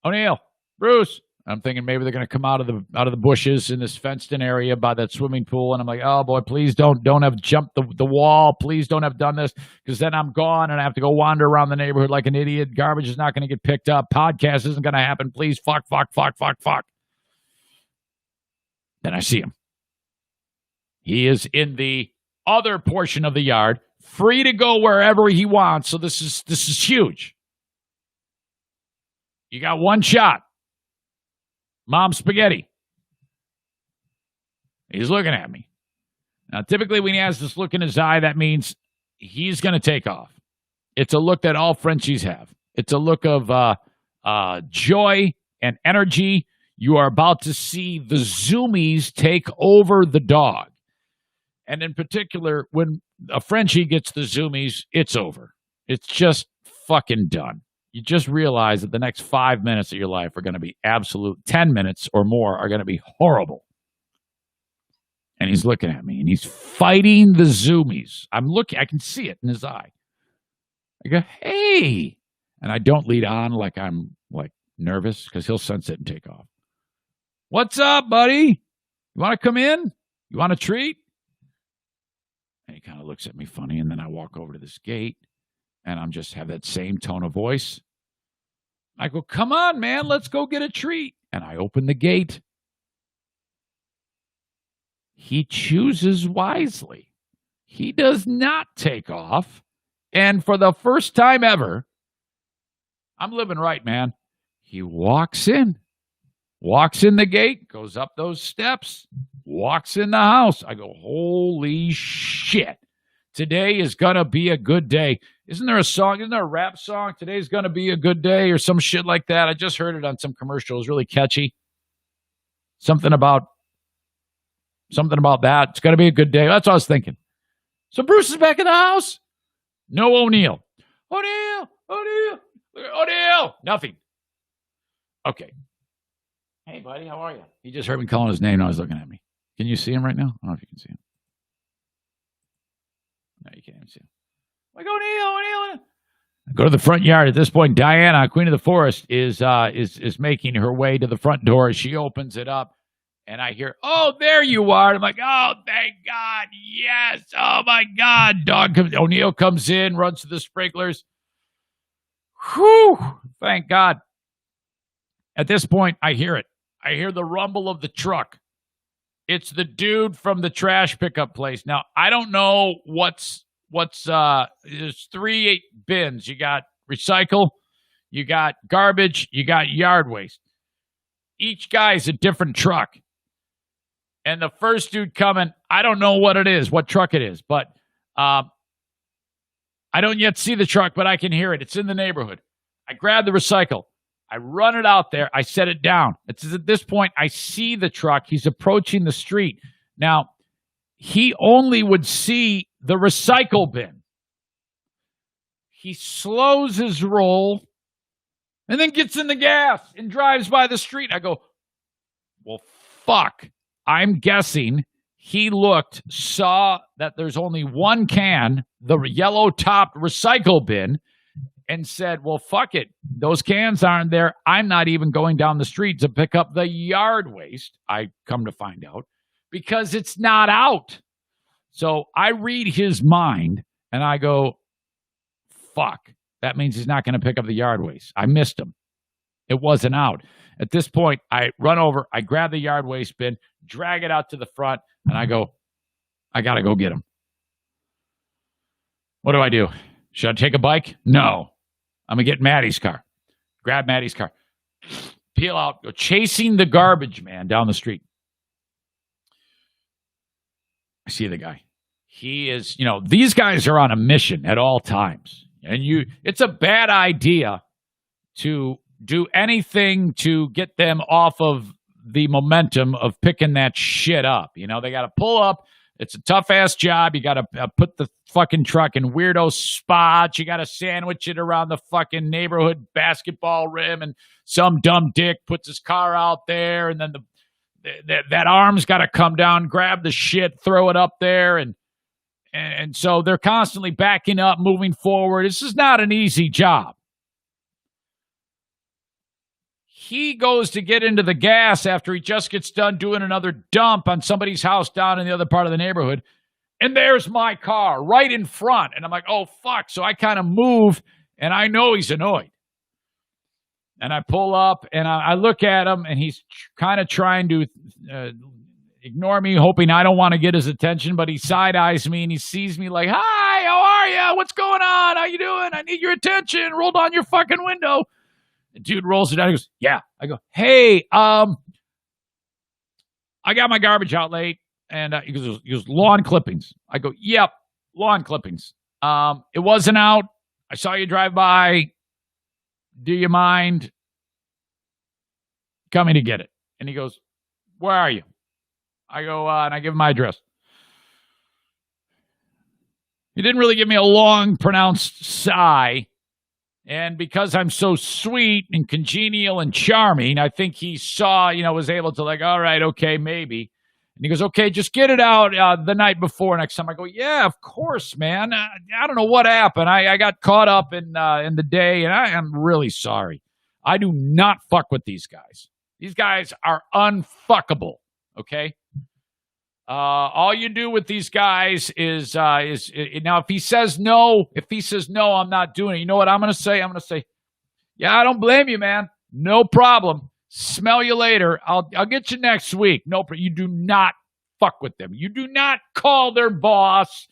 O'Neill, Bruce. I'm thinking maybe they're going to come out of the bushes in this fenced-in area by that swimming pool, and I'm like, oh boy, please don't have jumped the wall. Please don't have done this, because then I'm gone and I have to go wander around the neighborhood like an idiot. Garbage is not going to get picked up. Podcast isn't going to happen. Please, fuck. Then I see him. He is in the other portion of the yard, free to go wherever he wants. So this is huge. You got one shot. Mom spaghetti. He's looking at me. Now, typically when he has this look in his eye, that means he's going to take off. It's a look that all Frenchies have. It's a look of joy and energy. You are about to see the zoomies take over the dog. And in particular, when a Frenchie gets the zoomies, it's over. It's just fucking done. You just realize that the next 5 minutes of your life are going to be absolute. 10 minutes or more are going to be horrible. And he's looking at me, and he's fighting the zoomies. I'm looking. I can see it in his eye. I go, hey. And I don't lead on like I'm nervous, because he'll sense it and take off. What's up, buddy? You want to come in? You want a treat? And he kind of looks at me funny, and then I walk over to this gate. And I'm just have that same tone of voice. I go, come on, man, let's go get a treat. And I open the gate. He chooses wisely. He does not take off. And for the first time ever, I'm living right, man. He walks in the gate, goes up those steps, walks in the house. I go, holy shit. Today is going to be a good day. Isn't there a song? Isn't there a rap song? Today's going to be a good day or some shit like that. I just heard it on some commercial. It was really catchy. Something about that. It's going to be a good day. That's what I was thinking. So Bruce is back in the house. No O'Neill. O'Neill. Nothing. Okay. Hey, buddy, how are you? He just heard me calling his name. Now he's looking at me. Can you see him right now? I don't know if you can see him. No, you can't even see him. Like, O'Neill. Go to the front yard. At this point, Diana, Queen of the Forest, is making her way to the front door. She opens it up, and I hear, "Oh, there you are!" I'm like, "Oh, thank God, yes! Oh my God!" O'Neill comes in, runs to the sprinklers. Whew! Thank God. At this point, I hear it. I hear the rumble of the truck. It's the dude from the trash pickup place. Now, I don't know there's 3 bins. You got recycle, you got garbage, you got yard waste. Each guy's a different truck. And the first dude coming, I don't know what truck it is, but I don't yet see the truck, but I can hear it. It's in the neighborhood. I grab the recycle. I run it out there. I set it down. It's at this point, I see the truck. He's approaching the street. Now, he only would see the recycle bin. He slows his roll and then gets in the gas and drives by the street. I go, well, fuck. I'm guessing he saw that there's only one can, the yellow-topped recycle bin, and said, well, fuck it. Those cans aren't there. I'm not even going down the street to pick up the yard waste, I come to find out, because it's not out. So I read his mind, and I go, fuck. That means he's not going to pick up the yard waste. I missed him. It wasn't out. At this point, I run over, I grab the yard waste bin, drag it out to the front, and I go, I got to go get him. What do? Should I take a bike? No. I'm going to get Maddie's car. Grab Maddie's car. Peel out. Go chasing the garbage man down the street. I see the guy. He is, these guys are on a mission at all times. And it's a bad idea to do anything to get them off of the momentum of picking that shit up. They got to pull up. It's a tough-ass job. You got to put the fucking truck in weirdo spots. You got to sandwich it around the fucking neighborhood basketball rim, and some dumb dick puts his car out there, and then that arm's got to come down, grab the shit, throw it up there, and so they're constantly backing up, moving forward. This is not an easy job. He goes to get into the gas after he just gets done doing another dump on somebody's house down in the other part of the neighborhood. And there's my car right in front. And I'm like, oh, fuck. So I kind of move, and I know he's annoyed. And I pull up, and I look at him, and he's kind of trying to ignore me, hoping I don't want to get his attention. But he side-eyes me, and he sees me like, hi, how are you? What's going on? How you doing? I need your attention. Roll down your fucking window. The dude rolls it down. He goes, yeah. I go, hey, I got my garbage out late. And he goes, lawn clippings. I go, yep, lawn clippings. It wasn't out. I saw you drive by. Do you mind coming to get it? And he goes, where are you? I go, and I give him my address. He didn't really give me a long, pronounced sigh. And because I'm so sweet and congenial and charming, I think he saw, was able to like, all right, okay, maybe. And he goes, okay, just get it out the night before next time. I go, yeah, of course, man. I don't know what happened. I got caught up in the day, and I am really sorry. I do not fuck with these guys. These guys are unfuckable, okay? All you do with these guys is now if he says no, I'm not doing it. You know what I'm going to say? I'm going to say, yeah, I don't blame you, man. No problem. Smell you later. I'll get you next week. No, you do not fuck with them. You do not call their boss.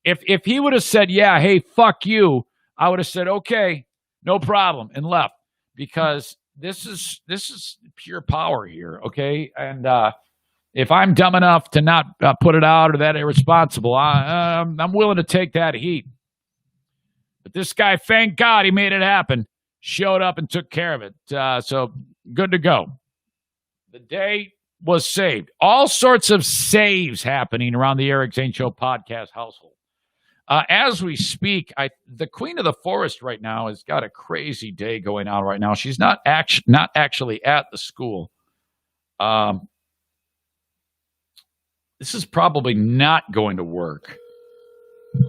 If he would have said, yeah, hey, fuck you, I would have said, okay, no problem, and left, because this is pure power here, okay? And if I'm dumb enough to not put it out or that irresponsible, I'm willing to take that heat. But this guy, thank God he made it happen, showed up and took care of it. So good to go. The day was saved. All sorts of saves happening around the Eric Zane Show podcast household. As we speak, the Queen of the Forest right now has got a crazy day going on right now. She's not actually at the school. This is probably not going to work,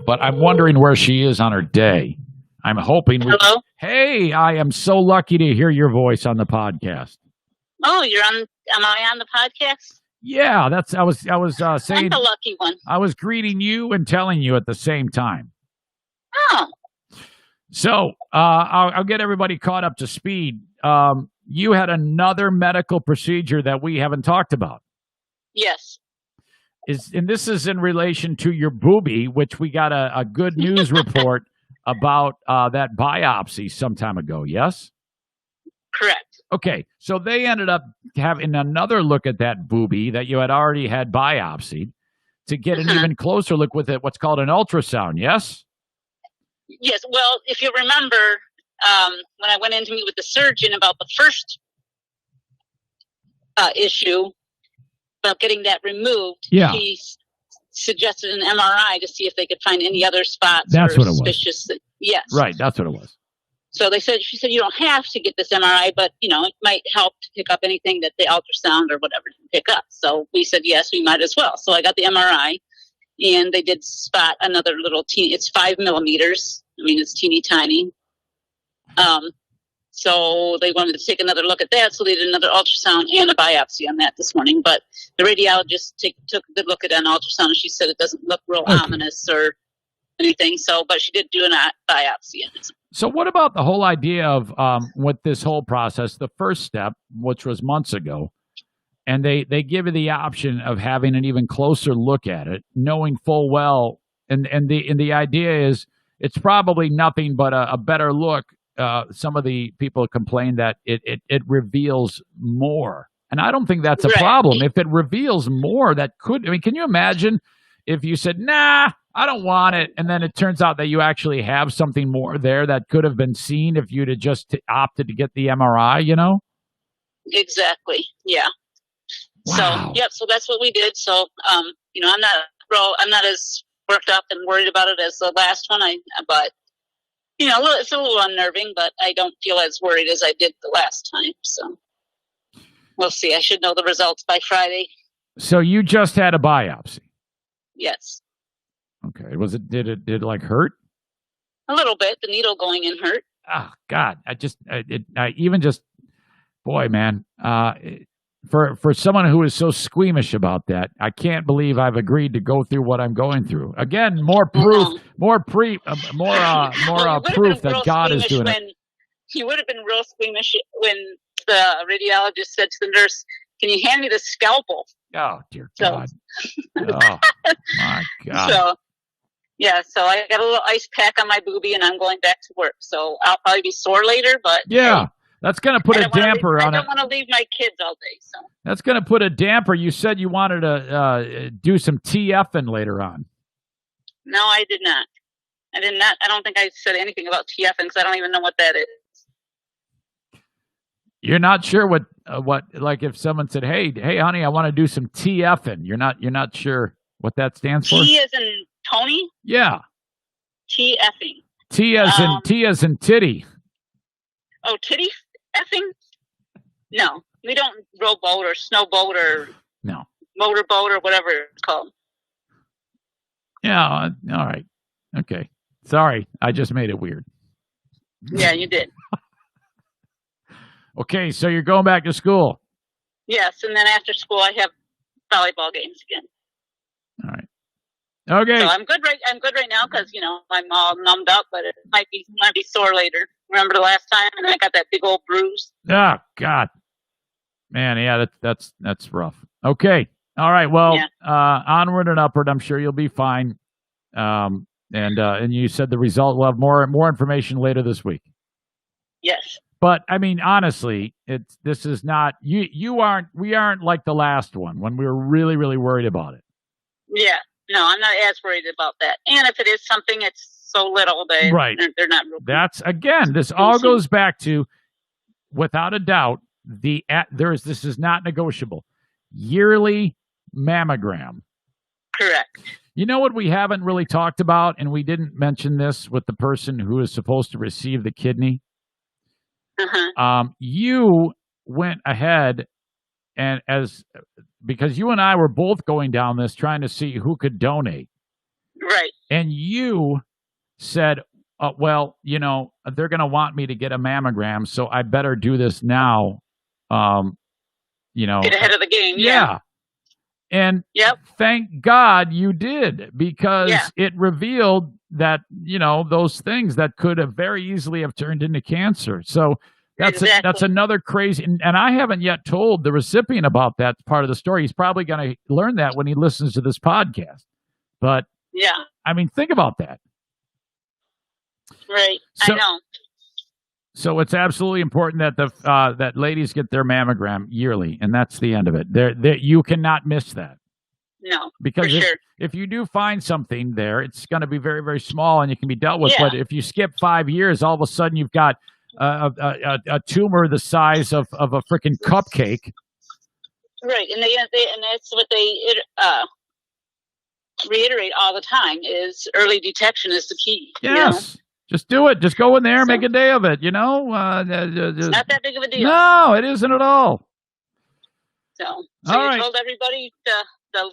but I'm wondering where she is on her day. I'm hoping. Hello? Hey, I am so lucky to hear your voice on the podcast. Oh, you're on. Am I on the podcast? Yeah, I was saying. I'm the lucky one. I was greeting you and telling you at the same time. Oh. So I'll get everybody caught up to speed. You had another medical procedure that we haven't talked about. Yes. And this is in relation to your boobie, which we got a good news report about that biopsy some time ago, yes? Correct. Okay, so they ended up having another look at that boobie that you had already had biopsied to get an even closer look with it, what's called an ultrasound, yes? Yes. Well, if you remember, when I went in to meet with the surgeon about the first issue, about getting that removed, he suggested an MRI to see if they could find any other spots. That's what it was. Suspicious. Yes. Right, that's what it was. So she said, you don't have to get this MRI, but, it might help to pick up anything that the ultrasound or whatever can pick up. So we said, yes, we might as well. So I got the MRI, and they did spot another little it's 5 millimeters. I mean, it's teeny tiny. So they wanted to take another look at that. So they did another ultrasound and a biopsy on that this morning. But the radiologist took a good look at an ultrasound, and she said it doesn't look real ominous or anything. So, but she did do a biopsy. So what about the whole idea of with this whole process, the first step, which was months ago, and they give you the option of having an even closer look at it, knowing full well, and the idea is it's probably nothing but a better look. Some of the people complain that it reveals more, and I don't think that's a problem. If it reveals more, can you imagine if you said, nah, I don't want it, and then it turns out that you actually have something more there that could have been seen if you'd have just opted to get the MRI, Exactly. Yeah. Wow. So, so that's what we did. So, I'm not as worked up and worried about it as the last one. But it's a little unnerving, but I don't feel as worried as I did the last time. So we'll see. I should know the results by Friday. So you just had a biopsy? Yes. Okay. Did it like hurt? A little bit. The needle going in hurt. Oh God. Boy, man, for someone who is so squeamish about that, I can't believe I've agreed to go through what I'm going through. Again, more proof, more proof that God is doing it. He would have been real squeamish when the radiologist said to the nurse, "Can you hand me the scalpel?" Oh dear God! Oh my God! So I got a little ice pack on my boobie, and I'm going back to work. So I'll probably be sore later, but yeah. That's going to put a damper on it. I don't want to leave my kids all day. So that's going to put a damper. You said you wanted to do some TFing later on. No, I did not. I did not. I don't think I said anything about TFing because I don't even know what that is. You're not sure what like if someone said, "Hey, honey, I want to do some TFing." You're not sure what that stands for. T as in Tony. Yeah. TFing. T as in titty. Oh, titty effing? No, we don't rowboat or snowboat or motorboat or whatever it's called. Yeah. All right. Okay. Sorry, I just made it weird. Yeah, you did. Okay, so you're going back to school. Yes, and then after school I have volleyball games again. All right. Okay. So I'm good right now because I'm all numbed up, but it might be sore later. Remember the last time, and I got that big old bruise. Oh God, man, yeah, that's rough. Okay, all right. Well, onward and upward. I'm sure you'll be fine. And you said the result will have more information later this week. Yes. But I mean, honestly, this is not we aren't like the last one when we were really, really worried about it. Yeah. No, I'm not as worried about that. And if it is something, it's so little they're not real. That's again, this all goes back to, without a doubt, this is not negotiable. Yearly mammogram. Correct. You know what we haven't really talked about, and we didn't mention this with the person who is supposed to receive the kidney. Uh-huh. You went ahead because you and I were both going down this trying to see who could donate. Right. And you said, well, you know, they're going to want me to get a mammogram, so I better do this now. You know, get ahead of the game. Yeah. And thank God you did, because it revealed that, you know, those things that could have very easily have turned into cancer. So that's another crazy, and I haven't yet told the recipient about that part of the story. He's probably going to learn that when he listens to this podcast. But I mean, think about that. Right. So, I know. So it's absolutely important that that ladies get their mammogram yearly, and that's the end of it. You cannot miss that. No, because for sure. if you do find something there, it's going to be very, very small, and it can be dealt with. But if you skip 5 years, all of a sudden you've got a tumor the size of a freaking cupcake. Right, and that's what they reiterate all the time: is early detection is the key. Yes. You know? Just do it. Just go in there, make a day of it, you know? It's not that big of a deal. No, it isn't at all. So All you right. told everybody the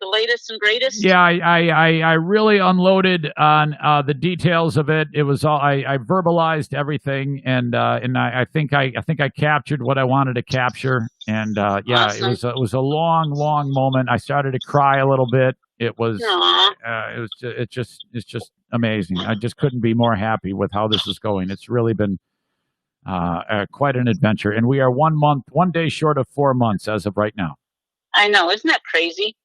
latest and greatest? Yeah, I really unloaded on the details of it. It was all I verbalized everything, and I think I captured what I wanted to capture. And Awesome. it was a long moment. I started to cry a little bit. It was it's just amazing. I just couldn't be more happy with how this is going. It's really been quite an adventure, and we are 1 day short of 4 months as of right now. I know, isn't that crazy?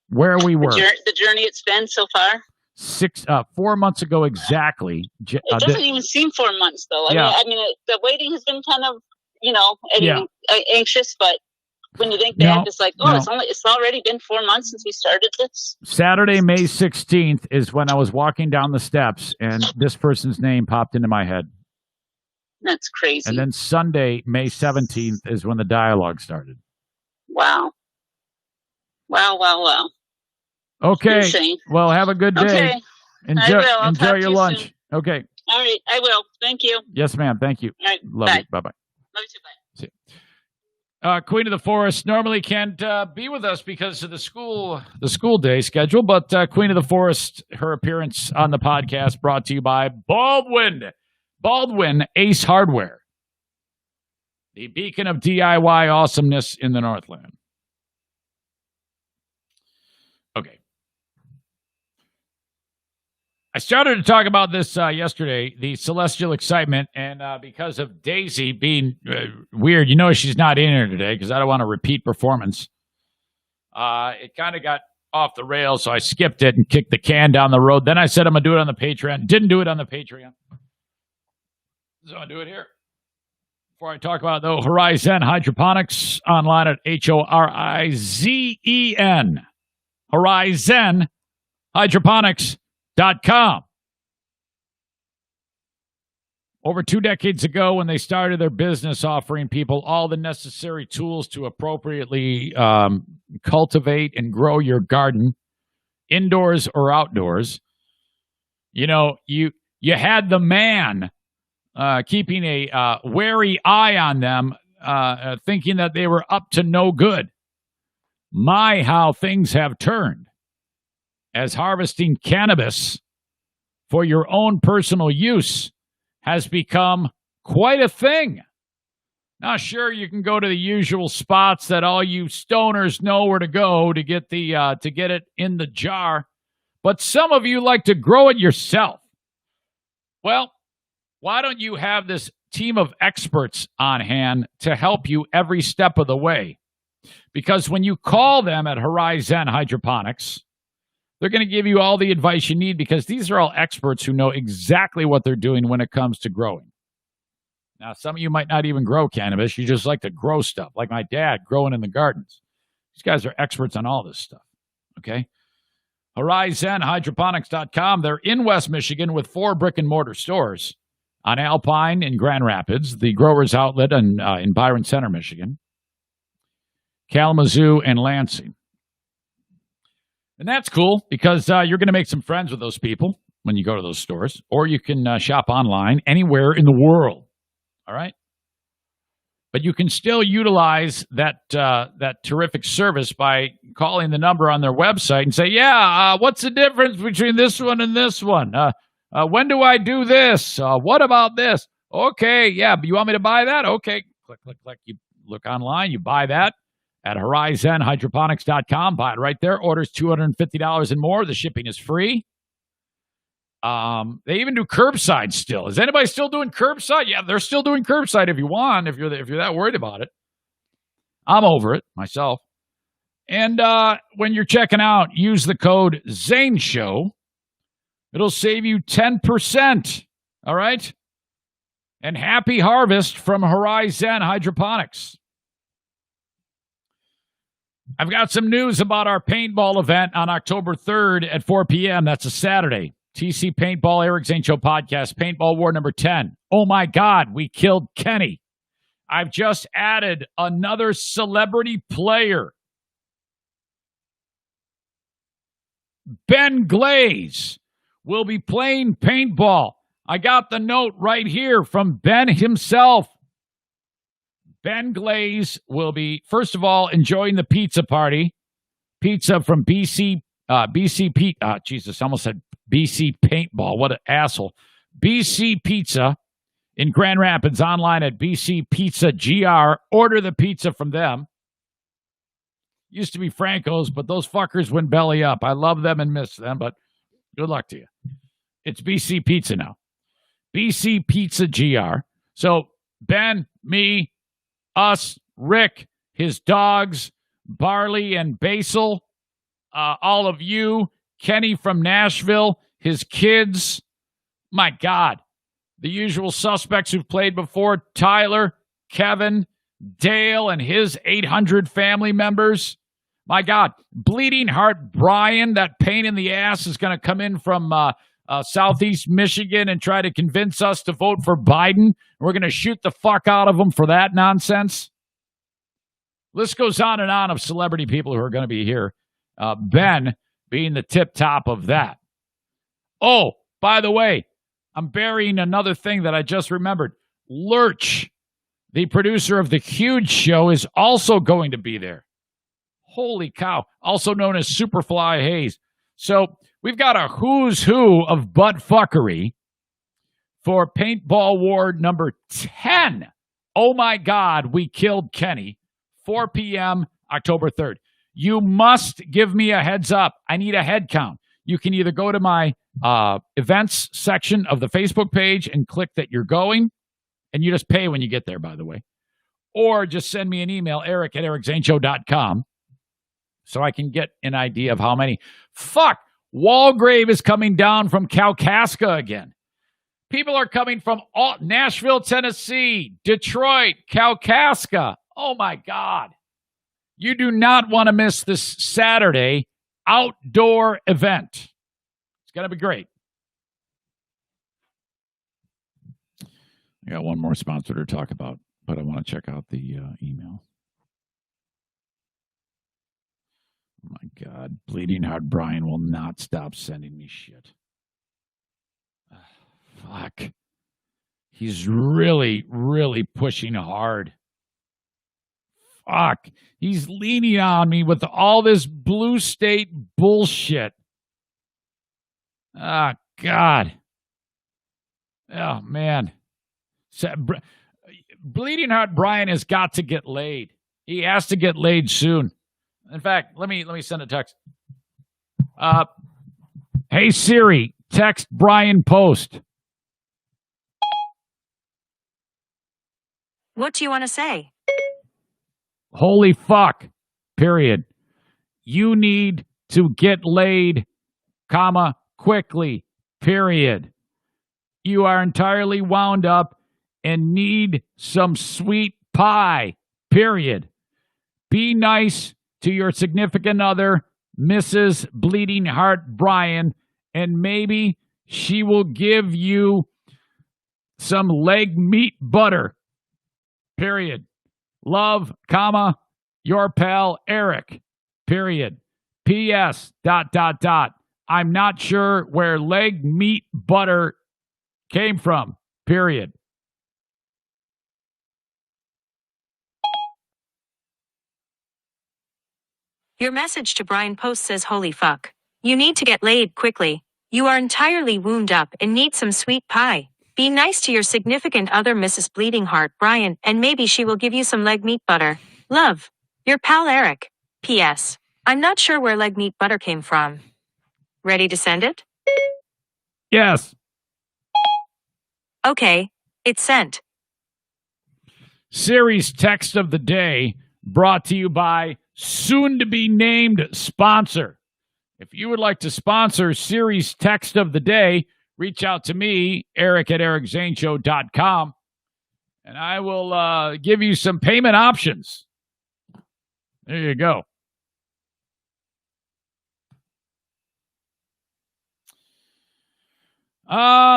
Where we were, the journey it's been so far. 4 months ago exactly. It doesn't even seem 4 months though. I mean, the waiting has been kind of, anxious, but when you think back, it's like, it's already been 4 months since we started this. Saturday, May 16th is when I was walking down the steps, and this person's name popped into my head. That's crazy. And then Sunday, May 17th is when the dialogue started. Wow. Okay. Insane. Well, have a good day. Okay. I will. I'll Enjoy talk to your you lunch. soon. Okay. All right. I will. Thank you. Yes, ma'am. Thank you. All right. Love bye. you. Bye-bye. Love you too. Bye. See you. Queen of the Forest normally can't be with us because of the school day schedule, but Queen of the Forest, her appearance on the podcast brought to you by Baldwin Ace Hardware, the beacon of DIY awesomeness in the Northland. Okay. I started to talk about this yesterday, the celestial excitement, and because of Daisy being weird, you know she's not in here today because I don't want to repeat performance. It kind of got off the rails, so I skipped it and kicked the can down the road. Then I said I'm going to do it on the Patreon. Didn't do it on the Patreon. So I'll do it here. Before I talk about, though, Horizon Hydroponics, online at HORIZEN. Horizon Hydroponics.com. Over 2 decades ago, when they started their business offering people all the necessary tools to appropriately cultivate and grow your garden, indoors or outdoors, you had the man keeping a wary eye on them, thinking that they were up to no good. My, how things have turned, as harvesting cannabis for your own personal use has become quite a thing. Now, sure, you can go to the usual spots that all you stoners know where to go to get it in the jar, but some of you like to grow it yourself. Well, why don't you have this team of experts on hand to help you every step of the way? Because when you call them at Horizon Hydroponics, they're going to give you all the advice you need, because these are all experts who know exactly what they're doing when it comes to growing. Now, some of you might not even grow cannabis. You just like to grow stuff, like my dad growing in the gardens. These guys are experts on all this stuff, okay? HorizonHydroponics.com. They're in West Michigan with 4 brick-and-mortar stores on Alpine in Grand Rapids, the Growers Outlet in Byron Center, Michigan, Kalamazoo, and Lansing. And that's cool because you're going to make some friends with those people when you go to those stores, or you can shop online anywhere in the world. All right? But you can still utilize that terrific service by calling the number on their website and say, what's the difference between this one and this one? When do I do this? What about this? Okay, yeah, but you want me to buy that? Okay, click, click, click. You look online, you buy that at horizonhydroponics.com. Buy it right there. Orders $250 and more. The shipping is free. They even do curbside still. Is anybody still doing curbside? Yeah, they're still doing curbside if you want, if you're that worried about it. I'm over it myself. And when you're checking out, use the code Zane Show. It'll save you 10%. All right? And happy harvest from Horizon Hydroponics. I've got some news about our paintball event on October 3rd at 4 p.m. That's a Saturday. TC Paintball, Eric Zane Show podcast, Paintball War number 10. Oh my God, we killed Kenny. I've just added another celebrity player. Ben Glaze will be playing paintball. I got the note right here from Ben himself. Ben Glaze will be, first of all, enjoying the pizza party. Pizza from BC Jesus, I almost said BC Paintball. What an asshole. BC Pizza in Grand Rapids, online at BC Pizza GR. Order the pizza from them. Used to be Franco's, but those fuckers went belly up. I love them and miss them, but good luck to you. It's BC Pizza now. BC Pizza GR. So Ben, me, us, Rick, his dogs, Barley and Basil, all of you, Kenny from Nashville, his kids. My God. The usual suspects who've played before, Tyler, Kevin, Dale, and his 800 family members. My God. Bleeding Heart Brian, that pain in the ass, is going to come in from Southeast Michigan and try to convince us to vote for Biden. We're going to shoot the fuck out of him for that nonsense. List goes on and on of celebrity people who are going to be here. Ben being the tip top of that. Oh, by the way, I'm burying another thing that I just remembered. Lurch, the producer of The Huge Show, is also going to be there. Holy cow. Also known as Superfly Hayes. So we've got a who's who of butt fuckery for Paintball War number 10. Oh my God, we killed Kenny. 4 p.m. October 3rd. You must give me a heads up. I need a head count. You can either go to my events section of the Facebook page and click that you're going, and you just pay when you get there, by the way. Or just send me an email, eric@ericzaneshow.com, so I can get an idea of how many. Fuck! Walgrave is coming down from Kalkaska again. People are coming from Nashville, Tennessee, Detroit, Kalkaska. Oh, my God. You do not want to miss this Saturday outdoor event. It's going to be great. I got one more sponsor to talk about, but I want to check out the email. Oh, my God. Bleeding Heart Brian will not stop sending me shit. Fuck. He's really, really pushing hard. Fuck. He's leaning on me with all this blue state bullshit. Ah, God. Oh, man. Bleeding Heart Brian has got to get laid. He has to get laid soon. In fact, let me send a text. Hey, Siri, text Brian Post. What do you want to say? Holy fuck, period. You need to get laid, comma, quickly, period. You are entirely wound up and need some sweet pie, period. Be nice to your significant other, Mrs. Bleeding Heart Brian, and maybe she will give you some leg meat butter, period. Love, comma, your pal Eric, period. P.S. ... I'm not sure where leg meat butter came from, period. Your message to Brian Post says, holy fuck. You need to get laid quickly. You are entirely wound up and need some sweet pie. Be nice to your significant other, Mrs. Bleeding Heart Brian, and maybe she will give you some leg meat butter. Love. Your pal Eric. P.S. I'm not sure where leg meat butter came from. Ready to send it? Yes. Okay, it's sent. Series text of the day brought to you by soon-to-be-named sponsor. If you would like to sponsor series text of the day, reach out to me, Eric at ericzaneshow.com, and I will give you some payment options. There you go.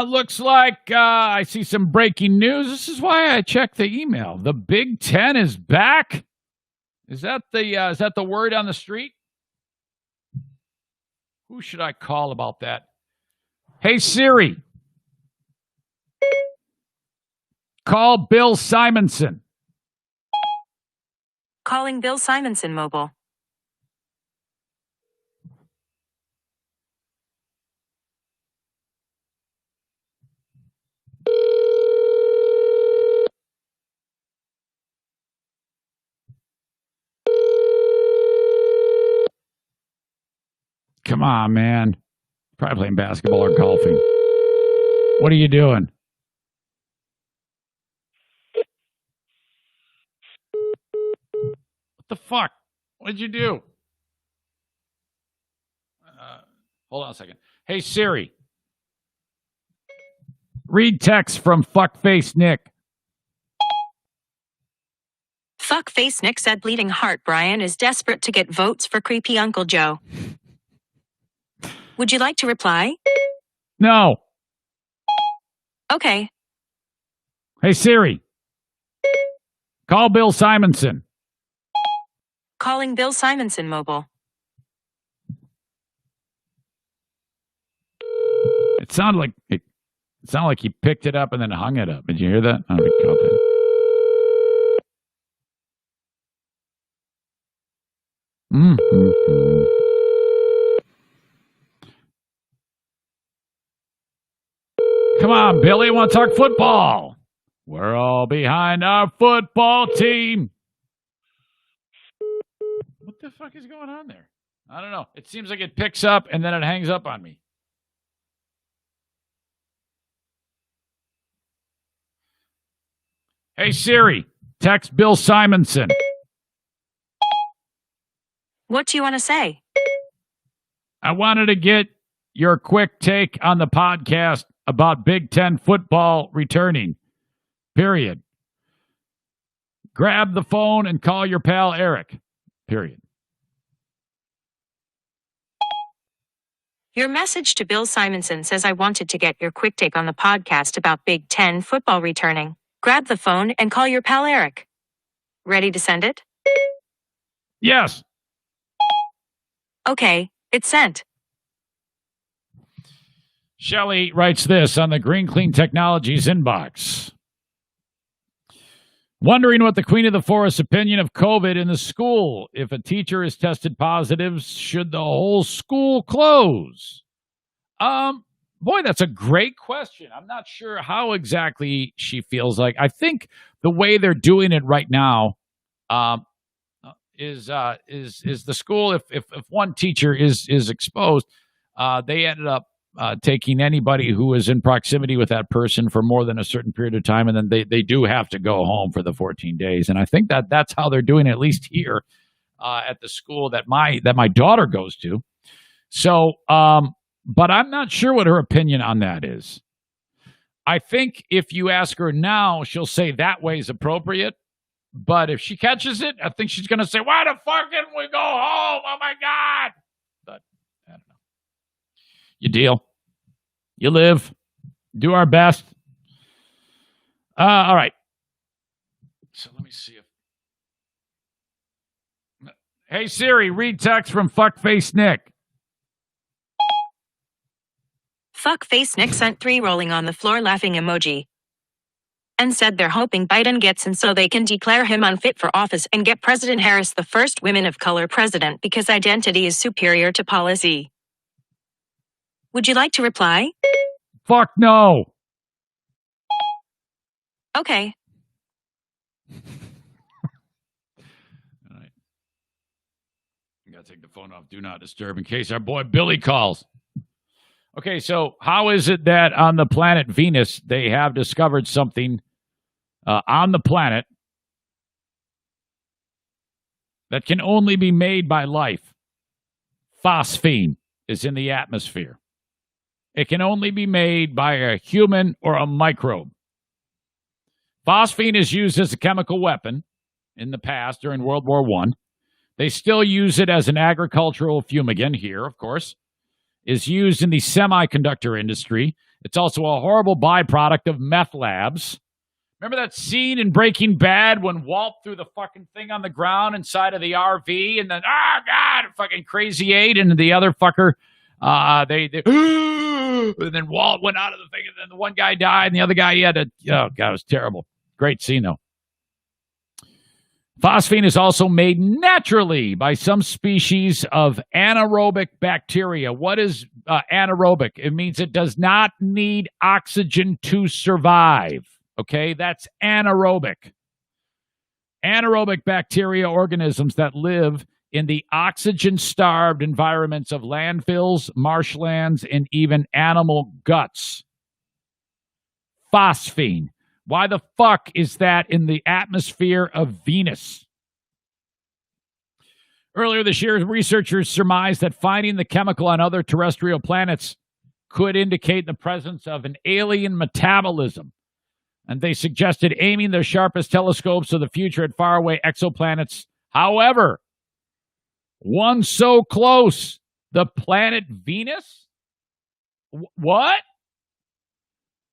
Looks like I see some breaking news. This is why I checked the email. The Big Ten is back. Is that the word on the street? Who should I call about that? Hey, Siri. Call Bill Simonson. Calling Bill Simonson mobile. Come on, man. Probably playing basketball or golfing. What are you doing? What the fuck? What did you do? Hold on a second. Hey, Siri. Read text from Fuckface Nick. Fuckface Nick said Bleeding Heart Brian is desperate to get votes for creepy Uncle Joe. Would you like to reply? No. Okay. Hey, Siri. Call Bill Simonson. Calling Bill Simonson mobile. It sounded like he picked it up and then hung it up. Did you hear that? I don't think he caught that. Mm-hmm. Come on, Billy, want to talk football? We're all behind our football team. What the fuck is going on there? I don't know. It seems like it picks up and then it hangs up on me. Hey, Siri, text Bill Simonson. What do you want to say? I wanted to get your quick take on the podcast about Big Ten football returning. Period. Grab the phone and call your pal Eric. Period. Your message to Bill Simonson says, I wanted to get your quick take on the podcast about Big Ten football returning. Grab the phone and call your pal Eric. Ready to send it? Yes. Okay, it's sent. Shelley writes this on the Green Clean Technologies inbox. Wondering what the Queen of the Forest's opinion of COVID in the school. If a teacher is tested positive, should the whole school close? Boy, that's a great question. I'm not sure how exactly she feels like. I think the way they're doing it right now is the school. If one teacher is exposed, they ended up taking anybody who is in proximity with that person for more than a certain period of time, and then they do have to go home for the 14 days. And I think that's how they're doing it, at least here at the school that my daughter goes to. So, but I'm not sure what her opinion on that is. I think if you ask her now, she'll say that way is appropriate. But if she catches it, I think she's going to say, why the fuck didn't we go home? Oh, my God. But I don't know. You deal. You live. Do our best. All right. So let me see if... Hey, Siri, read text from Fuckface Nick. Fuckface Nick sent 3 rolling on the floor laughing emoji. and said they're hoping Biden gets in so they can declare him unfit for office and get President Harris the first women of color president because identity is superior to policy. Would you like to reply? Fuck no. Okay. All right. I gotta take the phone off Do Not Disturb in case our boy Billy calls. Okay, so how is it that on the planet Venus they have discovered something on the planet that can only be made by life? Phosphine is in the atmosphere. It can only be made by a human or a microbe. Phosphine is used as a chemical weapon in the past during World War I. They still use it as an agricultural fumigant here, of course. Is used in the semiconductor industry. It's also a horrible byproduct of meth labs. Remember that scene in Breaking Bad when Walt threw the fucking thing on the ground inside of the RV and then, oh, God, fucking Crazy Eight and the other fucker, they and then Walt went out of the thing and then the one guy died and the other guy, he had to, oh, God, it was terrible. Great scene, though. Phosphine is also made naturally by some species of anaerobic bacteria. What is anaerobic? It means it does not need oxygen to survive. Okay, that's anaerobic. Anaerobic bacteria organisms that live in the oxygen-starved environments of landfills, marshlands, and even animal guts. Phosphine. Why the fuck is that in the atmosphere of Venus? Earlier this year, researchers surmised that finding the chemical on other terrestrial planets could indicate the presence of an alien metabolism. And they suggested aiming their sharpest telescopes of the future at faraway exoplanets. However, one so close, the planet Venus? What?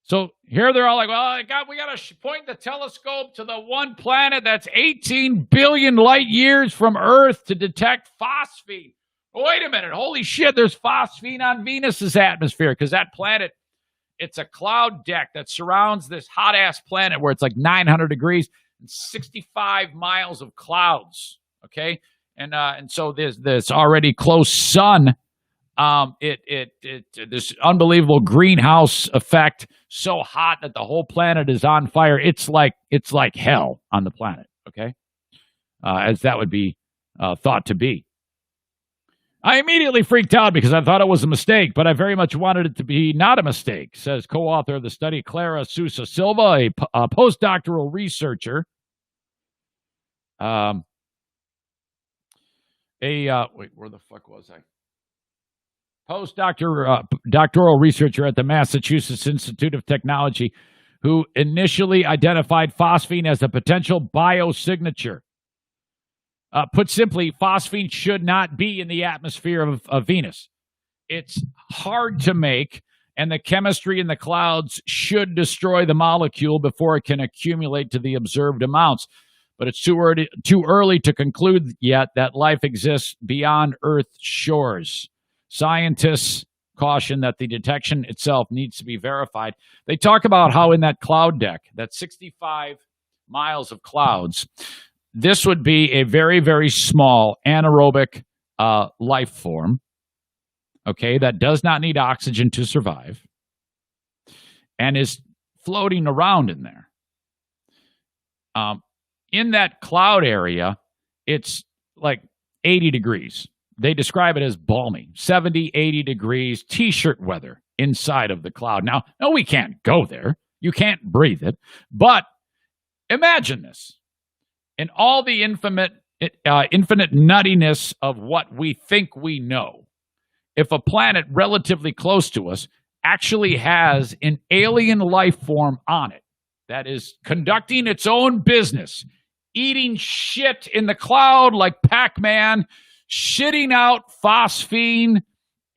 So here they're all like, well, we got to point the telescope to the one planet that's 18 billion light years from Earth to detect phosphine. Wait a minute. Holy shit, there's phosphine on Venus's atmosphere because that planet, it's a cloud deck that surrounds this hot-ass planet where it's like 900 degrees and 65 miles of clouds, okay? And so there's this already close sun. This unbelievable greenhouse effect, so hot that the whole planet is on fire. It's like hell on the planet, okay? As that would be thought to be. I immediately freaked out because I thought it was a mistake, but I very much wanted it to be not a mistake, says co-author of the study, Clara Sousa Silva, a postdoctoral researcher. Wait, where the fuck was I? Doctoral researcher at the Massachusetts Institute of Technology, who initially identified phosphine as a potential biosignature. Put simply, phosphine should not be in the atmosphere of Venus. It's hard to make, and the chemistry in the clouds should destroy the molecule before it can accumulate to the observed amounts. But it's too early to conclude yet that life exists beyond Earth's shores. Scientists caution that the detection itself needs to be verified. They talk about how in that cloud deck, that 65 miles of clouds, this would be a very, very small anaerobic life form, okay, that does not need oxygen to survive and is floating around in there. In that cloud area, it's like 80 degrees. They describe it as balmy, 70, 80 degrees, T-shirt weather inside of the cloud. Now, no, we can't go there. You can't breathe it. But imagine this. In all the infinite nuttiness of what we think we know, if a planet relatively close to us actually has an alien life form on it that is conducting its own business, eating shit in the cloud like Pac-Man, shitting out phosphine,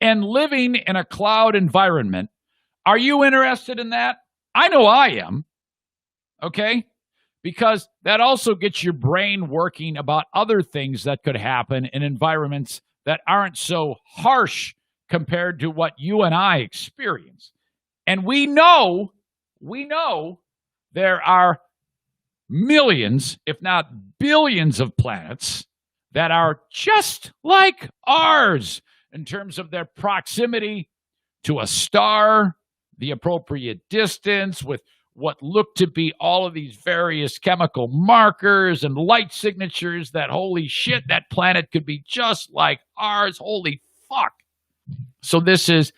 and living in a cloud environment, are you interested in that? I know I am, okay? Because that also gets your brain working about other things that could happen in environments that aren't so harsh compared to what you and I experience. And we know there are millions, if not billions, of planets that are just like ours in terms of their proximity to a star, the appropriate distance, with what look to be all of these various chemical markers and light signatures that, holy shit, that planet could be just like ours. Holy fuck. So this is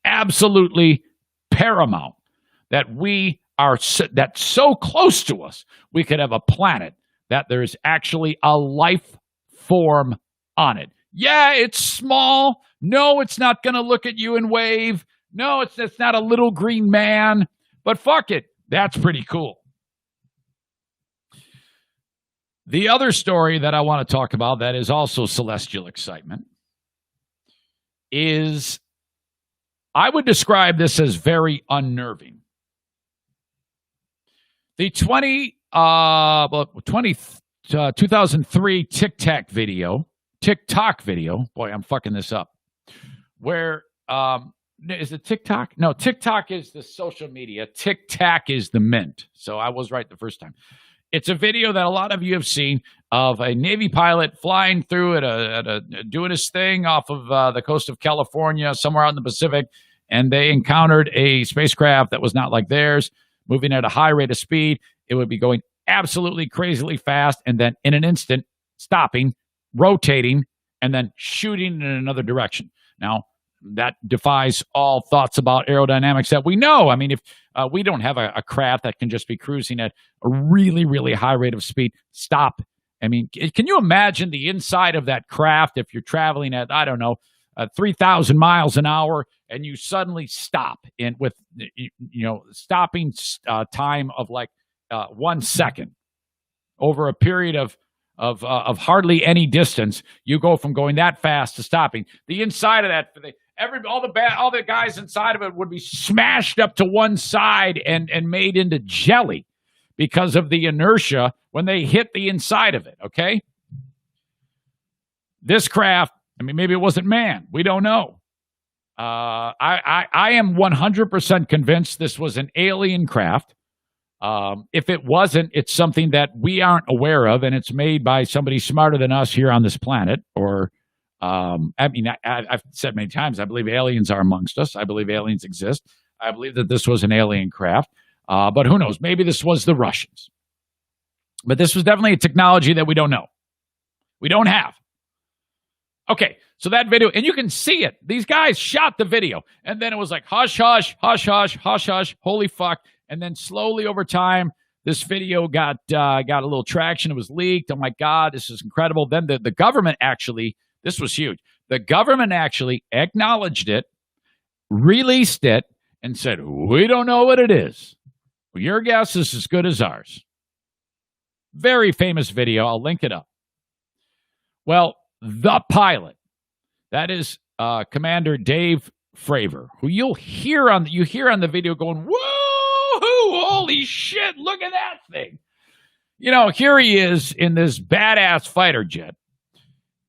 absolutely paramount that we are that's so close to us, we could have a planet that there's actually a life form on it. Yeah, it's small. No, it's not going to look at you and wave. No, it's not a little green man. But fuck it. That's pretty cool. The other story that I want to talk about that is also celestial excitement is, I would describe this as very unnerving. The 2003 TikTok video, boy, I'm fucking this up, where, is it TikTok? No, TikTok is the social media. TikTok is the mint. So I was right the first time. It's a video that a lot of you have seen of a Navy pilot flying through doing his thing off of the coast of California, somewhere out in the Pacific, and they encountered a spacecraft that was not like theirs, moving at a high rate of speed. It would be going absolutely crazily fast, and then in an instant, stopping, rotating, and then shooting in another direction. Now, that defies all thoughts about aerodynamics that we know. I mean, if we don't have a craft that can just be cruising at a really, really high rate of speed, stop. I mean, can you imagine the inside of that craft if you're traveling at, 3,000 miles an hour, and you suddenly stop with stopping time of like 1 second over a period of hardly any distance. You go from going that fast to stopping. The inside of that, all the guys inside of it would be smashed up to one side and made into jelly because of the inertia when they hit the inside of it. Okay, this craft, I mean, maybe it wasn't man. We don't know. I am 100% convinced this was an alien craft. If it wasn't, it's something that we aren't aware of, and it's made by somebody smarter than us here on this planet. Or, I've said many times, I believe aliens are amongst us. I believe aliens exist. I believe that this was an alien craft. But who knows? Maybe this was the Russians. But this was definitely a technology that we don't know. We don't have. Okay, so that video, and you can see it. These guys shot the video, and then it was like, hush, hush, hush, hush, hush, hush, holy fuck. And then slowly over time, this video got a little traction. It was leaked. Oh my God, this is incredible. Then the government actually, this was huge. The government actually acknowledged it, released it, and said, we don't know what it is. Well, your guess is as good as ours. Very famous video. I'll link it up. Well, the pilot, that is Commander Dave Fravor, who you hear on the video going, whoa, holy shit, look at that thing. Here he is in this badass fighter jet,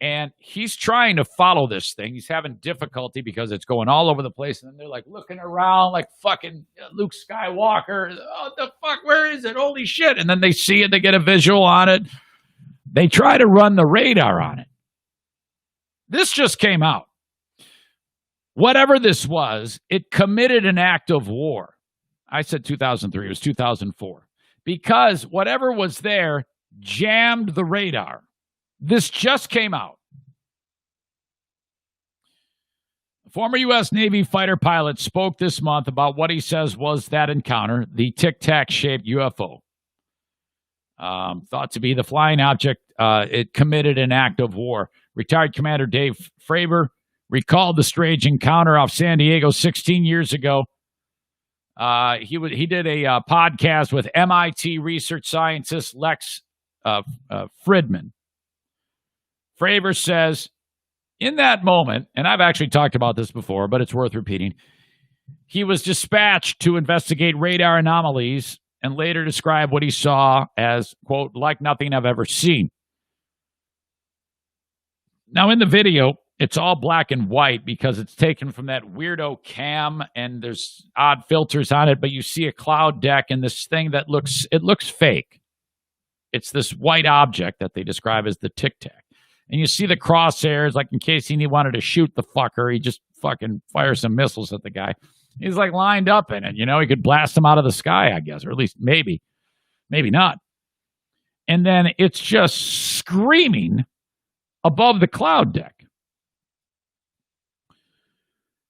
and he's trying to follow this thing. He's having difficulty because it's going all over the place, and then they're like looking around like fucking Luke Skywalker. Oh, the fuck, where is it? Holy shit. And then they see it, they get a visual on it. They try to run the radar on it. This just came out. Whatever this was, it committed an act of war. I said 2003. It was 2004. Because whatever was there jammed the radar. This just came out. A former U.S. Navy fighter pilot spoke this month about what he says was that encounter, the tic-tac-shaped UFO. Thought to be the flying object. It committed an act of war. Retired Commander Dave Fravor recalled the strange encounter off San Diego 16 years ago. He did a podcast with MIT research scientist Lex Fridman. Fravor says, in that moment, and I've actually talked about this before, but it's worth repeating, he was dispatched to investigate radar anomalies and later described what he saw as, quote, like nothing I've ever seen. Now, in the video, it's all black and white because it's taken from that weirdo cam and there's odd filters on it, but you see a cloud deck and this thing that looks fake. It's this white object that they describe as the Tic Tac. And you see the crosshairs, like in case he wanted to shoot the fucker, he just fucking fires some missiles at the guy. He's like lined up in it, you know, he could blast him out of the sky, I guess, or at least maybe not. And then it's just screaming above the cloud deck.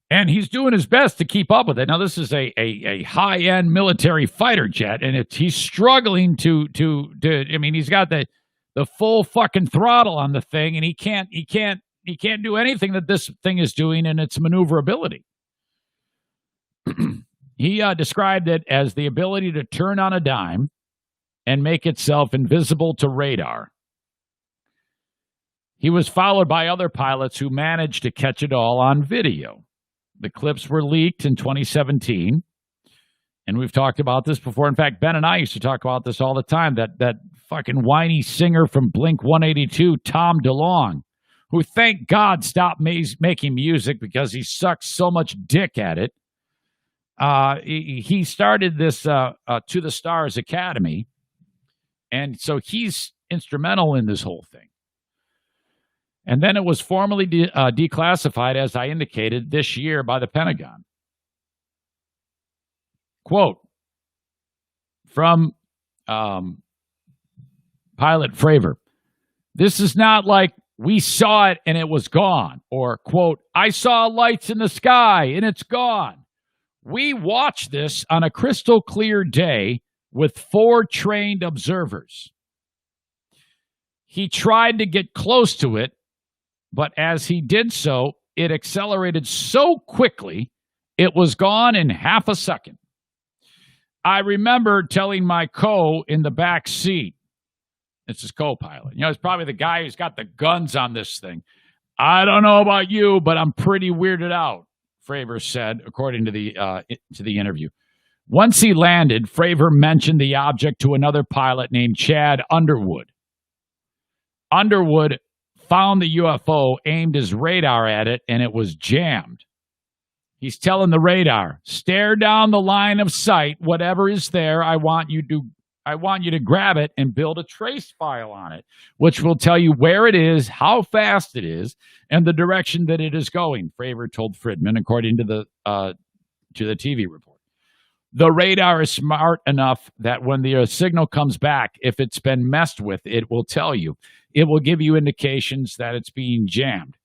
And he's doing his best to keep up with it. Now, this is a high-end military fighter jet, and he's struggling to. I mean, he's got the full fucking throttle on the thing, and he can't do anything that this thing is doing in its maneuverability. He described it as the ability to turn on a dime and make itself invisible to radar. He was followed by other pilots who managed to catch it all on video. The clips were leaked in 2017, and we've talked about this before. In fact, Ben and I used to talk about this all the time, that fucking whiny singer from Blink-182, Tom DeLonge, who, thank God, stopped making music because he sucks so much dick at it. He started this To the Stars Academy, and so he's instrumental in this whole thing. And then it was formally declassified, as I indicated, this year by the Pentagon. Quote from Pilot Fravor. This is not like we saw it and it was gone. Or, quote, I saw lights in the sky and it's gone. We watched this on a crystal clear day with 4 trained observers. He tried to get close to it, but as he did so, it accelerated so quickly, it was gone in half a second. I remember telling my in the back seat, it's his co-pilot. You know, it's probably the guy who's got the guns on this thing. I don't know about you, but I'm pretty weirded out, Fravor said, according to the interview. Once he landed, Fravor mentioned the object to another pilot named Chad Underwood. Underwood found the UFO, aimed his radar at it, and it was jammed. He's telling the radar, stare down the line of sight, whatever is there, I want you to grab it and build a trace file on it, which will tell you where it is, how fast it is, and the direction that it is going, Fravor told Friedman, according to the TV report. The radar is smart enough that when the signal comes back, if it's been messed with, it will tell you. It will give you indications that it's being jammed.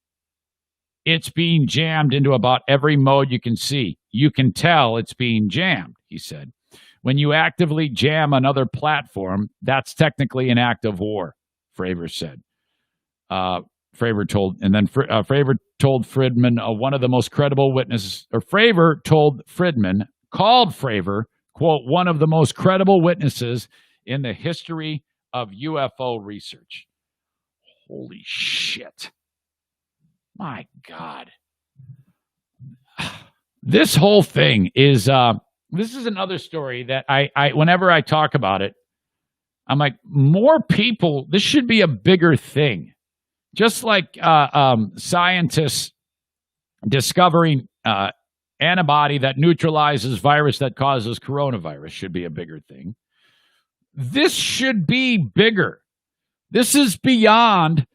It's being jammed into about every mode you can see. You can tell it's being jammed, he said. When you actively jam another platform, that's technically an act of war, Fravor said. Fravor told Friedman, one of the most credible witnesses, or Fravor told Friedman, called Fravor, quote, one of the most credible witnesses in the history of UFO research. Holy shit. My God. This whole thing is, this is another story that I whenever I talk about it, I'm like, more people, this should be a bigger thing. Just like scientists discovering antibody that neutralizes virus that causes coronavirus should be a bigger thing. This should be bigger. This is beyond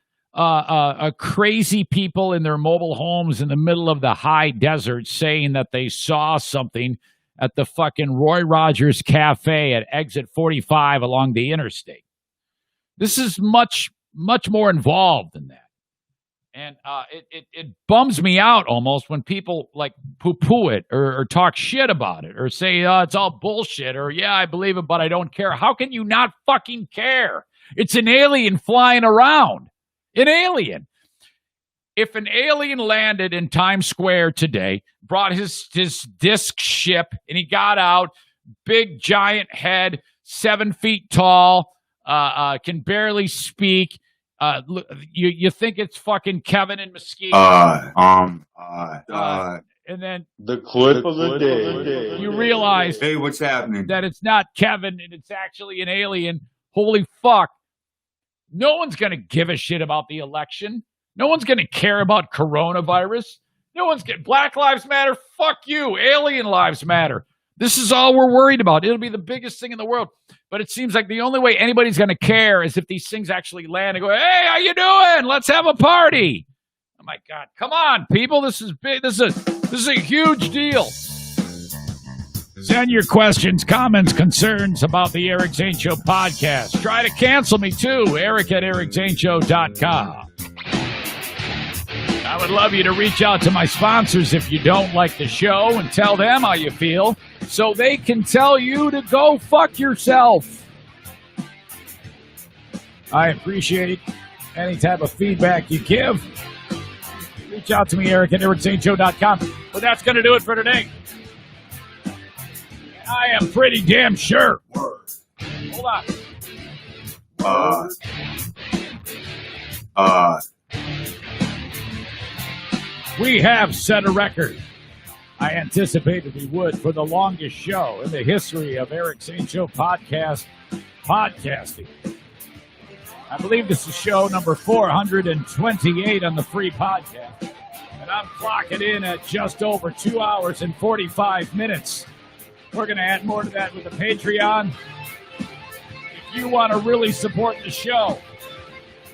crazy people in their mobile homes in the middle of the high desert saying that they saw something at the fucking Roy Rogers Cafe at exit 45 along the interstate. This is much, much more involved than that. And it bums me out almost when people like poo-poo it or talk shit about it or say, it's all bullshit or, yeah, I believe it, but I don't care. How can you not fucking care? It's an alien flying around. An alien. If an alien landed in Times Square today, brought his disc ship, and he got out, big giant head, 7 feet tall, can barely speak. You think it's fucking Kevin and Mesquite? And then the clip of the day. You realize, hey, what's happening? That it's not Kevin and it's actually an alien. Holy fuck! No one's gonna give a shit about the election. No one's going to care about coronavirus. No one's getting Black Lives Matter. Fuck you. Alien lives matter. This is all we're worried about. It'll be the biggest thing in the world. But it seems like the only way anybody's going to care is if these things actually land and go, hey, how you doing? Let's have a party. Oh, my God. Come on, people. This is big. This is a huge deal. Send your questions, comments, concerns about the Eric Zane Show podcast. Try to cancel me, too. Eric@ericzaneshow.com. I would love you to reach out to my sponsors if you don't like the show and tell them how you feel so they can tell you to go fuck yourself. I appreciate any type of feedback you give. Reach out to me, Eric@ericzaneshow.com. But that's going to do it for today. I am pretty damn sure. Hold on. We have set a record. I anticipated we would for the longest show in the history of Eric Zane Show podcasting. I believe this is show number 428 on the free podcast. And I'm clocking in at just over 2 hours and 45 minutes. We're going to add more to that with the Patreon. If you want to really support the show,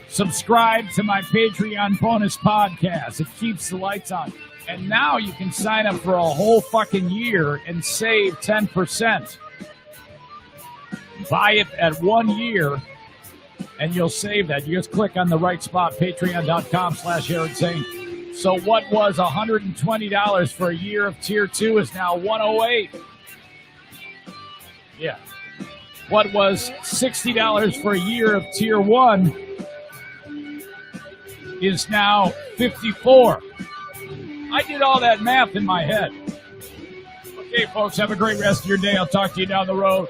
subscribe to my Patreon bonus podcast. It keeps the lights on. And now you can sign up for a whole fucking year and save 10%. Buy it at 1 year, and you'll save that. You just click on the right spot, patreon.com/Eric Zane. So what was $120 for a year of Tier 2 is now $108. Yeah. What was $60 for a year of Tier 1 is now $54. I did all that math in my head. Okay, folks, have a great rest of your day. I'll talk to you down the road.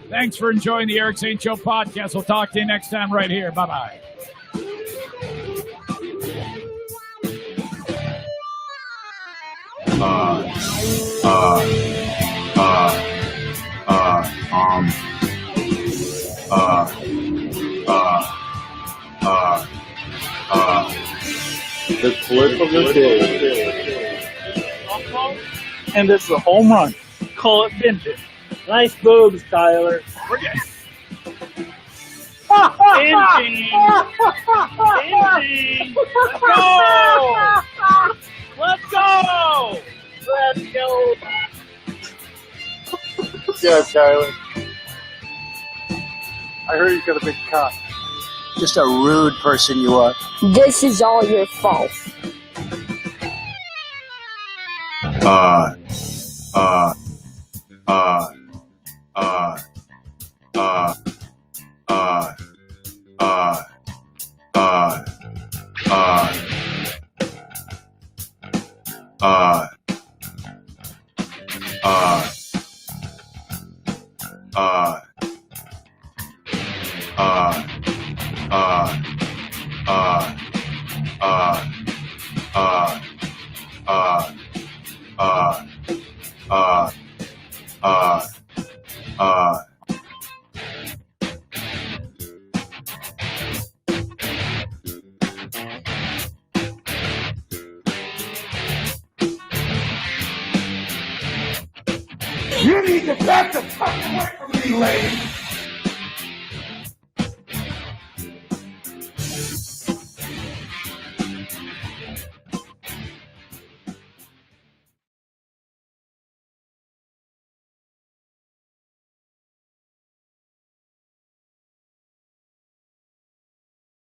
Thanks for enjoying the Eric Zane Show podcast. We'll talk to you next time right here. Bye-bye. The clip of the day. And it's a home run. Call it vintage. Nice boobs, Tyler. We're getting... Let's go! Let's go! Yeah, Tyler. I heard you got a big cock. Just a rude person you are. This is all your fault. You need to back the fuck away from me, lady.